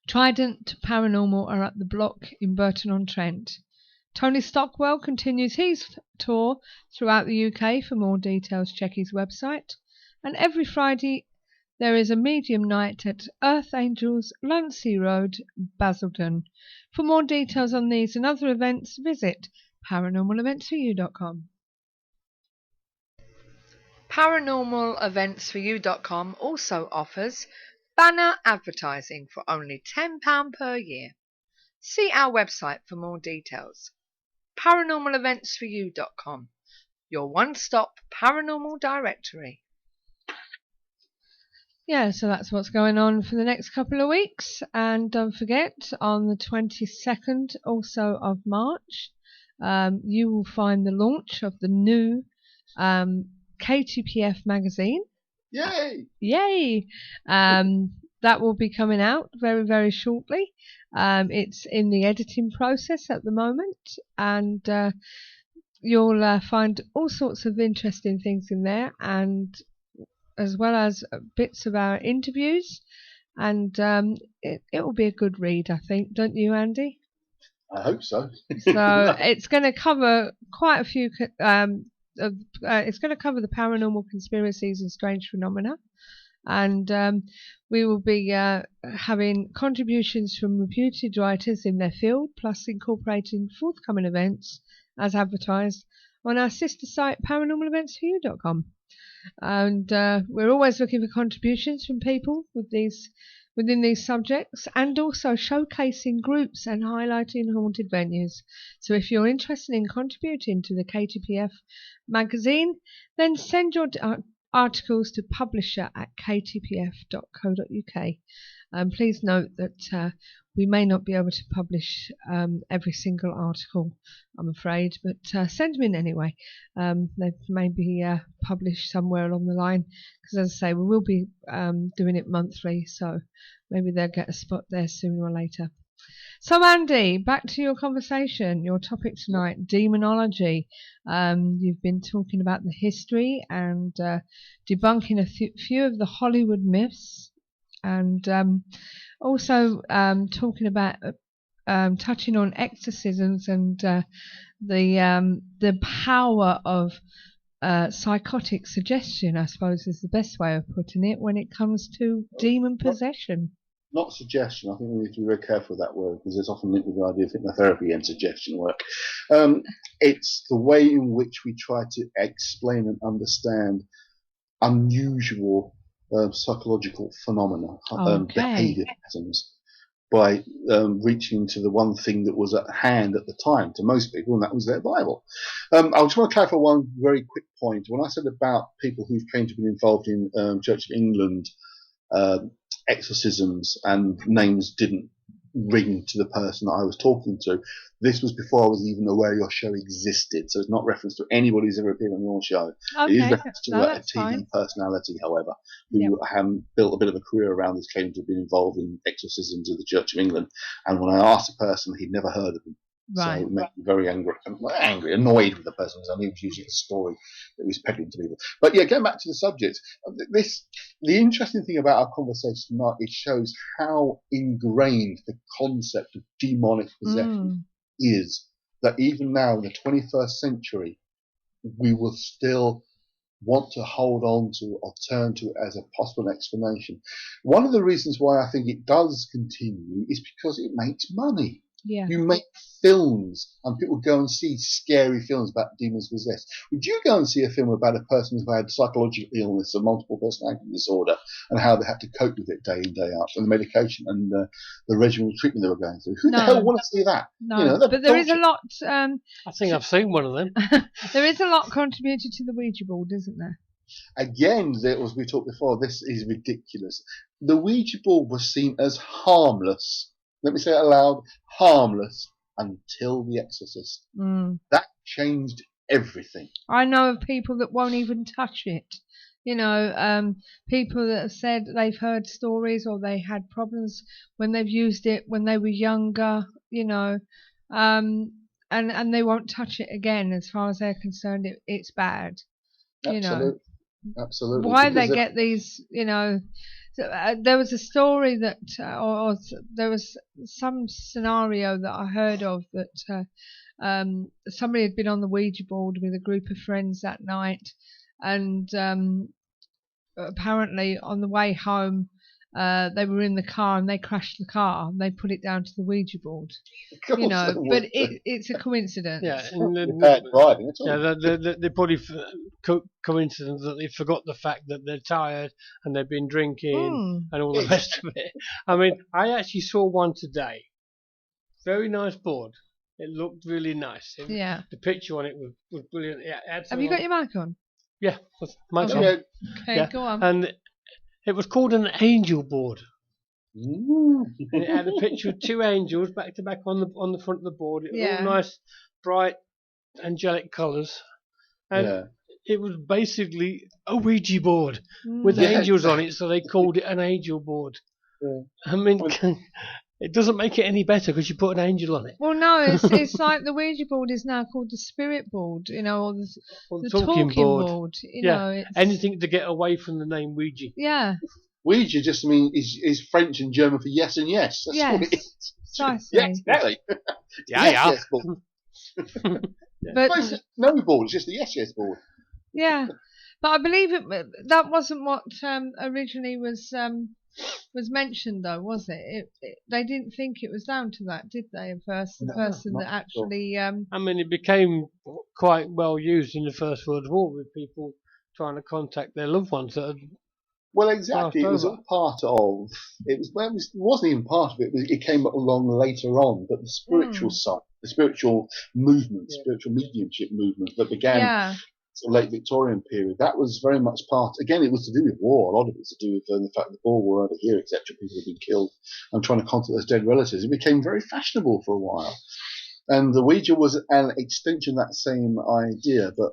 Trident Paranormal are at the Block in Burton-on-Trent. Tony Stockwell continues his tour throughout the UK. For more details, check his website. And every Friday, there is a medium night at Earth Angels, Lunsey Road, Basildon. For more details on these and other events, visit paranormaleventsforyou.com. Paranormaleventsforyou.com also offers banner advertising for only £10 per year. See our website for more details. Paranormaleventsforyou.com, your one-stop paranormal directory. Yeah, so that's what's going on for the next couple of weeks. And don't forget, on the 22nd also of March, you will find the launch of the new KTPF magazine. Yay! Yay! That will be coming out very, very shortly. It's in the editing process at the moment, and you'll find all sorts of interesting things in there, and as well as bits of our interviews, and it will be a good read, I think, don't you, Andy? I hope so. So it's going to cover quite a few. It's going to cover the paranormal conspiracies and strange phenomena, and we will be having contributions from reputed writers in their field, plus incorporating forthcoming events as advertised on our sister site paranormaleventsforyou.com. And we're always looking for contributions from people within these subjects, and also showcasing groups and highlighting haunted venues. So if you're interested in contributing to the KTPF magazine, then send your articles to publisher@ktpf.co.uk. Please note that we may not be able to publish every single article, I'm afraid, but send them in anyway. They may be published somewhere along the line, because as I say, we will be doing it monthly, so maybe they'll get a spot there sooner or later. So Andy, back to your conversation, your topic tonight, demonology. You've been talking about the history and debunking a few of the Hollywood myths, and also talking about touching on exorcisms and the power of psychotic suggestion, I suppose is the best way of putting it, when it comes to demon possession. Not suggestion. I think we need to be very careful with that word, because it's often linked with the idea of hypnotherapy and suggestion work. It's the way in which we try to explain and understand unusual psychological phenomena, behaviour patterns. by reaching to the one thing that was at hand at the time to most people, and that was their Bible. I just want to clarify one very quick point. When I said about people who came to be involved in Church of England exorcisms and names didn't ring to the person that I was talking to, this was before I was even aware your show existed, so it's not reference to anybody who's ever appeared on your show. Okay. It is reference to a TV fine. personality, however, who built a bit of a career around this, claim to have been involved in exorcisms of the Church of England, and when I asked the person, he'd never heard of them. Right. So it made me very annoyed with the person, because I knew he was using a story that he was peddling to people. But yeah, going back to the subject, the interesting thing about our conversation tonight, it shows how ingrained the concept of demonic possession is, that even now in the 21st century, we will still want to hold on to or turn to it as a possible explanation. One of the reasons why I think it does continue is because it makes money. Yeah. You make films, and people go and see scary films about demons possessed. Would you go and see a film about a person who had psychological illness or multiple personality disorder, and how they had to cope with it day in, day out, and the medication and the regimen of treatment they were going through? Who the hell wants to see that? No, but there is a lot. I think I've seen one of them. There is a lot contributed to the Ouija board, isn't there? Again, as we talked before, this is ridiculous. The Ouija board was seen as harmless. Let me say it aloud, harmless, until The Exorcist. That changed everything. I know of people that won't even touch it. You know, people that have said they've heard stories or they had problems when they've used it when they were younger, you know, and they won't touch it again. As far as they're concerned, it's bad. Absolutely. Absolutely. Why they get these, you know. So, there was a story that, or there was some scenario that I heard of that somebody had been on the Ouija board with a group of friends that night, and apparently on the way home they were in the car and they crashed the car and they put it down to the Ouija board. You know, but it's a coincidence. Yeah, bad driving. They probably coincidence that they forgot the fact that they're tired and they've been drinking and all the rest of it. I mean, I actually saw one today. Very nice board. It looked really nice. The picture on it was brilliant. Have you got your mic on? Yeah, mic's on. Okay, go on. And it was called an angel board. And it had a picture of two angels back to back on the front of the board. It was all nice, bright, angelic colours. And it was basically a Ouija board with angels on it, so they called it an angel board. I mean, it doesn't make it any better because you put an angel on it. Well, no, it's like the Ouija board is now called the spirit board, you know, or the talking board. You know, it's anything to get away from the name Ouija. Yeah. Ouija just is French and German for yes and yes. That's what it is. Precisely. Yes, exactly. Yes board. But no board, it's just the yes board. Yeah, but I believe that wasn't what originally was mentioned, though, was it? They didn't think it was down to that, did they? At first, the person that actually. I mean, it became quite well used in the First World War with people trying to contact their loved ones that had. Well, exactly. It was all part of it. Wasn't even part of it. It came along later on, but the spiritual side, the spiritual movement, spiritual mediumship movement that began the late Victorian period, that was very much part. Again, it was to do with war. A lot of it was to do with the fact that all were over here, etc. People had been killed, and trying to contact those dead relatives. It became very fashionable for a while, and the Ouija was an extension of that same idea, but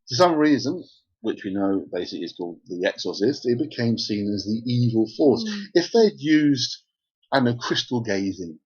for some reason, which we know basically is called The Exorcist, it became seen as the evil force. If they'd used, I don't know, crystal gazing,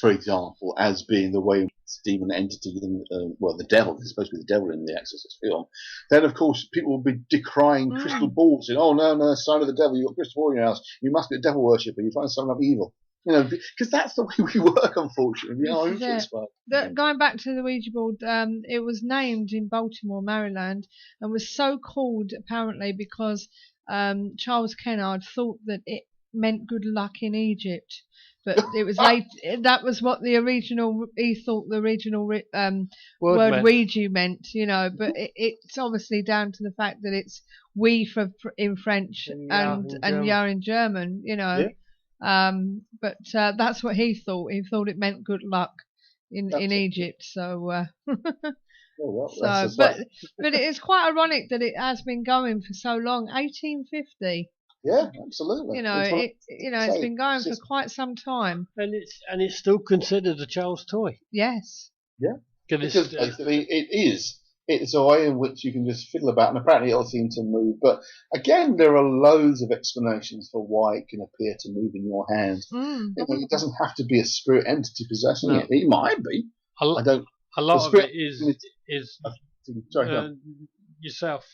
for example, as being the way this demon entity, the devil, it's supposed to be the devil in the Exorcist film, then of course people would be decrying crystal balls, saying, oh no, sign of the devil, you've got crystal ball in your house, you must be a devil worshipper, you're trying to summon up evil. You know, because that's the way we work, unfortunately. Going back to the Ouija board, it was named in Baltimore, Maryland, and was so called apparently because Charles Kennard thought that it meant good luck in Egypt, but it was late. That was what he thought the original word Ouija meant, you know. But it's obviously down to the fact that it's in French and ya in German, you know. But that's what he thought. He thought it meant good luck in Egypt. So, but it is quite ironic that it has been going for so long. 1850. Yeah, absolutely. It's been going for quite some time, and it's still considered a child's toy. Yes. Yeah, because basically it is. It's a way in which you can just fiddle about, and apparently it'll seem to move. But again, there are loads of explanations for why it can appear to move in your hand. It doesn't have to be a spirit entity possessing it. It might be. A lot of it is yourself.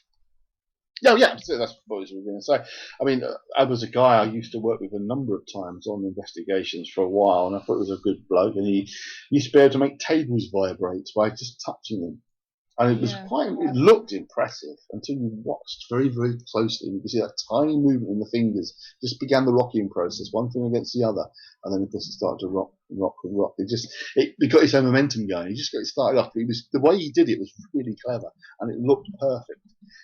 Oh, yeah, that's what I was going to say. I mean, I was a guy I used to work with a number of times on investigations for a while, and I thought he was a good bloke, and he used to be able to make tables vibrate by just touching them. And it was it looked impressive until you watched very, very closely. You could see that tiny movement in the fingers just began the rocking process, one thing against the other. And then, of course, it started to rock. It got its own momentum going. He just got it started off. The way he did it was really clever, and it looked perfect.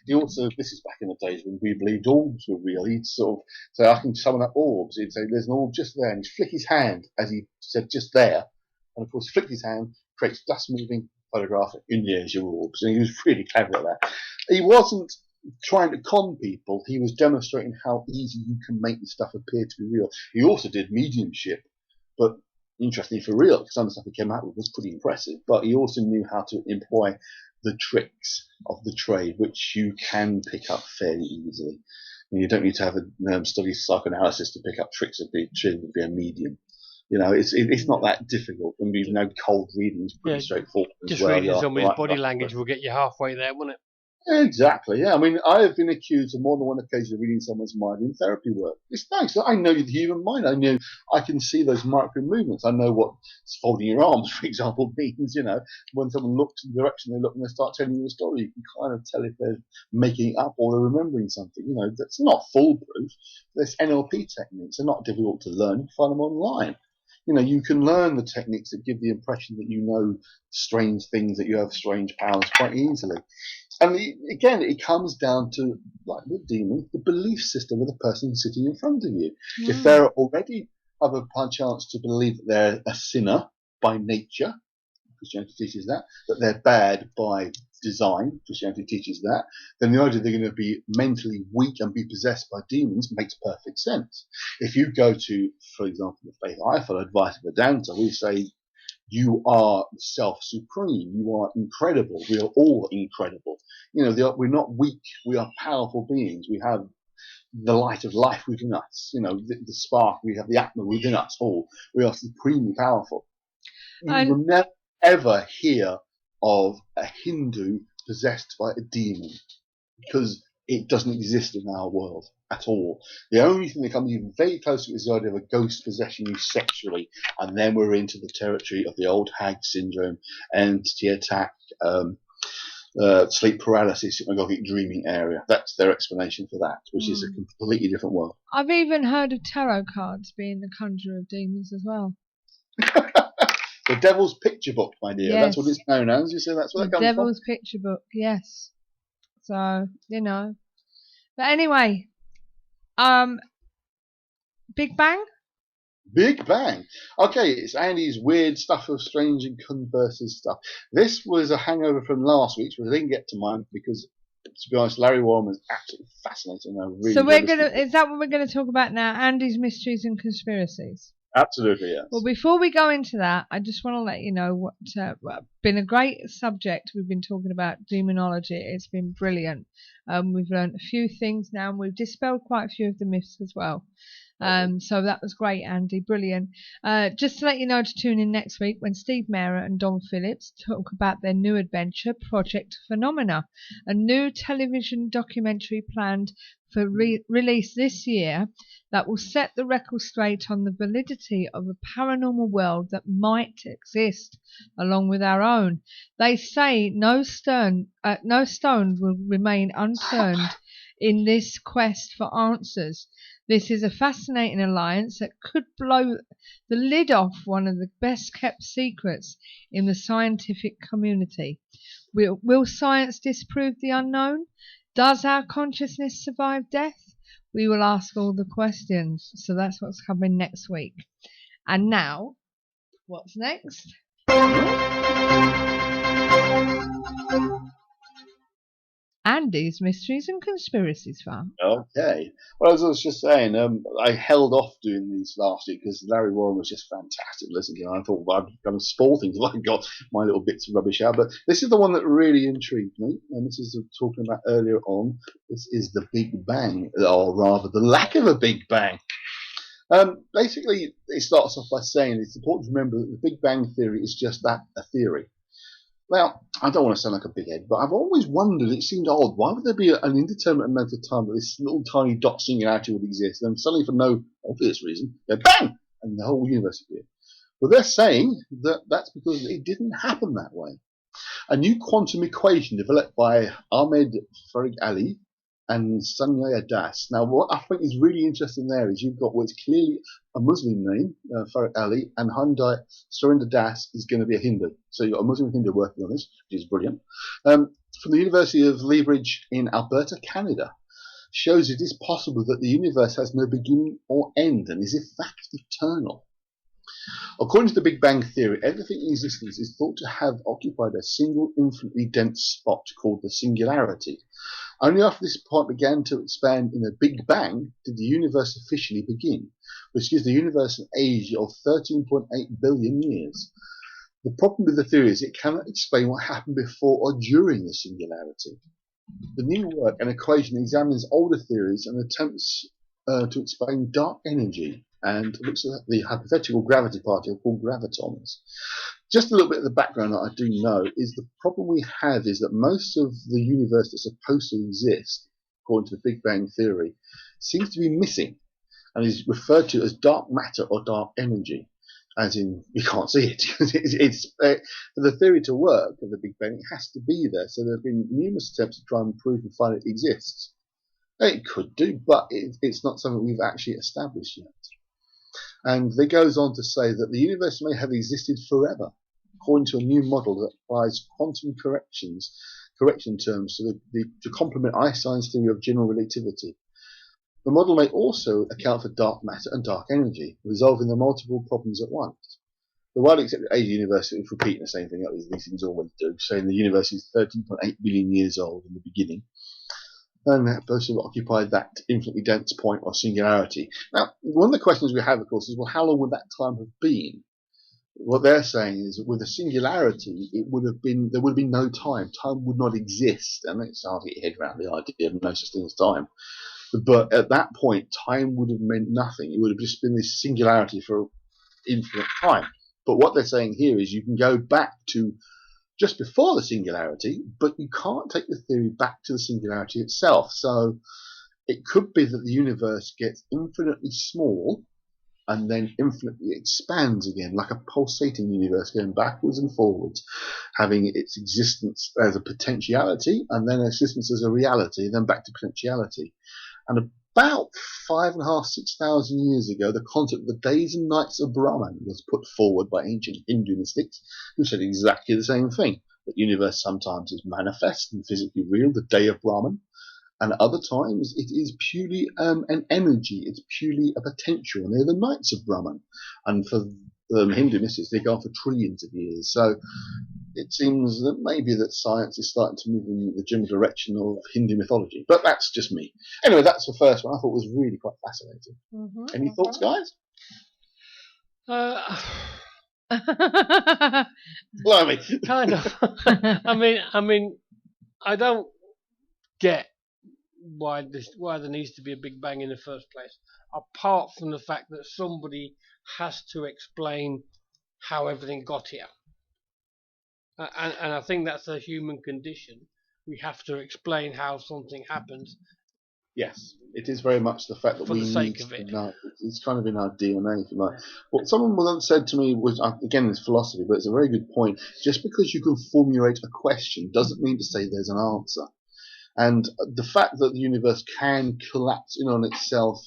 He also, this is back in the days when we believed orbs were real. He'd sort of say, I can summon up orbs. He'd say, there's an orb just there. And he'd flick his hand, as he said, just there. And, of course, flick his hand, creates dust moving, photograph it, in there's your orbs. And he was really clever at that. He wasn't trying to con people. He was demonstrating how easy you can make this stuff appear to be real. He also did mediumship, but interestingly for real, because some of the stuff he came out with was pretty impressive. But he also knew how to employ the tricks of the trade, which you can pick up fairly easily. And you don't need to have a study psychoanalysis to pick up tricks of being a medium. It's not that difficult. And we know cold reading is pretty straightforward. Just reading somebody's body language will get you halfway there, won't it? Exactly, yeah. I mean, I have been accused on more than one occasion of reading someone's mind in therapy work. It's nice. I know the human mind. I can see those micro movements. I know what folding your arms, for example, means. When someone looks in the direction they look and they start telling you a story, you can kind of tell if they're making it up or they're remembering something. That's not foolproof. There's NLP techniques. They're not difficult to learn. You can find them online. You can learn the techniques that give the impression that you know strange things, that you have strange powers quite easily. And again, it comes down to, like with demons, the belief system of the person sitting in front of you. If they're already have a chance to believe that they're a sinner by nature, Christianity teaches that they're bad by design, Christianity teaches that, then the idea they're going to be mentally weak and be possessed by demons makes perfect sense. If you go to, for example, the faith I follow, Advice of Vedanta, we say, you are self-supreme. You are incredible. We are all incredible. We're not weak. We are powerful beings. We have the light of life within us. The spark. We have the atma within us all. We are supremely powerful. You will never ever hear of a Hindu possessed by a demon, because it doesn't exist in our world at all. The only thing that comes even very close to it is the idea of a ghost possessing you sexually, and then we're into the territory of the old hag syndrome, entity attack, sleep paralysis, hypnagogic dreaming area. That's their explanation for that, which is a completely different world. I've even heard of tarot cards being the conjurer of demons as well. The Devil's Picture Book, my dear. Yes. That's what it's known as. You say that's what it comes from? The Devil's Picture Book, yes. So, But anyway, Big Bang? Big Bang. Okay, it's Andy's weird stuff of strange and converses stuff. This was a hangover from last week's, but I didn't get to mine because, to be honest, Larry Warren was absolutely fascinating. So is that what we're going to talk about now? Andy's mysteries and conspiracies? Absolutely, yes. Well, before we go into that, I just want to let you know what been a great subject. We've been talking about demonology. It's been brilliant. We've learned a few things now, and we've dispelled quite a few of the myths as well. So that was great, Andy. Brilliant. Just to let you know to tune in next week when Steve Mehrer and Don Phillips talk about their new adventure, Project Phenomena, a new television documentary planned for release this year that will set the record straight on the validity of a paranormal world that might exist along with our own. They say no stone will remain unturned in this quest for answers. This is a fascinating alliance that could blow the lid off one of the best kept secrets in the scientific community. Will science disprove the unknown? Does our consciousness survive death? we will ask all the questions. So that's what's coming next week. And now, what's next? Andy's Mysteries and Conspiracies Farm. Okay. Well, as I was just saying, I held off doing these last week because Larry Warren was just fantastic listening to. I thought, well, I'd kind of spoil things if I got my little bits of rubbish out. But this is the one that really intrigued me, and this is talking about earlier on. This is the Big Bang, or rather, the lack of a Big Bang. Basically, it starts off by saying it's important to remember that the Big Bang Theory is just that, a theory. Well, I don't want to sound like a big head, but I've always wondered, it seemed odd, why would there be an indeterminate amount of time that this little tiny dot singularity would exist, and then suddenly for no obvious reason, bang, and the whole universe appeared. Well, they're saying that that's because it didn't happen that way. A new quantum equation developed by Ahmed Farid Ali and Sanjay Das. Now, what I think is really interesting there is you've got what's clearly a Muslim name, Farid Ali, and Surinder Das is going to be a Hindu. So you've got a Muslim and Hindu working on this, which is brilliant. From the University of Lethbridge in Alberta, Canada, shows it is possible that the universe has no beginning or end and is in fact eternal. According to the Big Bang Theory, everything in existence is thought to have occupied a single infinitely dense spot called the singularity. Only after this point began to expand in a Big Bang did the universe officially begin, which gives the universe an age of 13.8 billion years. The problem with the theory is it cannot explain what happened before or during the singularity. The new work and equation examines older theories and attempts to explain dark energy and looks at the hypothetical gravity particle called gravitons. Just a little bit of the background that I do know is the problem we have is that most of the universe that's supposed to exist, according to the Big Bang Theory, seems to be missing and is referred to as dark matter or dark energy, as in we can't see it. For the theory to work of the Big Bang, it has to be there. So there have been numerous attempts to try and prove and find it exists. It could do, but it's not something we've actually established yet. And it goes on to say that the universe may have existed forever, according to a new model that applies quantum correction terms to complement Einstein's theory of general relativity. The model may also account for dark matter and dark energy, resolving the multiple problems at once. The widely accepted age of the universe is repeating the same thing that these things always do, saying the universe is 13.8 billion years old in the beginning, and those who occupied that infinitely dense point or singularity. Now, one of the questions we have, of course, is, well, how long would that time have been? What they're saying is that with a singularity, there would have been no time. Time would not exist, and it's hard to get your head around the idea of no such thing as time. But at that point, time would have meant nothing. It would have just been this singularity for infinite time. But what they're saying here is you can go back to just before the singularity, but you can't take the theory back to the singularity itself. So it could be that the universe gets infinitely small and then infinitely expands again, like a pulsating universe going backwards and forwards, having its existence as a potentiality and then existence as a reality, then back to potentiality. And about 5,500 to 6,000 years ago, the concept of the days and nights of Brahman was put forward by ancient Hindu mystics, who said exactly the same thing. The universe sometimes is manifest and physically real, the day of Brahman, and other times it is purely an energy, it's purely a potential, and they're the nights of Brahman. And for Hindu mystics, they go on for trillions of years. So it seems that maybe that science is starting to move in the general direction of Hindu mythology. But that's just me. Anyway, that's the first one. I thought was really quite fascinating. Any thoughts, guys? Blimey. Kind of. I mean, I don't get why there needs to be a Big Bang in the first place, apart from the fact that somebody has to explain how everything got here. And I think that's a human condition. We have to explain how something happens. Yes, it is very much the fact that for we the need sake of it. to know. It's kind of in our DNA, if you like. What someone once said to me was, again, it's philosophy, but it's a very good point. Just because you can formulate a question doesn't mean to say there's an answer. And the fact that the universe can collapse in on itself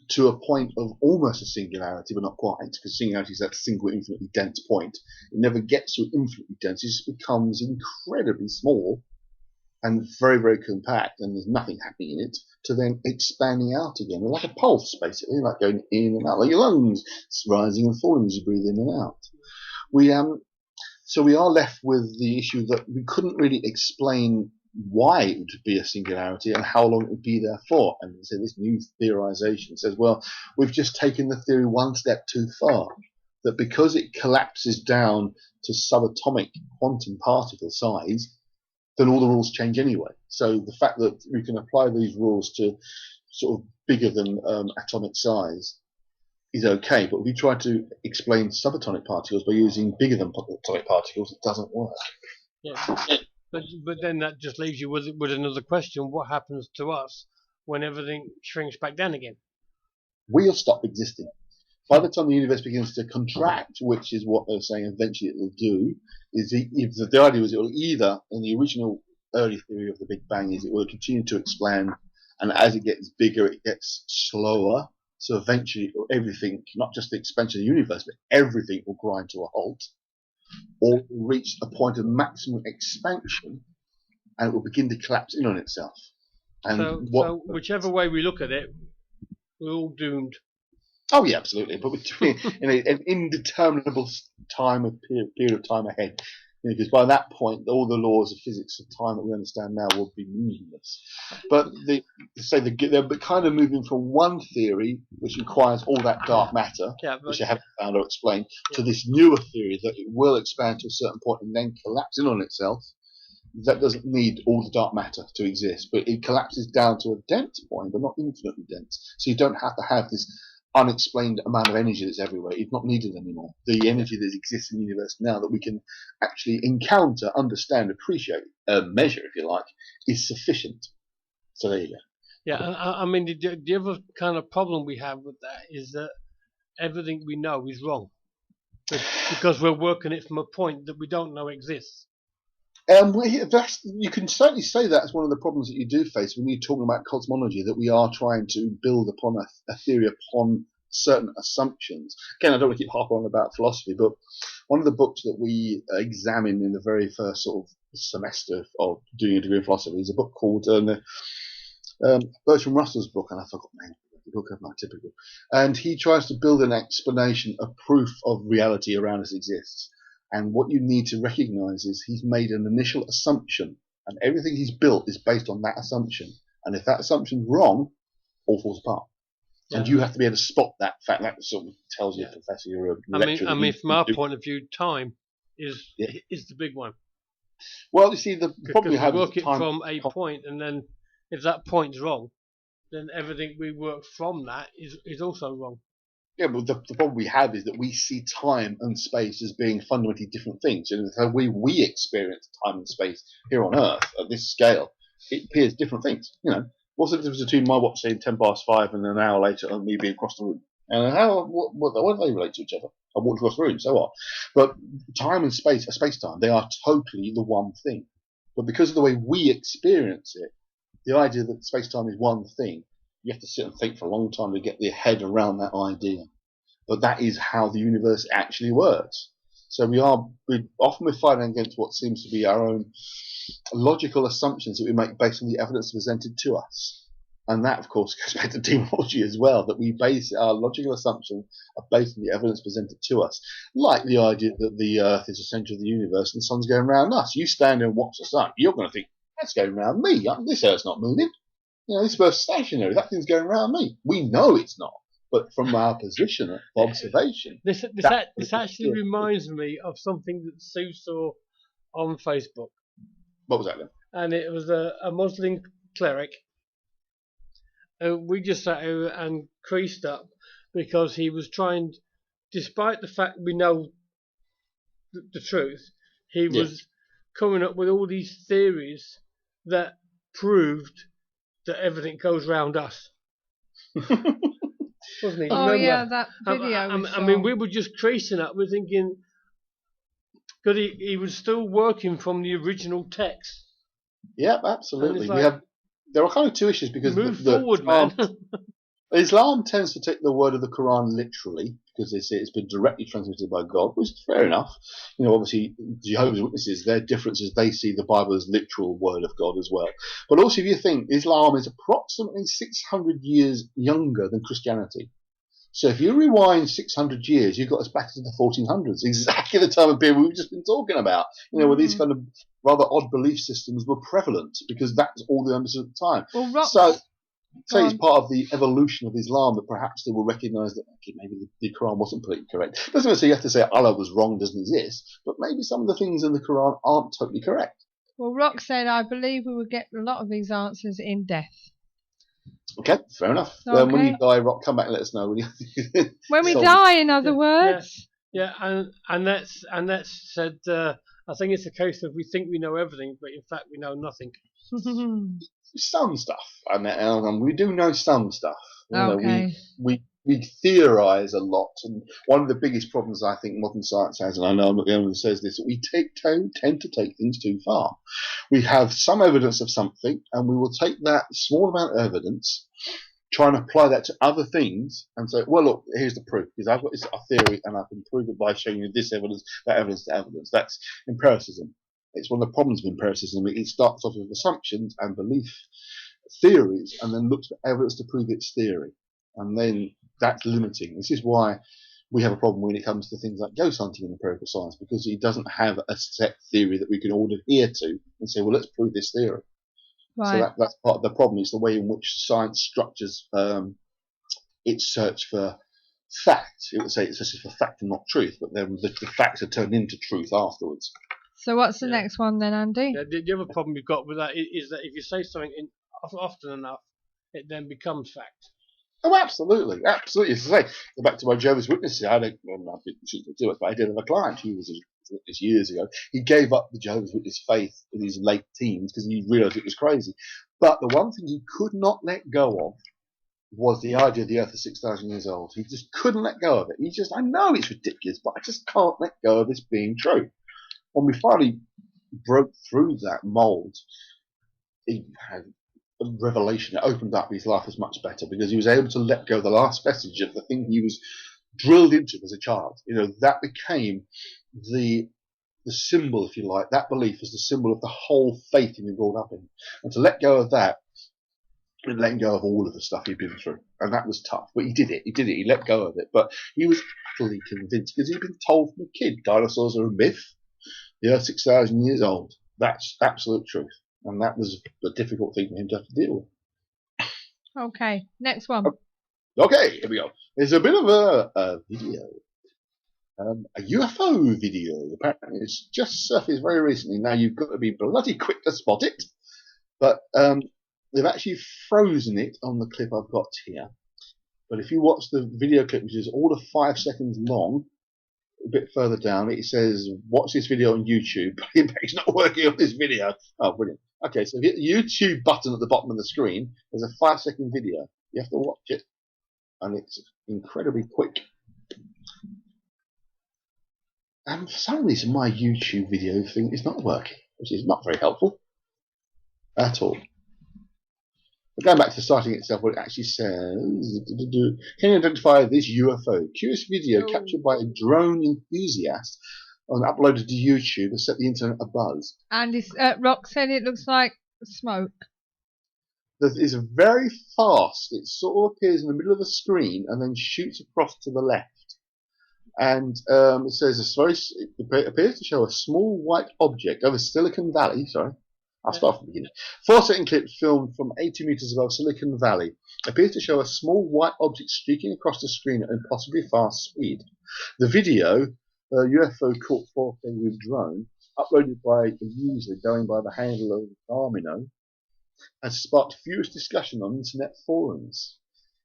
to a point of almost a singularity, but not quite, because singularity is that single infinitely dense point. It never gets to infinitely dense. It just becomes incredibly small and very, very compact, and there's nothing happening in it, to then expanding out again, like a pulse, basically, like going in and out, like your lungs rising and falling as you breathe in and out. So we are left with the issue that we couldn't really explain why it would be a singularity and how long it would be there for. And so this new theorization says, well, we've just taken the theory one step too far, that because it collapses down to subatomic quantum particle size, then all the rules change anyway. So the fact that we can apply these rules to sort of bigger than atomic size is okay, but if we try to explain subatomic particles by using bigger than atomic particles, it doesn't work. Yeah. But then that just leaves you with another question: what happens to us when everything shrinks back down again? We'll stop existing. By the time the universe begins to contract, which is what they're saying eventually it will do, is the idea was it will either, in the original early theory of the Big Bang, is it will continue to expand, and as it gets bigger, it gets slower. So eventually, everything, not just the expansion of the universe, but everything will grind to a halt, or reach a point of maximum expansion, and it will begin to collapse in on itself. And so whichever way we look at it, we're all doomed. Oh yeah, absolutely. But in an indeterminable period of time ahead, because by that point, all the laws of physics of time that we understand now will be meaningless. But they're kind of moving from one theory, which requires all that dark matter, which I haven't found or explained, to this newer theory that it will expand to a certain point and then collapse in on itself. That doesn't need all the dark matter to exist, but it collapses down to a dense point, but not infinitely dense. So you don't have to have this unexplained amount of energy that's everywhere. It's not needed anymore. The energy that exists in the universe now that we can actually encounter, understand, appreciate, measure, if you like, is sufficient. So there you go. Yeah, I mean, the other kind of problem we have with that is that everything we know is wrong, because we're working it from a point that we don't know exists. You can certainly say that as one of the problems that you do face when you're talking about cosmology, that we are trying to build upon a theory upon certain assumptions. Again, I don't want to keep harping on about philosophy, but one of the books that we examine in the very first sort of semester of doing a degree in philosophy is a book called Bertrand Russell's book, and I forgot the name of the book, my typical. And he tries to build an explanation, a proof of reality around us exists. And what you need to recognize is he's made an initial assumption, and everything he's built is based on that assumption. And if that assumption's wrong, all falls apart. Yeah. And you have to be able to spot that fact. That sort of tells you, Professor, you're a lecturer. I mean, from our point of view, time is the big one. Well, you see, the problem we have is work it from a point, and then if that point's wrong, then everything we work from that is also wrong. Yeah, but the problem we have is that we see time and space as being fundamentally different things. And the way we experience time and space here on Earth at this scale, it appears different things. You know, what's the difference between my watch saying 5:10 and an hour later and me being across the room? And what do they relate to each other? I walked across the room, so what? But time and space, space-time, they are totally the one thing. But because of the way we experience it, the idea that space-time is one thing, you have to sit and think for a long time to get your head around that idea. But that is how the universe actually works. So we're fighting against what seems to be our own logical assumptions that we make based on the evidence presented to us. And that, of course, goes back to demonology as well, that we base our logical assumptions are based on the evidence presented to us. Like the idea that the Earth is the centre of the universe and the sun's going around us. You stand there and watch the sun, you're going to think, that's going around me. This Earth's not moving. You know, this Earth's stationary. That thing's going around me. We know it's not. But from our position of observation... This actually reminds me of something that Sue saw on Facebook. What was that then? And it was a Muslim cleric. We just sat here and creased up because he was trying, despite the fact we know the truth, he was coming up with all these theories that proved that everything goes round us. Wasn't he? Oh, remember? Yeah, that video. I mean, we were just creasing up. We're thinking, because he was still working from the original text. Yep, absolutely. There are kind of two issues because move forward, man. Islam tends to take the word of the Quran literally, because they say it's been directly transmitted by God, which is fair enough. Obviously, Jehovah's Witnesses, their difference is they see the Bible as literal word of God as well. But also, if you think Islam is approximately 600 years younger than Christianity. So if you rewind 600 years, you've got us back to the 1400s, exactly the time of period we've just been talking about, where these kind of rather odd belief systems were prevalent, because that's all they understood at the time. Well, So it's part of the evolution of Islam that perhaps they will recognise that maybe the Quran wasn't completely correct. Doesn't mean you have to say Allah was wrong, doesn't exist, but maybe some of the things in the Quran aren't totally correct. Well, Rock said, I believe we will get a lot of these answers in death. Okay, fair enough. Okay. When you die, Rock, come back and let us know. When we die, in other words. Yeah, and that's said. I think it's a case of we think we know everything, but in fact we know nothing. Some stuff, and we do know some stuff. Okay. We theorise a lot, and one of the biggest problems I think modern science has, and I know I'm not the only one who says this, we tend to take things too far. We have some evidence of something, and we will take that small amount of evidence, try and apply that to other things, and say, well, look, here's the proof, because I've got this theory, and I can prove it by showing you this evidence, that evidence, that evidence. That's empiricism. It's one of the problems of empiricism. It starts off with assumptions and belief theories, and then looks for evidence to prove its theory. And then that's limiting. This is why we have a problem when it comes to things like ghost hunting in empirical science, because it doesn't have a set theory that we can all adhere to and say, well, let's prove this theory. Right. So that's part of the problem. It's the way in which science structures its search for fact. It would say it's searching for fact and not truth, but then the facts are turned into truth afterwards. So what's the next one then, Andy? Yeah, the other problem we've got with that is that if you say something often enough, it then becomes fact. Oh, absolutely. Absolutely. As I say, go back to my Jehovah's Witnesses. I did have a client who was a Witness years ago. He gave up the Jehovah's Witness faith in his late teens because he realised it was crazy. But the one thing he could not let go of was the idea of the earth is 6,000 years old. He just couldn't let go of it. I know it's ridiculous, but I just can't let go of this being true. When we finally broke through that mould, he had a revelation. It opened up his life as much better because he was able to let go of the last vestige of the thing he was drilled into as a child. That became the symbol, if you like. That belief is the symbol of the whole faith he'd been brought up in. And to let go of that and letting go of all of the stuff he'd been through. And that was tough. But he did it. He let go of it. But he was utterly convinced because he'd been told from a kid, dinosaurs are a myth. The Earth's 6,000 years old. That's absolute truth. And that was a difficult thing for him to have to deal with. Okay, next one. Okay, here we go. There's a bit of a video. A UFO video. Apparently, it's just surfaced very recently. Now, you've got to be bloody quick to spot it. But they've actually frozen it on the clip I've got here. But if you watch the video clip, which is all of 5 seconds long, a bit further down, it says, watch this video on YouTube. It's not working on this video. Oh, brilliant. Okay, so hit the YouTube button at the bottom of the screen. There's a 5-second video. You have to watch it. And it's incredibly quick. And for some reason, my YouTube video thing is not working, which is not very helpful at all. But going back to the sighting itself, what it actually says, can you identify this UFO? Curious video captured by a drone enthusiast and uploaded to YouTube has set the internet abuzz. And Rock said it looks like smoke. It's very fast. It sort of appears in the middle of the screen and then shoots across to the left. And it says it appears to show a small white object over Silicon Valley. Sorry. I'll start from the beginning. 4-second clip filmed from 80 meters above Silicon Valley appears to show a small white object streaking across the screen at impossibly fast speed. The video, UFO caught 4K with drone, uploaded by a user going by the handle of Armino, has sparked furious discussion on internet forums.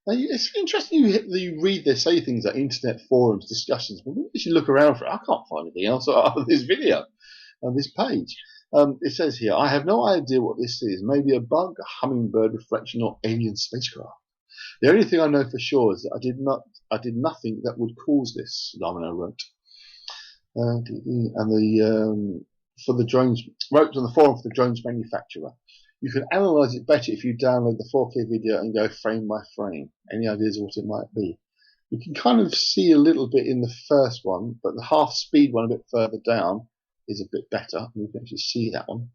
Now, it's interesting you read they say things like internet forums, discussions. Well, you should look around for it. I can't find anything else other than this video on this page. It says here, I have no idea what this is. Maybe a bug, a hummingbird reflection, or alien spacecraft. The only thing I know for sure is that I did nothing that would cause this, Domino wrote. For the drones, wrote on the forum for the drones manufacturer. You can analyze it better if you download the 4K video and go frame by frame. Any ideas of what it might be? You can kind of see a little bit in the first one, but the half speed one a bit further down is a bit better. You can actually see that one.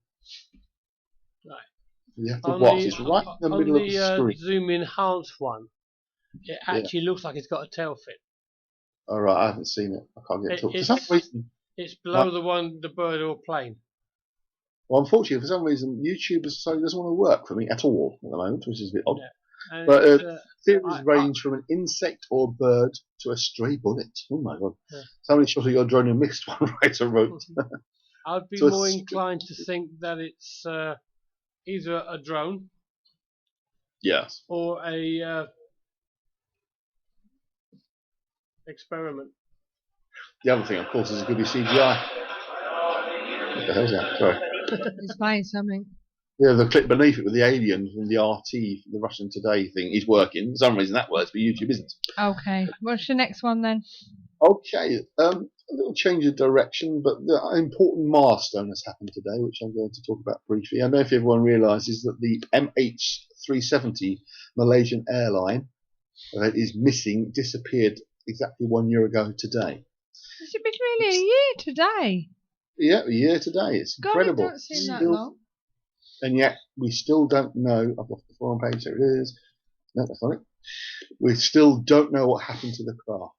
Right. You have to watch. It's right in the middle of the screen. zoom enhanced one, it actually looks like it's got a tail fin. All right, I haven't seen it. I can't get to it. For some reason, it's below the bird or plane. Well, unfortunately, for some reason, YouTube doesn't want to work for me at all at the moment, which is a bit odd. Yeah. But theories range from an insect or bird to a stray bullet. Oh my god! Yeah. Somebody shot at your drone and missed one right or wrote. I'd be more inclined to think that it's either a drone, yes, or a experiment. The other thing, of course, is it could be CGI. What the hell's that? Sorry. He's playing something. Yeah, the clip beneath it with the alien from the RT, the Russian Today thing, is working. For some reason that works, but YouTube isn't. Okay. What's your next one then? Okay. A little change of direction, but an important milestone has happened today, which I'm going to talk about briefly. I don't know if everyone realises that the MH370 Malaysian airline is missing, disappeared exactly 1 year ago today. Has it been really a year today? Yeah, a year today. It's incredible. God, it don't seem that long. And yet, we still don't know. I've lost the forum page, there it is. No, that's not it. We still don't know what happened to the craft.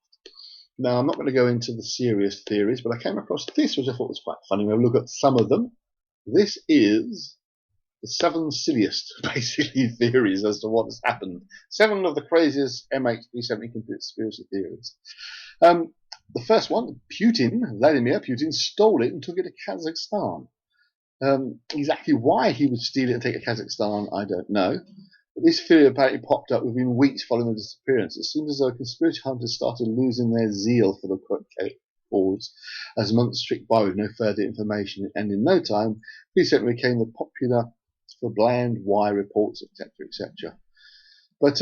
Now, I'm not going to go into the serious theories, but I came across this, which I thought was quite funny. We'll look at some of them. This is the 7 silliest, basically, theories as to what has happened. 7 of the craziest MH370 conspiracy theories. The first one, Vladimir Putin stole it and took it to Kazakhstan. Exactly why he would steal it and take it to Kazakhstan, I don't know. But this theory apparently popped up within weeks following the disappearance. It seemed as though conspiracy hunters started losing their zeal for the cause as months ticked by with no further information, and in no time, 370 became the popular for bland wire reports, etc., etc. But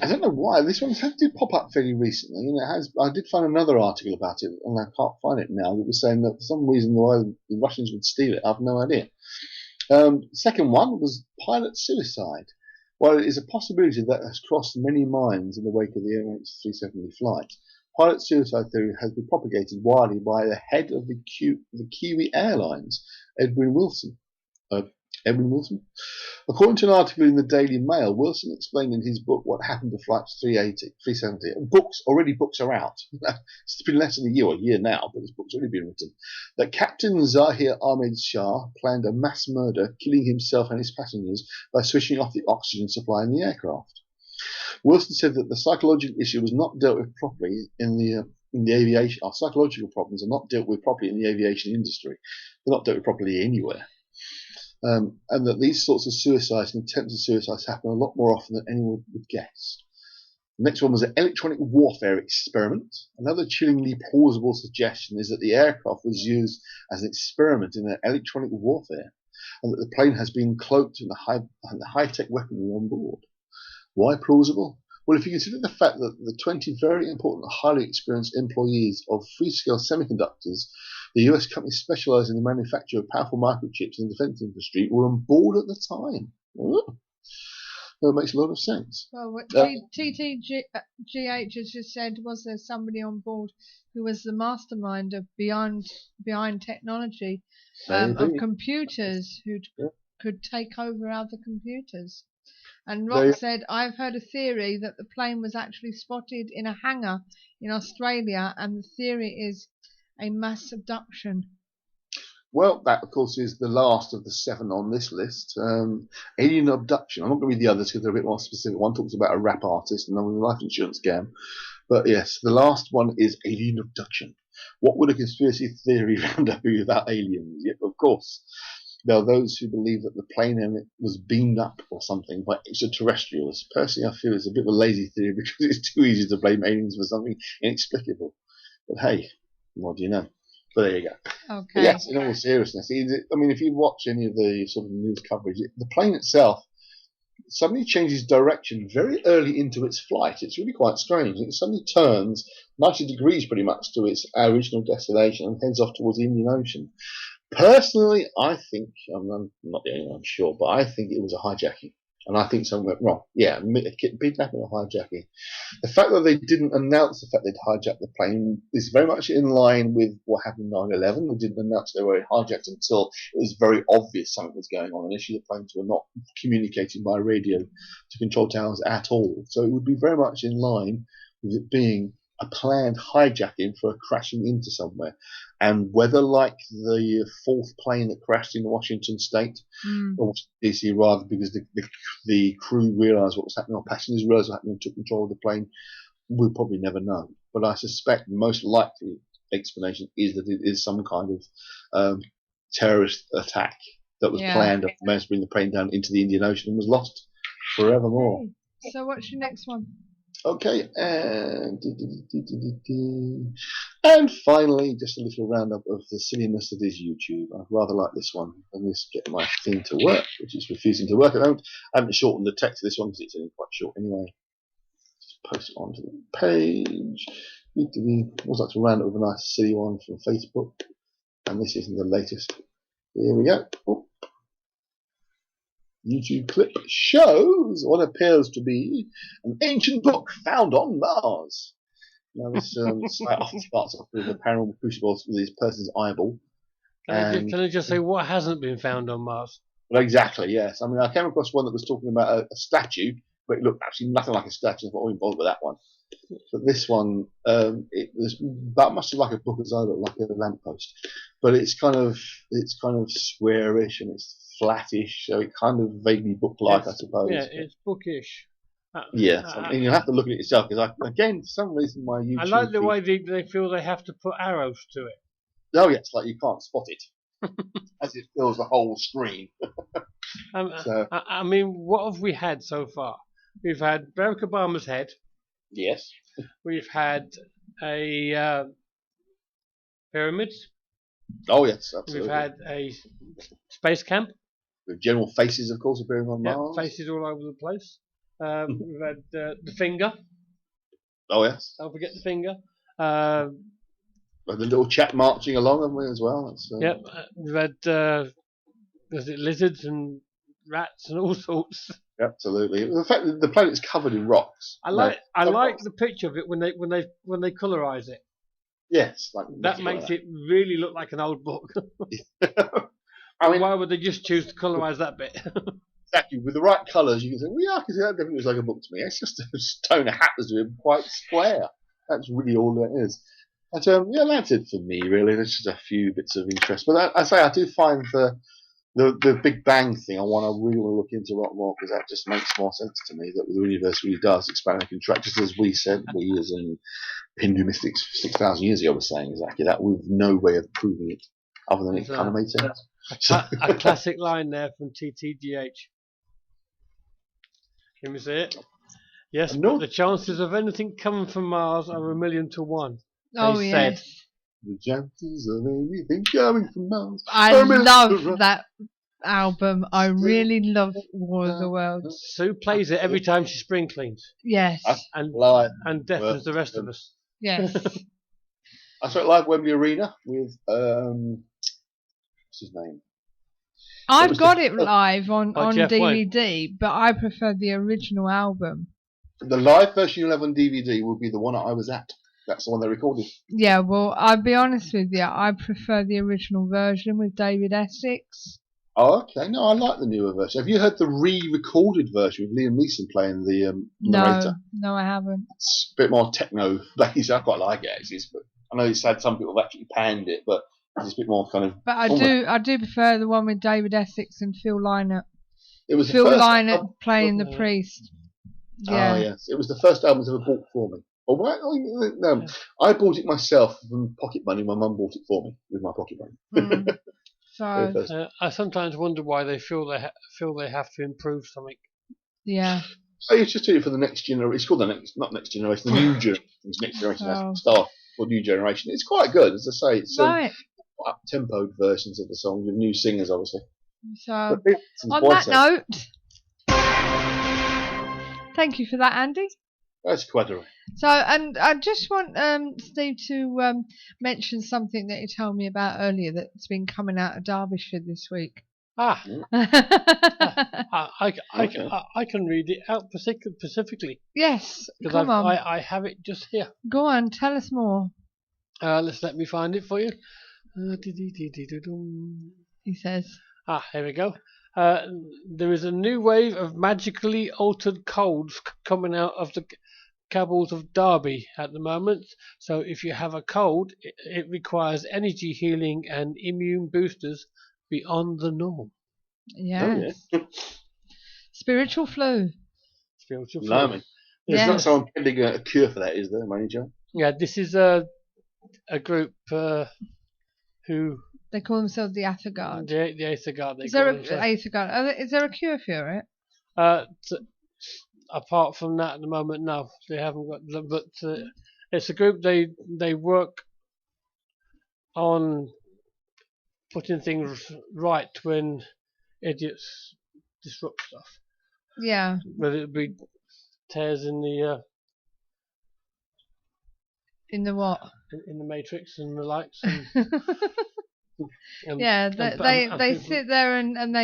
I don't know why this one did pop up fairly recently, and it has. I did find another article about it, and I can't find it now. That was saying that for some reason why the Russians would steal it. I have no idea. Second one was pilot suicide. While it is a possibility that has crossed many minds in the wake of the MH370 flight, pilot suicide theory has been propagated widely by the head of the Kiwi Airlines, Edwin Wilson. According to an article in the Daily Mail, Wilson explained in his book what happened to flights 370. Books are out. It's been less than a year now, but this book's already been written. That Captain Zahir Ahmed Shah planned a mass murder, killing himself and his passengers by switching off the oxygen supply in the aircraft. Wilson said that the psychological issue was not dealt with properly in the aviation. Our psychological problems are not dealt with properly in the aviation industry. They're not dealt with properly anywhere. And that these sorts of suicides and attempts at suicides happen a lot more often than anyone would guess. The next one was an electronic warfare experiment. Another chillingly plausible suggestion is that the aircraft was used as an experiment in an electronic warfare, and that the plane has been cloaked in the high-tech weaponry on board. Why plausible? Well, if you consider the fact that the 20 very important, highly experienced employees of Freescale Semiconductors, the US company specializing in the manufacture of powerful microchips in the defense industry, were on board at the time. That makes a lot of sense. Well, what TTGH has just said, was there somebody on board who was the mastermind of behind technology of computers who could take over other computers? And Rock said, I've heard a theory that the plane was actually spotted in a hangar in Australia, and the theory is a mass abduction. Well, that, of course, is the last of the 7 on this list. Alien abduction. I'm not going to read the others because they're a bit more specific. One talks about a rap artist and another a life insurance scam. But yes, the last one is alien abduction. What would a conspiracy theory roundup be without aliens? Yep, of course. There are those who believe that the plane was beamed up or something by extraterrestrials. Personally, I feel it's a bit of a lazy theory because it's too easy to blame aliens for something inexplicable. But hey, what do you know? But there you go. Okay. But yes, in all seriousness, I mean, if you watch any of the sort of news coverage, the plane itself suddenly changes direction very early into its flight. It's really quite strange. It suddenly turns 90 degrees pretty much to its original destination and heads off towards the Indian Ocean. Personally, I think, I'm not the only one, I'm sure, but I think it was a hijacking. And I think something went wrong. Yeah, kidnapping or hijacking. The fact that they didn't announce the fact they'd hijacked the plane is very much in line with what happened on 9/11. They didn't announce they were hijacked until it was very obvious something was going on. Initially, the planes were not communicating by radio to control towers at all. So it would be very much in line with it being a planned hijacking for crashing into somewhere. And whether like the fourth plane that crashed in Washington State, or DC rather, because the crew realised what was happening, or passengers realised what was happening and took control of the plane, we'll probably never know. But I suspect the most likely explanation is that it is some kind of terrorist attack that was planned and managed to bring the plane down into the Indian Ocean and was lost forevermore. Okay. So what's your next one? Okay, and finally, just a little roundup of the silliness that is YouTube. I'd rather like this one than this get my thing to work, which is refusing to work. I haven't shortened the text of this one because it's only quite short anyway. Just post it onto the page. Always like to round up with a nice silly one from Facebook, and this isn't the latest. Here we go. Oh. YouTube clip shows what appears to be an ancient book found on Mars. Now this often starts off with a paranormal crucible with this person's eyeball. Can I just say what hasn't been found on Mars? Well, exactly, yes. I mean, I came across one that was talking about a statue, but it looked actually nothing like a statue. I thought, I won't bother with that one. But this one, it was that much like a book as I look, like a lamppost. But it's kind of squarish and it's flattish, so it kind of vaguely book-like, I suppose. Yeah, it's bookish. I mean, you'll have to look at it yourself, because again, for some reason, my YouTube. I like the way they feel they have to put arrows to it. Oh, yeah, it's like you can't spot it, as it fills the whole screen. I mean, what have we had so far? We've had Barack Obama's head. Yes. We've had a pyramid. Oh, yes, absolutely. We've had a space camp. With general faces, of course, appearing on Mars. Faces all over the place. We've had the finger. Oh, yes. Don't forget the finger. The little chap marching along, haven't we, as well? We've had lizards and rats and all sorts. Absolutely. The fact that the planet's covered in rocks. I like the picture of it when they colorise it. Yes, that makes it really look like an old book. I mean, why would they just choose to colorise that bit? Exactly, with the right colours, you can say, well, yeah, I can see that definitely looks like a book to me. It's just a stone of hat that's doing quite square. That's really all that is. But that's it for me, really. There's just a few bits of interest. But I do find the Big Bang thing I want to really look into a lot more, because that just makes more sense to me, that the universe really does expand and contract, just as we said, we as in Hindu mystics 6,000 years ago were saying exactly that, with no way of proving it other than it kind of made sense. A classic line there from TTGH. Can we see it? Yes, but the chances of anything coming from Mars are 1,000,000 to 1. They said. The chances of anything coming from Mars. I love that album. I really love War of the Worlds. Sue plays it every time she spring cleans. Yes. And deafens the rest of us. Yes. I saw it live at Wembley Arena with what's his name? I've got it live on DVD, Wayne. but I prefer the original album. The live version you'll have on DVD will be the one I was at. That's the one they recorded. Yeah, well, I'll be honest with you. I prefer the original version with David Essex. Oh, okay. No, I like the newer version. Have you heard the re-recorded version with Liam Neeson playing the narrator? No, I haven't. It's a bit more techno-based. I quite like it, actually. But I know it's had some people have actually panned it, but it's a bit more kind of... But I do prefer the one with David Essex and Phil Lynott. It was Phil Lynott playing the priest. Yeah. Oh, yes. It was the first album ever bought for me. No, I bought it myself from pocket money. My mum bought it for me with my pocket money. So I sometimes wonder why they feel they have to improve something. Yeah. It's just for the next generation. It's called not next generation, the new generation. Next generation has start for new generation. It's quite good, as I say. It's up-tempoed versions of the songs with new singers, obviously. So on that note, thank you for that, Andy. That's quite all right. So, and I just want Steve to mention something that he told me about earlier that's been coming out of Derbyshire this week. I I can read it out specifically Yes, because come on. I have it just here. Go on, tell us more. Let me find it for you. He says. Here we go. There is a new wave of magically altered colds coming out of the cabals of Derby at the moment. So if you have a cold, it requires energy healing and immune boosters beyond the norm. Yes. Oh, yeah. Spiritual flu. Spiritual flu. Blimey. There's Yes. not someone pending a cure for that, is there, Manager? Yeah, this is a group who They call themselves the Aetherguard. the Aetherguard. Is there is there a cure for it? Apart from that, at the moment, no, they haven't got. But it's a group. They work on putting things right when idiots disrupt stuff. Yeah. Whether it be tears in the In the what? in the matrix and the likes. And, Yeah, they people- sit there and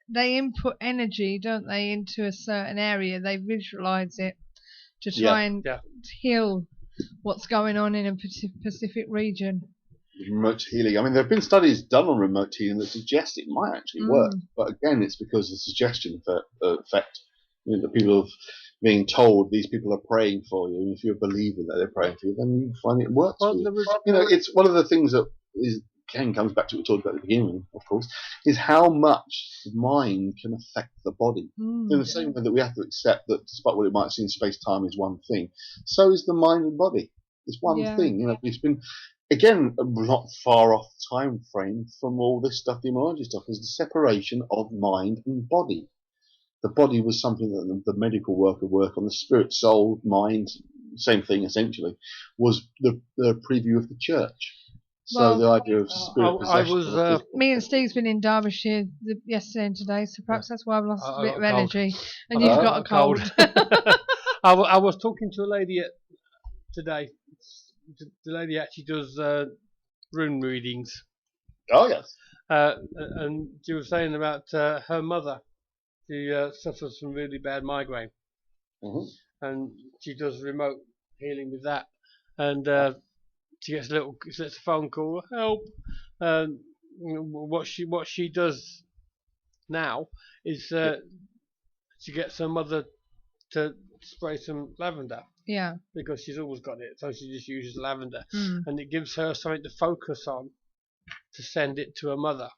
they input energy, don't they, into a certain area. They visualize it to try and heal what's going on in a specific region. Remote healing. I mean, there have been studies done on remote healing that suggest it might actually work. But again, it's because of the suggestion effect. You know, the people of being told these people are praying for you, and if you're believing that they're praying for you, then you find it works for you. You know, it's one of the things that comes back to what we talked about at the beginning, of course, is how much the mind can affect the body. In the same way that we have to accept that, despite what it might seem, space-time is one thing, so is the mind and body. It's one thing. You know, it's been, again, not far off time frame from all this stuff, demonology stuff, is the separation of mind and body. The body was something that the medical worker work on. The spirit, soul, mind, same thing essentially, was the preview of the church. So the idea of spirit possession. Me and Steve's been in Derbyshire yesterday and today, so perhaps that's why I've lost a bit of energy. And you've got a cold. I was talking to a lady today. The lady actually does rune readings. Oh yes. And she was saying about her mother, who suffers from really bad migraine, and she does remote healing with that, and she gets a phone call, help. What she does now is she gets her mother to spray some lavender. Yeah. Because she's always got it, so she just uses lavender, and it gives her something to focus on to send it to her mother.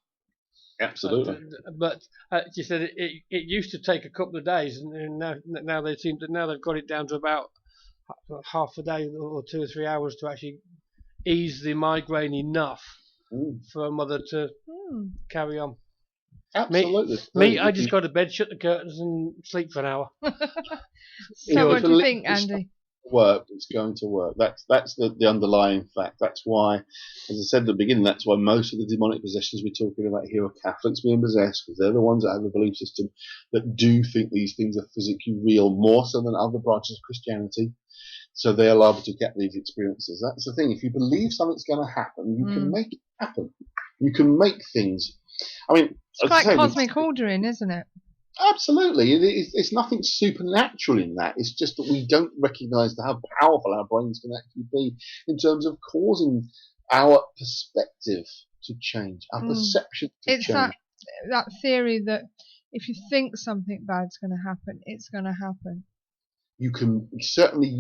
Absolutely. But she said it used to take a couple of days, and now they've got it down to about half a day or 2 or 3 hours to actually ease the migraine enough for a mother to carry on. Absolutely. Me, I just go to bed, shut the curtains, and sleep for an hour. So what do you think, Andy? It's going to work. That's the underlying fact. That's why, as I said at the beginning, that's why most of the demonic possessions we're talking about here are Catholics being possessed, because they're the ones that have a belief system that do think these things are physically real, more so than other branches of Christianity. So they are liable to get these experiences. That's the thing. If you believe something's going to happen, you can make it happen. You can make things. I mean, it's quite cosmic ordering, isn't it? Absolutely. It's nothing supernatural in that. It's just that we don't recognise how powerful our brains can actually be in terms of causing our perspective to change, our perception to change. It's that theory that if you think something bad's going to happen, it's going to happen. You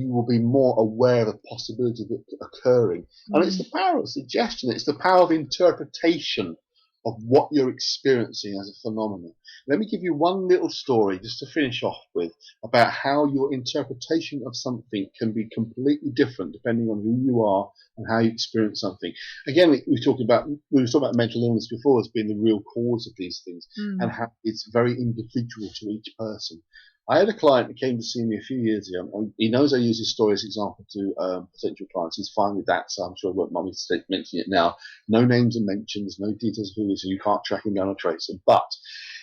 will be more aware of the possibility of it occurring. And it's the power of suggestion. It's the power of interpretation of what you're experiencing as a phenomenon. Let me give you one little story just to finish off with about how your interpretation of something can be completely different depending on who you are and how you experience something. Again, we were talking about mental illness before as being the real cause of these things and how it's very individual to each person. I had a client who came to see me a few years ago, and he knows I use his story as an example to potential clients. He's fine with that, so I'm sure I won't mind me mentioning it now. No names and mentions, no details of who he is, so you can't track him down or trace him. But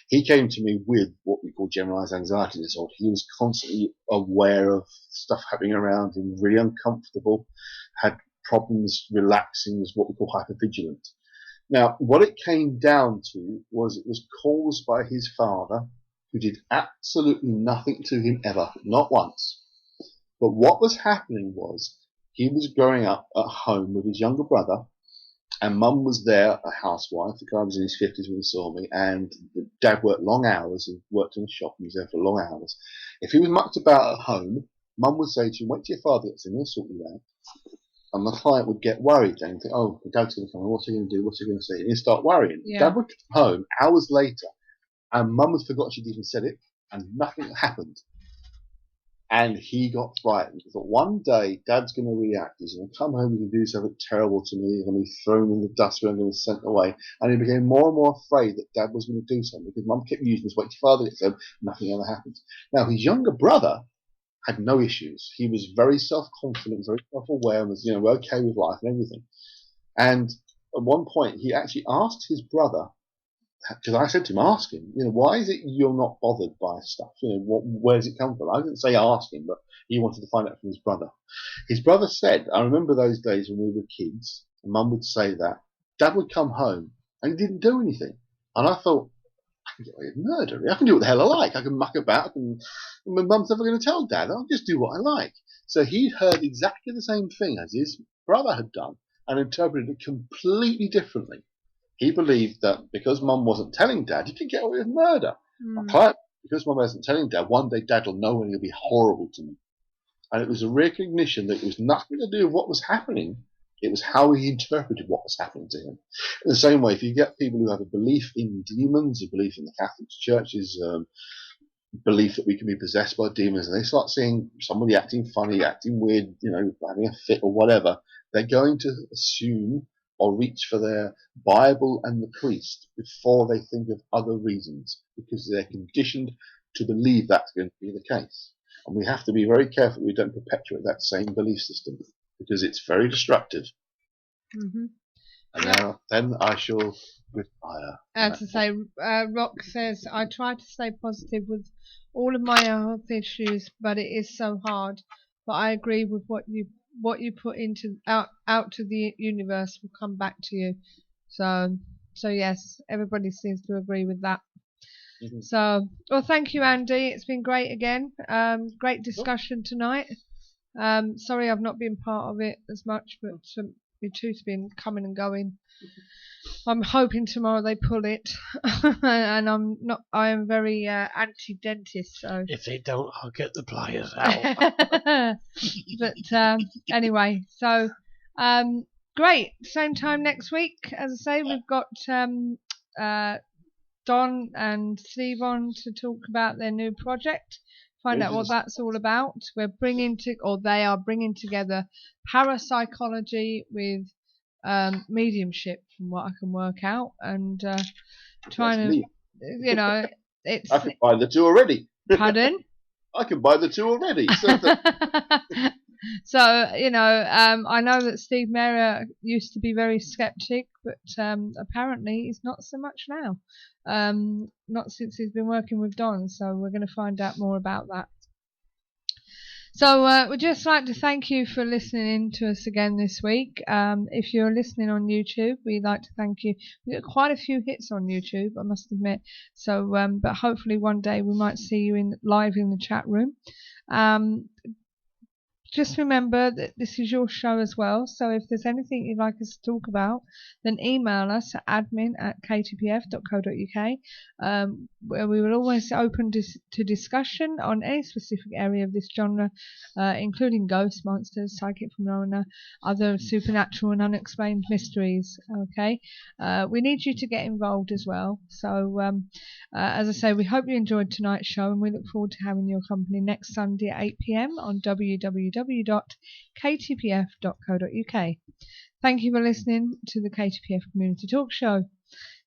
he came to me with what we call generalized anxiety disorder. He was constantly aware of stuff happening around him, really uncomfortable, had problems relaxing, was what we call hypervigilant. Now, what it came down to was it was caused by his father, who did absolutely nothing to him ever, not once. But what was happening was he was growing up at home with his younger brother, and Mum was there, a housewife. The guy was in his 50s when he saw me, and Dad worked long hours. He worked in a shop and he was there for long hours. If he was mucked about at home, Mum would say to him, wait till your father gets in, he'll sort you out. And the client would get worried and think, oh, Dad's going to come, what's he going to do, what's he going to say? And he'd start worrying. Yeah. Dad would come home hours later, and Mum had forgotten she'd even said it, and nothing happened. And he got frightened. He thought, one day, Dad's going to react. He's going to come home and do something terrible to me. He's going to be thrown in the dustbin. I'm going to be sent away. And he became more and more afraid that Dad was going to do something because Mum kept using this, wait till father gets home, nothing ever happened. Now, his younger brother had no issues. He was very self-confident, very self-aware, and was, okay with life and everything. And at one point, he actually asked his brother, because I said to him, ask him, why is it you're not bothered by stuff? Where does it come from? I didn't say ask him, but he wanted to find out from his brother. His brother said, I remember those days when we were kids, and Mum would say that, Dad would come home, and he didn't do anything. And I thought, I can get away with murder. I can do what the hell I like. I can muck about, and my Mum's never going to tell Dad. I'll just do what I like. So he'd heard exactly the same thing as his brother had done, and interpreted it completely differently. He believed that because Mum wasn't telling Dad, he could get away with murder. Because Mum wasn't telling Dad, one day Dad will know and he'll be horrible to me. And it was a recognition that it was nothing to do with what was happening. It was how he interpreted what was happening to him. In the same way, if you get people who have a belief in demons, a belief in the Catholic Church's belief that we can be possessed by demons, and they start seeing somebody acting funny, acting weird, having a fit or whatever, they're going to assume or reach for their Bible and the priest before they think of other reasons, because they're conditioned to believe that's going to be the case. And we have to be very careful we don't perpetuate that same belief system, because it's very destructive. Mm-hmm. And now, then I shall retire. As I say, Rock says, I try to stay positive with all of my health issues, but it is so hard. But I agree with what you put into out to the universe will come back to you. So yes, everybody seems to agree with that. Mm-hmm. So, well, thank you, Andy. It's been great again. Great discussion tonight. Sorry I've not been part of it as much, but my tooth's been coming and going. I'm hoping tomorrow they pull it, and I am very anti-dentist. So if they don't, I'll get the pliers out. But anyway, so great. Same time next week. As I say, we've got Don and Steve on to talk about their new project. Find out what that's all about. They are bringing together parapsychology with mediumship, from what I can work out, and trying to, it's. I can buy the two already. Pardon? I can buy the two already. So I know that Steve Mercer used to be very skeptic, but apparently he's not so much now. Not since he's been working with Don. So we're going to find out more about that. So we'd just like to thank you for listening in to us again this week. If you're listening on YouTube, we'd like to thank you. We've got quite a few hits on YouTube, I must admit. So, but hopefully one day we might see you live in the chat room. Just remember that this is your show as well, so if there's anything you'd like us to talk about, then email us at admin@ktpf.co.uk, where we will always open to discussion on any specific area of this genre, including ghosts, monsters, psychic phenomena, other supernatural and unexplained mysteries. Okay, we need you to get involved as well. So, as I say, we hope you enjoyed tonight's show, and we look forward to having your company next Sunday at 8 p.m. on www.ktpf.co.uk. Thank you for listening to the KTPF Community Talk Show,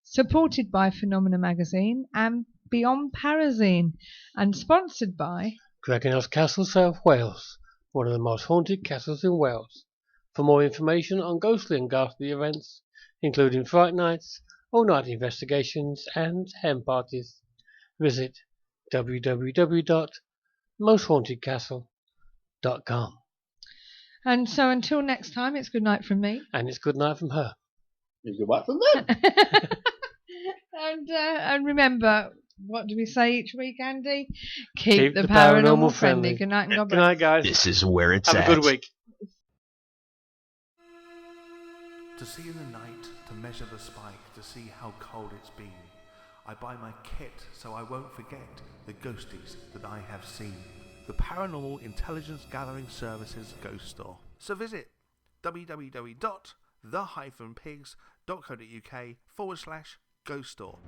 supported by Phenomena Magazine and Beyond Parazine, and sponsored by Dragonhouse Castle, South Wales, one of the most haunted castles in Wales. For more information on ghostly and ghastly events, including Fright Nights, all-night investigations and hen parties, visit www.mosthauntedcastle.com. And so until next time, it's good night from me. And it's good night from her. You go back from them. And remember, what do we say each week, Andy? Keep the paranormal friendly. Good night and God bless. Good night, guys. This is where it's Have at. a good week. To see in the night, to measure the spike, to see how cold it's been. I buy my kit so I won't forget the ghosties that I have seen. The Paranormal Intelligence Gathering Services Ghost Store. So visit www.the-pigs.co.uk/ghost store.